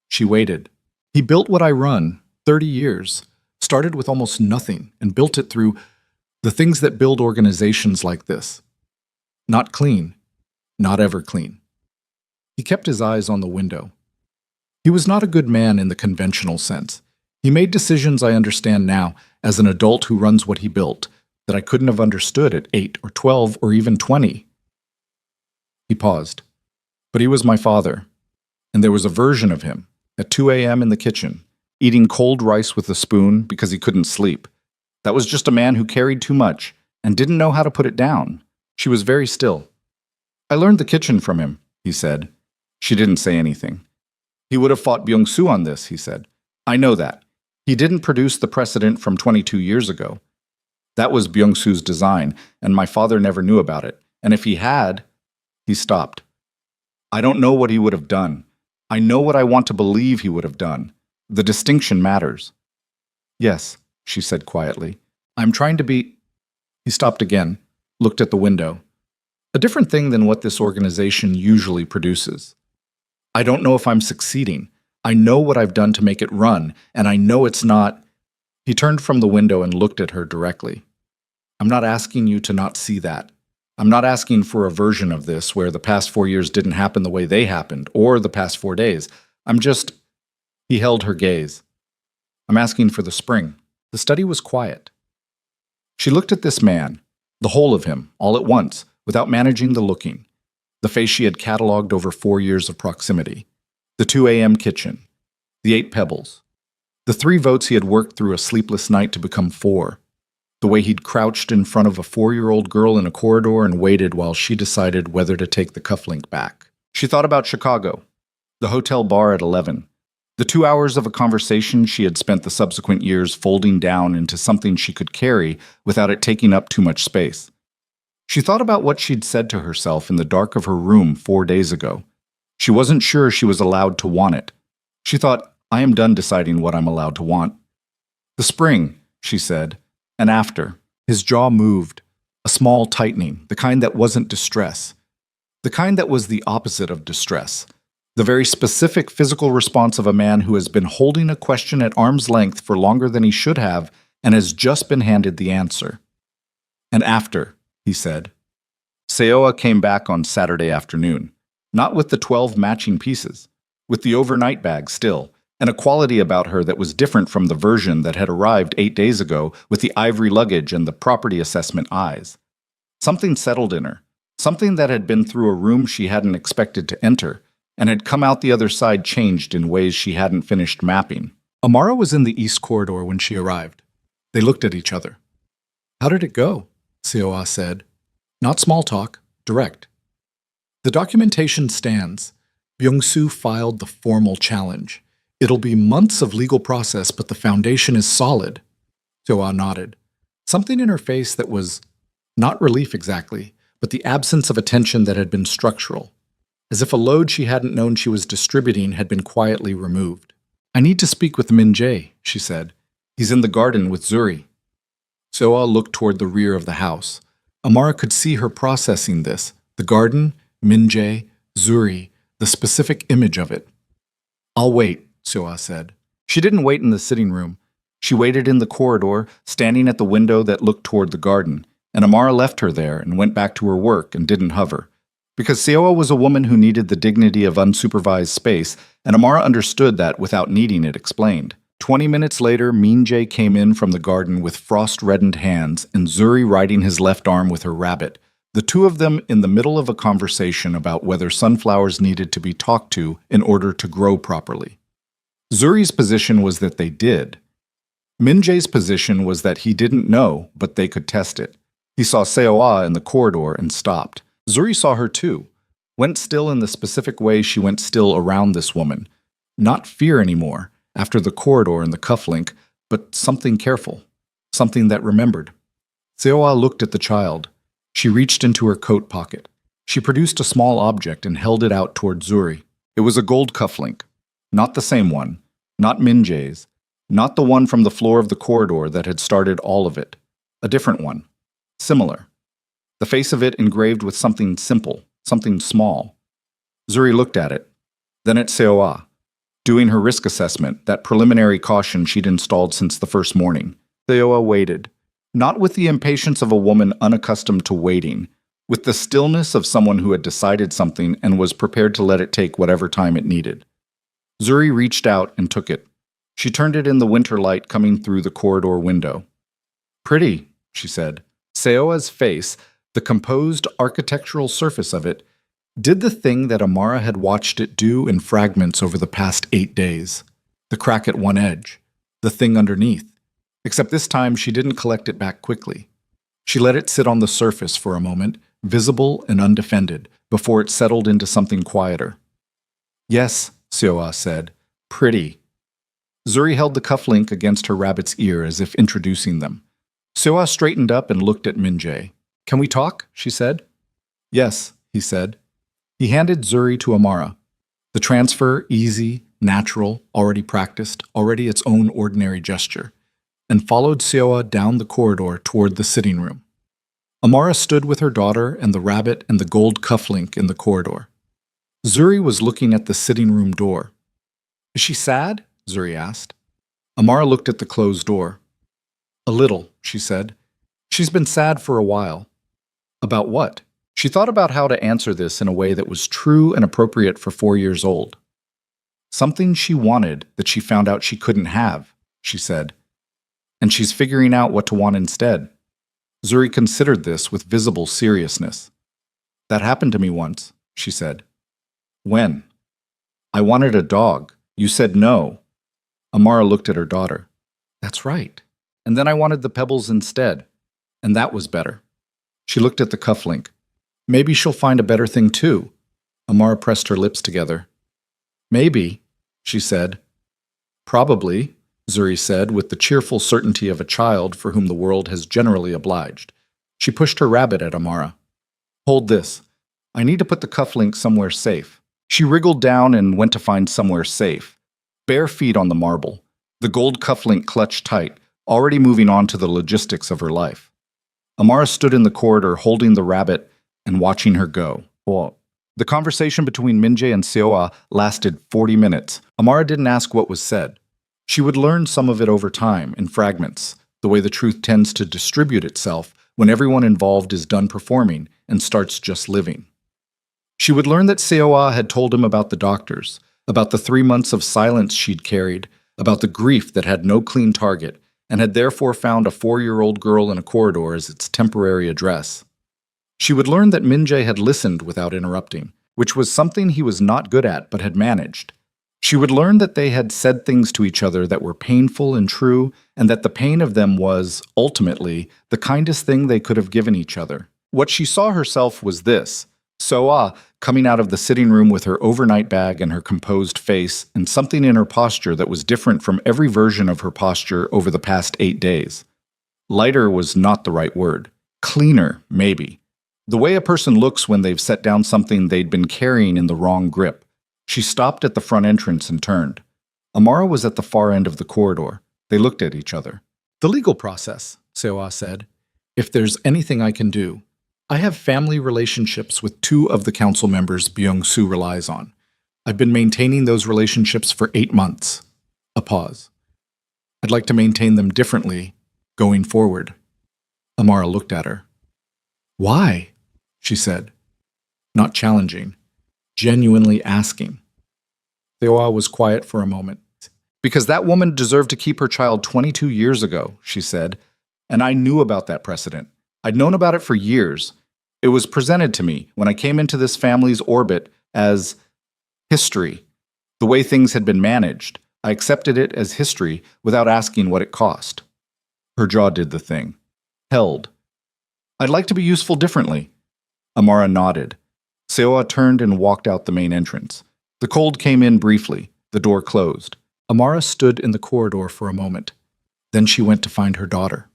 She waited. "He built what I run, 30 years, started with almost nothing and built it through the things that build organizations like this. Not clean, not ever clean." He kept his eyes on the window. He was not a good man in the conventional sense. He made decisions I understand now, as an adult who runs what he built, that I couldn't have understood at 8 or 12 or even 20. He paused. "But he was my father, and there was a version of him, at 2 a.m. in the kitchen, eating cold rice with a spoon because he couldn't sleep. That was just a man who carried too much and didn't know how to put it down." She was very still. "I learned the kitchen from him," he said. She didn't say anything. "He would have fought Byung-soo on this," he said. "I know that. He didn't produce the precedent from 22 years ago. That was Byung-soo's design, and my father never knew about it. And if he had..." He stopped. "I don't know what he would have done. I know what I want to believe he would have done. The distinction matters." "Yes," she said quietly. "I'm trying to be..." He stopped again, looked at the window. "A different thing than what this organization usually produces. I don't know if I'm succeeding. I know what I've done to make it run, and I know it's not..." He turned from the window and looked at her directly. "I'm not asking you to not see that. I'm not asking for a version of this where the past 4 years didn't happen the way they happened, or the past 4 days. I'm just..." He held her gaze. "I'm asking for the spring." The study was quiet. She looked at this man, the whole of him, all at once, without managing the looking. The face she had cataloged over 4 years of proximity. The 2 a.m. kitchen. The 8 pebbles. The 3 votes he had worked through a sleepless night to become 4. The way he'd crouched in front of a 4-year-old girl in a corridor and waited while she decided whether to take the cufflink back. She thought about Chicago, the hotel bar at 11, the 2 hours of a conversation she had spent the subsequent years folding down into something she could carry without it taking up too much space. She thought about what she'd said to herself in the dark of her room 4 days ago. She wasn't sure she was allowed to want it. She thought, "I am done deciding what I'm allowed to want." "The spring," she said, and after. His jaw moved, a small tightening, the kind that wasn't distress. The kind that was the opposite of distress. The very specific physical response of a man who has been holding a question at arm's length for longer than he should have and has just been handed the answer. "And after," he said. Seoa came back on Saturday afternoon, not with the 12 matching pieces, with the overnight bag still, and a quality about her that was different from the version that had arrived 8 days ago with the ivory luggage and the property assessment eyes. Something settled in her, something that had been through a room she hadn't expected to enter, and had come out the other side changed in ways she hadn't finished mapping. Amara was in the east corridor when she arrived. They looked at each other. "How did it go?" Seoa said. Not small talk, direct. The documentation stands. Byung-soo filed the formal challenge. It'll be months of legal process, but the foundation is solid. Seo-ah nodded. Something in her face that was not relief exactly, but the absence of attention that had been structural. As if a load she hadn't known she was distributing had been quietly removed. I need to speak with Min-jae, she said. He's in the garden with Zuri. Seo-ah looked toward the rear of the house. Amara could see her processing this. The garden, Min-jae, Zuri, the specific image of it. I'll wait, Seo-ah said. She didn't wait in the sitting room. She waited in the corridor, standing at the window that looked toward the garden, and Amara left her there and went back to her work and didn't hover. Because Seo-ah was a woman who needed the dignity of unsupervised space, and Amara understood that without needing it explained. 20 minutes later, Min-jae came in from the garden with frost-reddened hands and Zuri riding his left arm with her rabbit, the two of them in the middle of a conversation about whether sunflowers needed to be talked to in order to grow properly. Zuri's position was that they did. Min-jae's position was that he didn't know, but they could test it. He saw Seo-ah in the corridor and stopped. Zuri saw her too, went still in the specific way she went still around this woman. Not fear anymore, after the corridor and the cufflink, but something careful, something that remembered. Seo-ah looked at the child. She reached into her coat pocket. She produced a small object and held it out toward Zuri. It was a gold cufflink. Not the same one, not Min-jae's, not the one from the floor of the corridor that had started all of it. A different one. Similar. The face of it engraved with something simple, something small. Zuri looked at it, then at Seo-ah, doing her risk assessment, that preliminary caution she'd installed since the first morning. Seo-ah waited, not with the impatience of a woman unaccustomed to waiting, with the stillness of someone who had decided something and was prepared to let it take whatever time it needed. Zuri reached out and took it. She turned it in the winter light coming through the corridor window. Pretty, she said. Seo-ah's face, the composed architectural surface of it, did the thing that Amara had watched it do in fragments over the past 8 days. The crack at one edge, the thing underneath. Except this time she didn't collect it back quickly. She let it sit on the surface for a moment, visible and undefended, before it settled into something quieter. Yes, Seo-ah said. Pretty. Zuri held the cufflink against her rabbit's ear as if introducing them. Seo-ah straightened up and looked at Min-jae. Can we talk? She said. Yes, he said. He handed Zuri to Amara. The transfer, easy, natural, already practiced, already its own ordinary gesture, and followed Seo-ah down the corridor toward the sitting room. Amara stood with her daughter and the rabbit and the gold cufflink in the corridor. Zuri was looking at the sitting room door. Is she sad? Zuri asked. Amara looked at the closed door. A little, she said. She's been sad for a while. About what? She thought about how to answer this in a way that was true and appropriate for 4 years old. Something she wanted that she found out she couldn't have, she said. And she's figuring out what to want instead. Zuri considered this with visible seriousness. That happened to me once, she said. When? I wanted a dog. You said no. Amara looked at her daughter. That's right. And then I wanted the pebbles instead. And that was better. She looked at the cufflink. Maybe she'll find a better thing too. Amara pressed her lips together. Maybe, she said. Probably, Zuri said with the cheerful certainty of a child for whom the world has generally obliged. She pushed her rabbit at Amara. Hold this. I need to put the cufflink somewhere safe. She wriggled down and went to find somewhere safe. Bare feet on the marble, the gold cufflink clutched tight, already moving on to the logistics of her life. Amara stood in the corridor holding the rabbit and watching her go. Whoa. The conversation between Min-jae and Seo-ah lasted 40 minutes. Amara didn't ask what was said. She would learn some of it over time, in fragments, the way the truth tends to distribute itself when everyone involved is done performing and starts just living. She would learn that Seo-ah had told him about the doctors, about the 3 months of silence she'd carried, about the grief that had no clean target, and had therefore found a 4-year-old girl in a corridor as its temporary address. She would learn that Min-jae had listened without interrupting, which was something he was not good at but had managed. She would learn that they had said things to each other that were painful and true, and that the pain of them was, ultimately, the kindest thing they could have given each other. What she saw herself was this: Soa coming out of the sitting room with her overnight bag and her composed face, and something in her posture that was different from every version of her posture over the past 8 days. Lighter was not the right word. Cleaner, maybe. The way a person looks when they've set down something they'd been carrying in the wrong grip. She stopped at the front entrance and turned. Amara was at the far end of the corridor. They looked at each other. The legal process, Seoa said. If there's anything I can do. I have family relationships with 2 of the council members Byung-soo relies on. I've been maintaining those relationships for 8 months. A pause. I'd like to maintain them differently, going forward. Amara looked at her. Why? She said. Not challenging. Genuinely asking. Seoa was quiet for a moment. Because that woman deserved to keep her child 22 years ago, she said, and I knew about that precedent. I'd known about it for years. It was presented to me when I came into this family's orbit as history, the way things had been managed. I accepted it as history without asking what it cost. Her jaw did the thing. Held. I'd like to be useful differently. Amara nodded. Seoa turned and walked out the main entrance. The cold came in briefly. The door closed. Amara stood in the corridor for a moment. Then she went to find her daughter.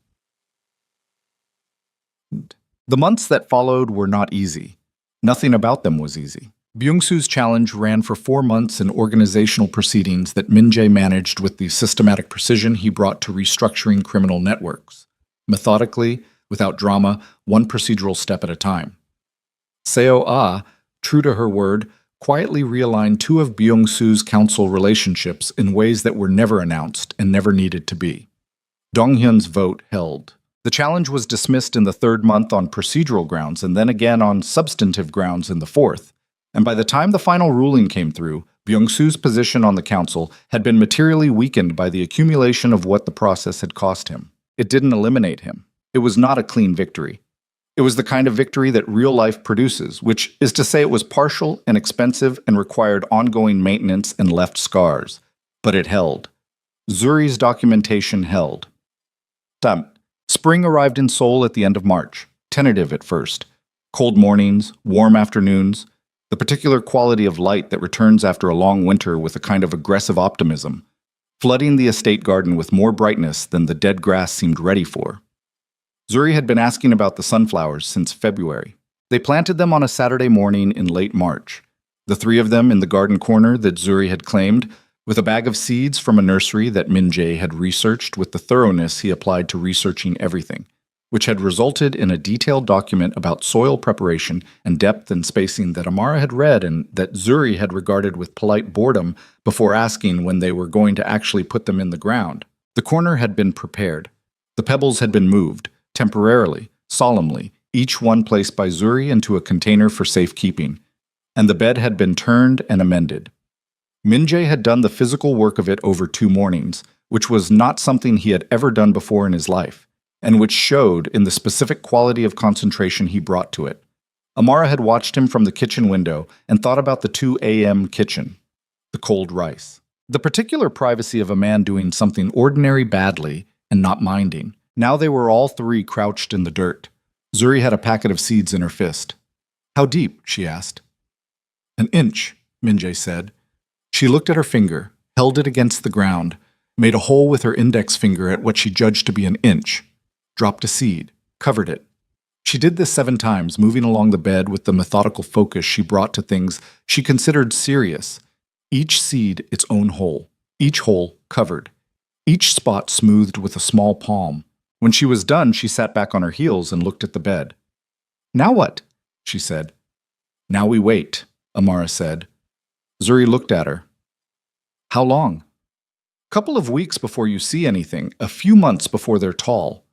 The months that followed were not easy. Nothing about them was easy. Byung-soo's challenge ran for 4 months in organizational proceedings that Min-jae managed with the systematic precision he brought to restructuring criminal networks. Methodically, without drama, one procedural step at a time. Seo-ah, true to her word, quietly realigned 2 of Byung-soo's council relationships in ways that were never announced and never needed to be. Dong-hyun's vote held. The challenge was dismissed in the 3rd month on procedural grounds and then again on substantive grounds in the 4th. And by the time the final ruling came through, Byung-soo's position on the council had been materially weakened by the accumulation of what the process had cost him. It didn't eliminate him. It was not a clean victory. It was the kind of victory that real life produces, which is to say it was partial and expensive and required ongoing maintenance and left scars. But it held. Zuri's documentation held. Spring arrived in Seoul at the end of March, tentative at first. Cold mornings, warm afternoons, the particular quality of light that returns after a long winter with a kind of aggressive optimism, flooding the estate garden with more brightness than the dead grass seemed ready for. Zuri had been asking about the sunflowers since February. They planted them on a Saturday morning in late March. The 3 of them in the garden corner that Zuri had claimed, with a bag of seeds from a nursery that Min-jae had researched with the thoroughness he applied to researching everything, which had resulted in a detailed document about soil preparation and depth and spacing that Amara had read and that Zuri had regarded with polite boredom before asking when they were going to actually put them in the ground. The corner had been prepared. The pebbles had been moved, temporarily, solemnly, each one placed by Zuri into a container for safekeeping, and the bed had been turned and amended. Min-jae had done the physical work of it over 2 mornings, which was not something he had ever done before in his life, and which showed in the specific quality of concentration he brought to it. Amara had watched him from the kitchen window and thought about the 2 a.m. kitchen, the cold rice, the particular privacy of a man doing something ordinary badly and not minding. Now they were all 3 crouched in the dirt. Zuri had a packet of seeds in her fist. How deep? She asked. 1 inch, Min-jae said. She looked at her finger, held it against the ground, made a hole with her index finger at what she judged to be 1 inch, dropped a seed, covered it. She did this 7 times, moving along the bed with the methodical focus she brought to things she considered serious. Each seed its own hole, each hole covered, each spot smoothed with a small palm. When she was done, she sat back on her heels and looked at the bed. Now what? She said. Now we wait, Amara said. Zuri looked at her. How long? Couple of weeks before you see anything, a few months before they're tall.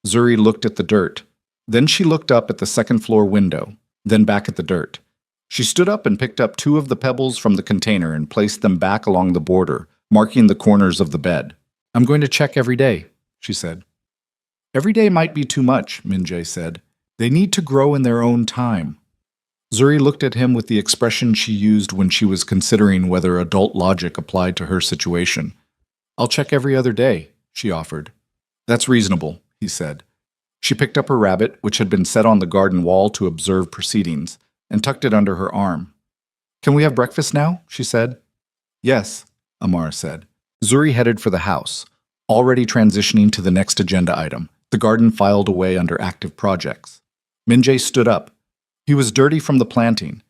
Zuri looked at the dirt. Then she looked up at the 2nd floor window, then back at the dirt. She stood up and picked up 2 of the pebbles from the container and placed them back along the border, marking the corners of the bed. I'm going to check every day, she said. Every day might be too much, Min-jae said. They need to grow in their own time. Zuri looked at him with the expression she used when she was considering whether adult logic applied to her situation. I'll check every other day, she offered. That's reasonable, he said. She picked up her rabbit, which had been set on the garden wall to observe proceedings, and tucked it under her arm. "Can we have breakfast now?" she said. "Yes," Amara said. Zuri headed for the house, already transitioning to the next agenda item, the garden filed away under active projects. Minjae stood up. He was dirty from the planting,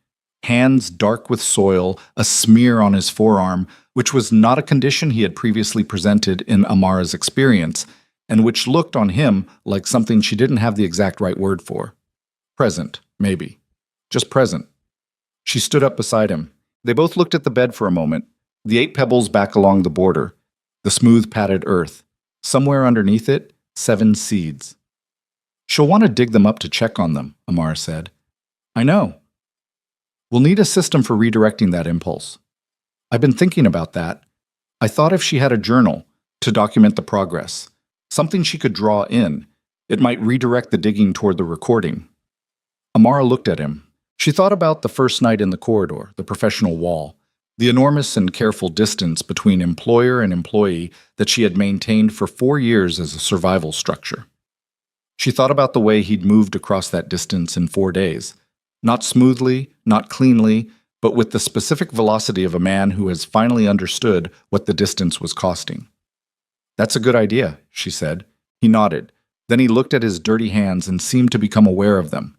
hands dark with soil, a smear on his forearm, which was not a condition he had previously presented in Amara's experience, and which looked on him like something she didn't have the exact right word for. Present, maybe. Just present. She stood up beside him. They both looked at the bed for a moment, the 8 pebbles back along the border, the smooth padded earth. Somewhere underneath it, 7 seeds. "She'll want to dig them up to check on them," Amara said. "I know. We'll need a system for redirecting that impulse. I've been thinking about that. I thought if she had a journal to document the progress, something she could draw in, it might redirect the digging toward the recording." Amara looked at him. She thought about the first night in the corridor, the professional wall, the enormous and careful distance between employer and employee that she had maintained for 4 years as a survival structure. She thought about the way he'd moved across that distance in 4 days, not smoothly, not cleanly, but with the specific velocity of a man who has finally understood what the distance was costing. "That's a good idea," she said. He nodded. Then he looked at his dirty hands and seemed to become aware of them.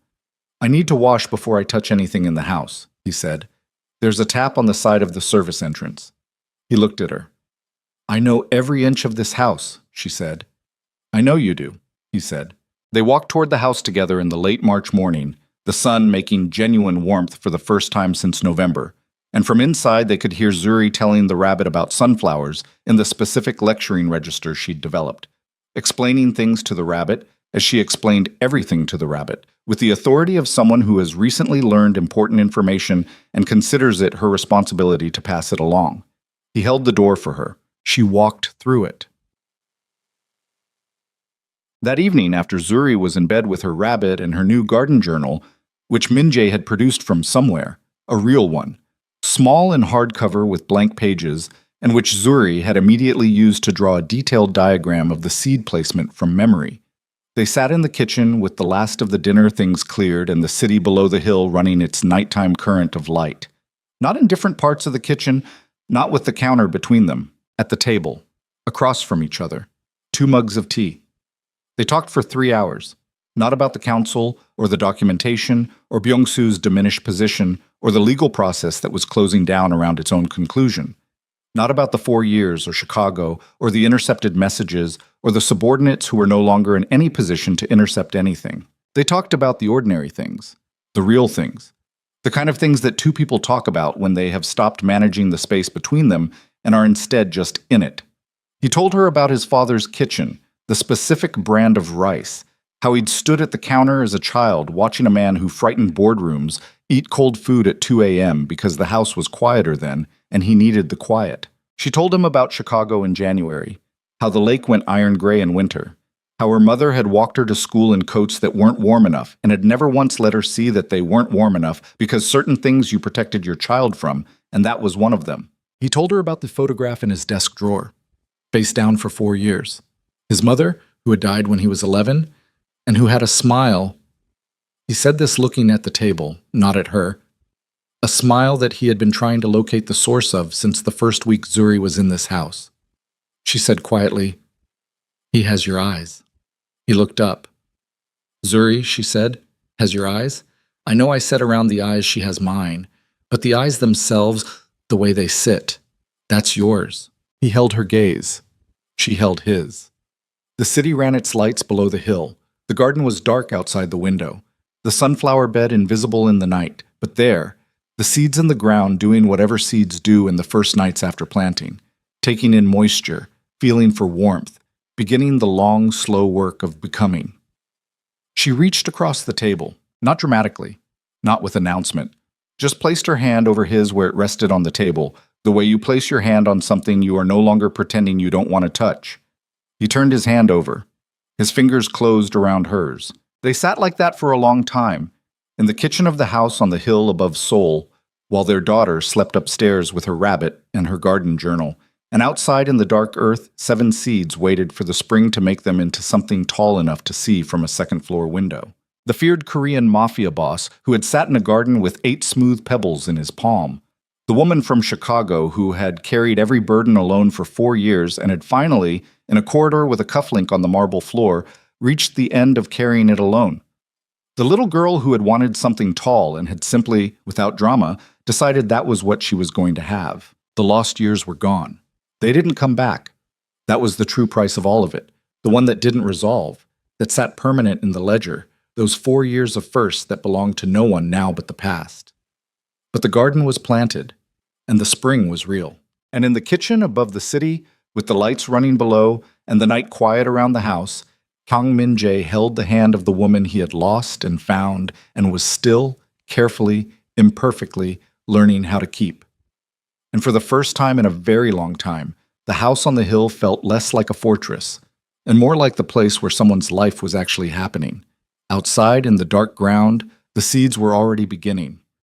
"I need to wash before I touch anything in the house," he said. "There's a tap on the side of the service entrance." He looked at her. "I know every inch of this house," she said. "I know you do," he said. They walked toward the house together in the late March morning, the sun making genuine warmth for the first time since November, and from inside they could hear Zuri telling the rabbit about sunflowers in the specific lecturing register she'd developed, explaining things to the rabbit as she explained everything to the rabbit, with the authority of someone who has recently learned important information and considers it her responsibility to pass it along. He held the door for her. She walked through it. That evening, after Zuri was in bed with her rabbit and her new garden journal, which Minjae had produced from somewhere, a real one, small and hardcover with blank pages, and which Zuri had immediately used to draw a detailed diagram of the seed placement from memory. They sat in the kitchen with the last of the dinner things cleared and the city below the hill running its nighttime current of light. Not in different parts of the kitchen, not with the counter between them, at the table, across from each other, 2 mugs of tea. They talked for 3 hours, not about the council or the documentation or Byung-soo's diminished position or the legal process that was closing down around its own conclusion. Not about the 4 years or Chicago or the intercepted messages or the subordinates who were no longer in any position to intercept anything. They talked about the ordinary things, the real things, the kind of things that 2 people talk about when they have stopped managing the space between them and are instead just in it. He told her about his father's kitchen, the specific brand of rice, how he'd stood at the counter as a child watching a man who frightened boardrooms eat cold food at 2 a.m. because the house was quieter then and he needed the quiet. She told him about Chicago in January, how the lake went iron gray in winter, how her mother had walked her to school in coats that weren't warm enough and had never once let her see that they weren't warm enough because certain things you protected your child from, and that was one of them. He told her about the photograph in his desk drawer, face down for 4 years. His mother, who had died when he was 11, and who had a smile. He said this looking at the table, not at her. A smile that he had been trying to locate the source of since the first week Zuri was in this house. She said quietly, "He has your eyes." He looked up. "Zuri," she said, "has your eyes? I know I said around the eyes she has mine, but the eyes themselves, the way they sit, that's yours." He held her gaze. She held his. The city ran its lights below the hill. The garden was dark outside the window, the sunflower bed invisible in the night, but there, the seeds in the ground doing whatever seeds do in the first nights after planting, taking in moisture, feeling for warmth, beginning the long, slow work of becoming. She reached across the table, not dramatically, not with announcement, just placed her hand over his where it rested on the table, the way you place your hand on something you are no longer pretending you don't want to touch. He turned his hand over. His fingers closed around hers. They sat like that for a long time, in the kitchen of the house on the hill above Seoul, while their daughter slept upstairs with her rabbit and her garden journal, And outside in the dark earth, 7 seeds waited for the spring to make them into something tall enough to see from a second-floor window. The feared Korean Mafia boss who had sat in a garden with 8 smooth pebbles in his palm. The woman from Chicago who had carried every burden alone for 4 years and had finally, in a corridor with a cufflink on the marble floor, reached the end of carrying it alone. The little girl who had wanted something tall and had simply, without drama, decided that was what she was going to have. The lost years were gone. They didn't come back. That was the true price of all of it, the one that didn't resolve, that sat permanent in the ledger, those 4 years of first that belonged to no one now but the past. But the garden was planted, and the spring was real. And in the kitchen above the city, with the lights running below and the night quiet around the house, Kang Min-jae held the hand of the woman he had lost and found and was still, carefully, imperfectly, learning how to keep. And for the first time in a very long time, the house on the hill felt less like a fortress, and more like the place where someone's life was actually happening. Outside, in the dark ground, the seeds were already beginning.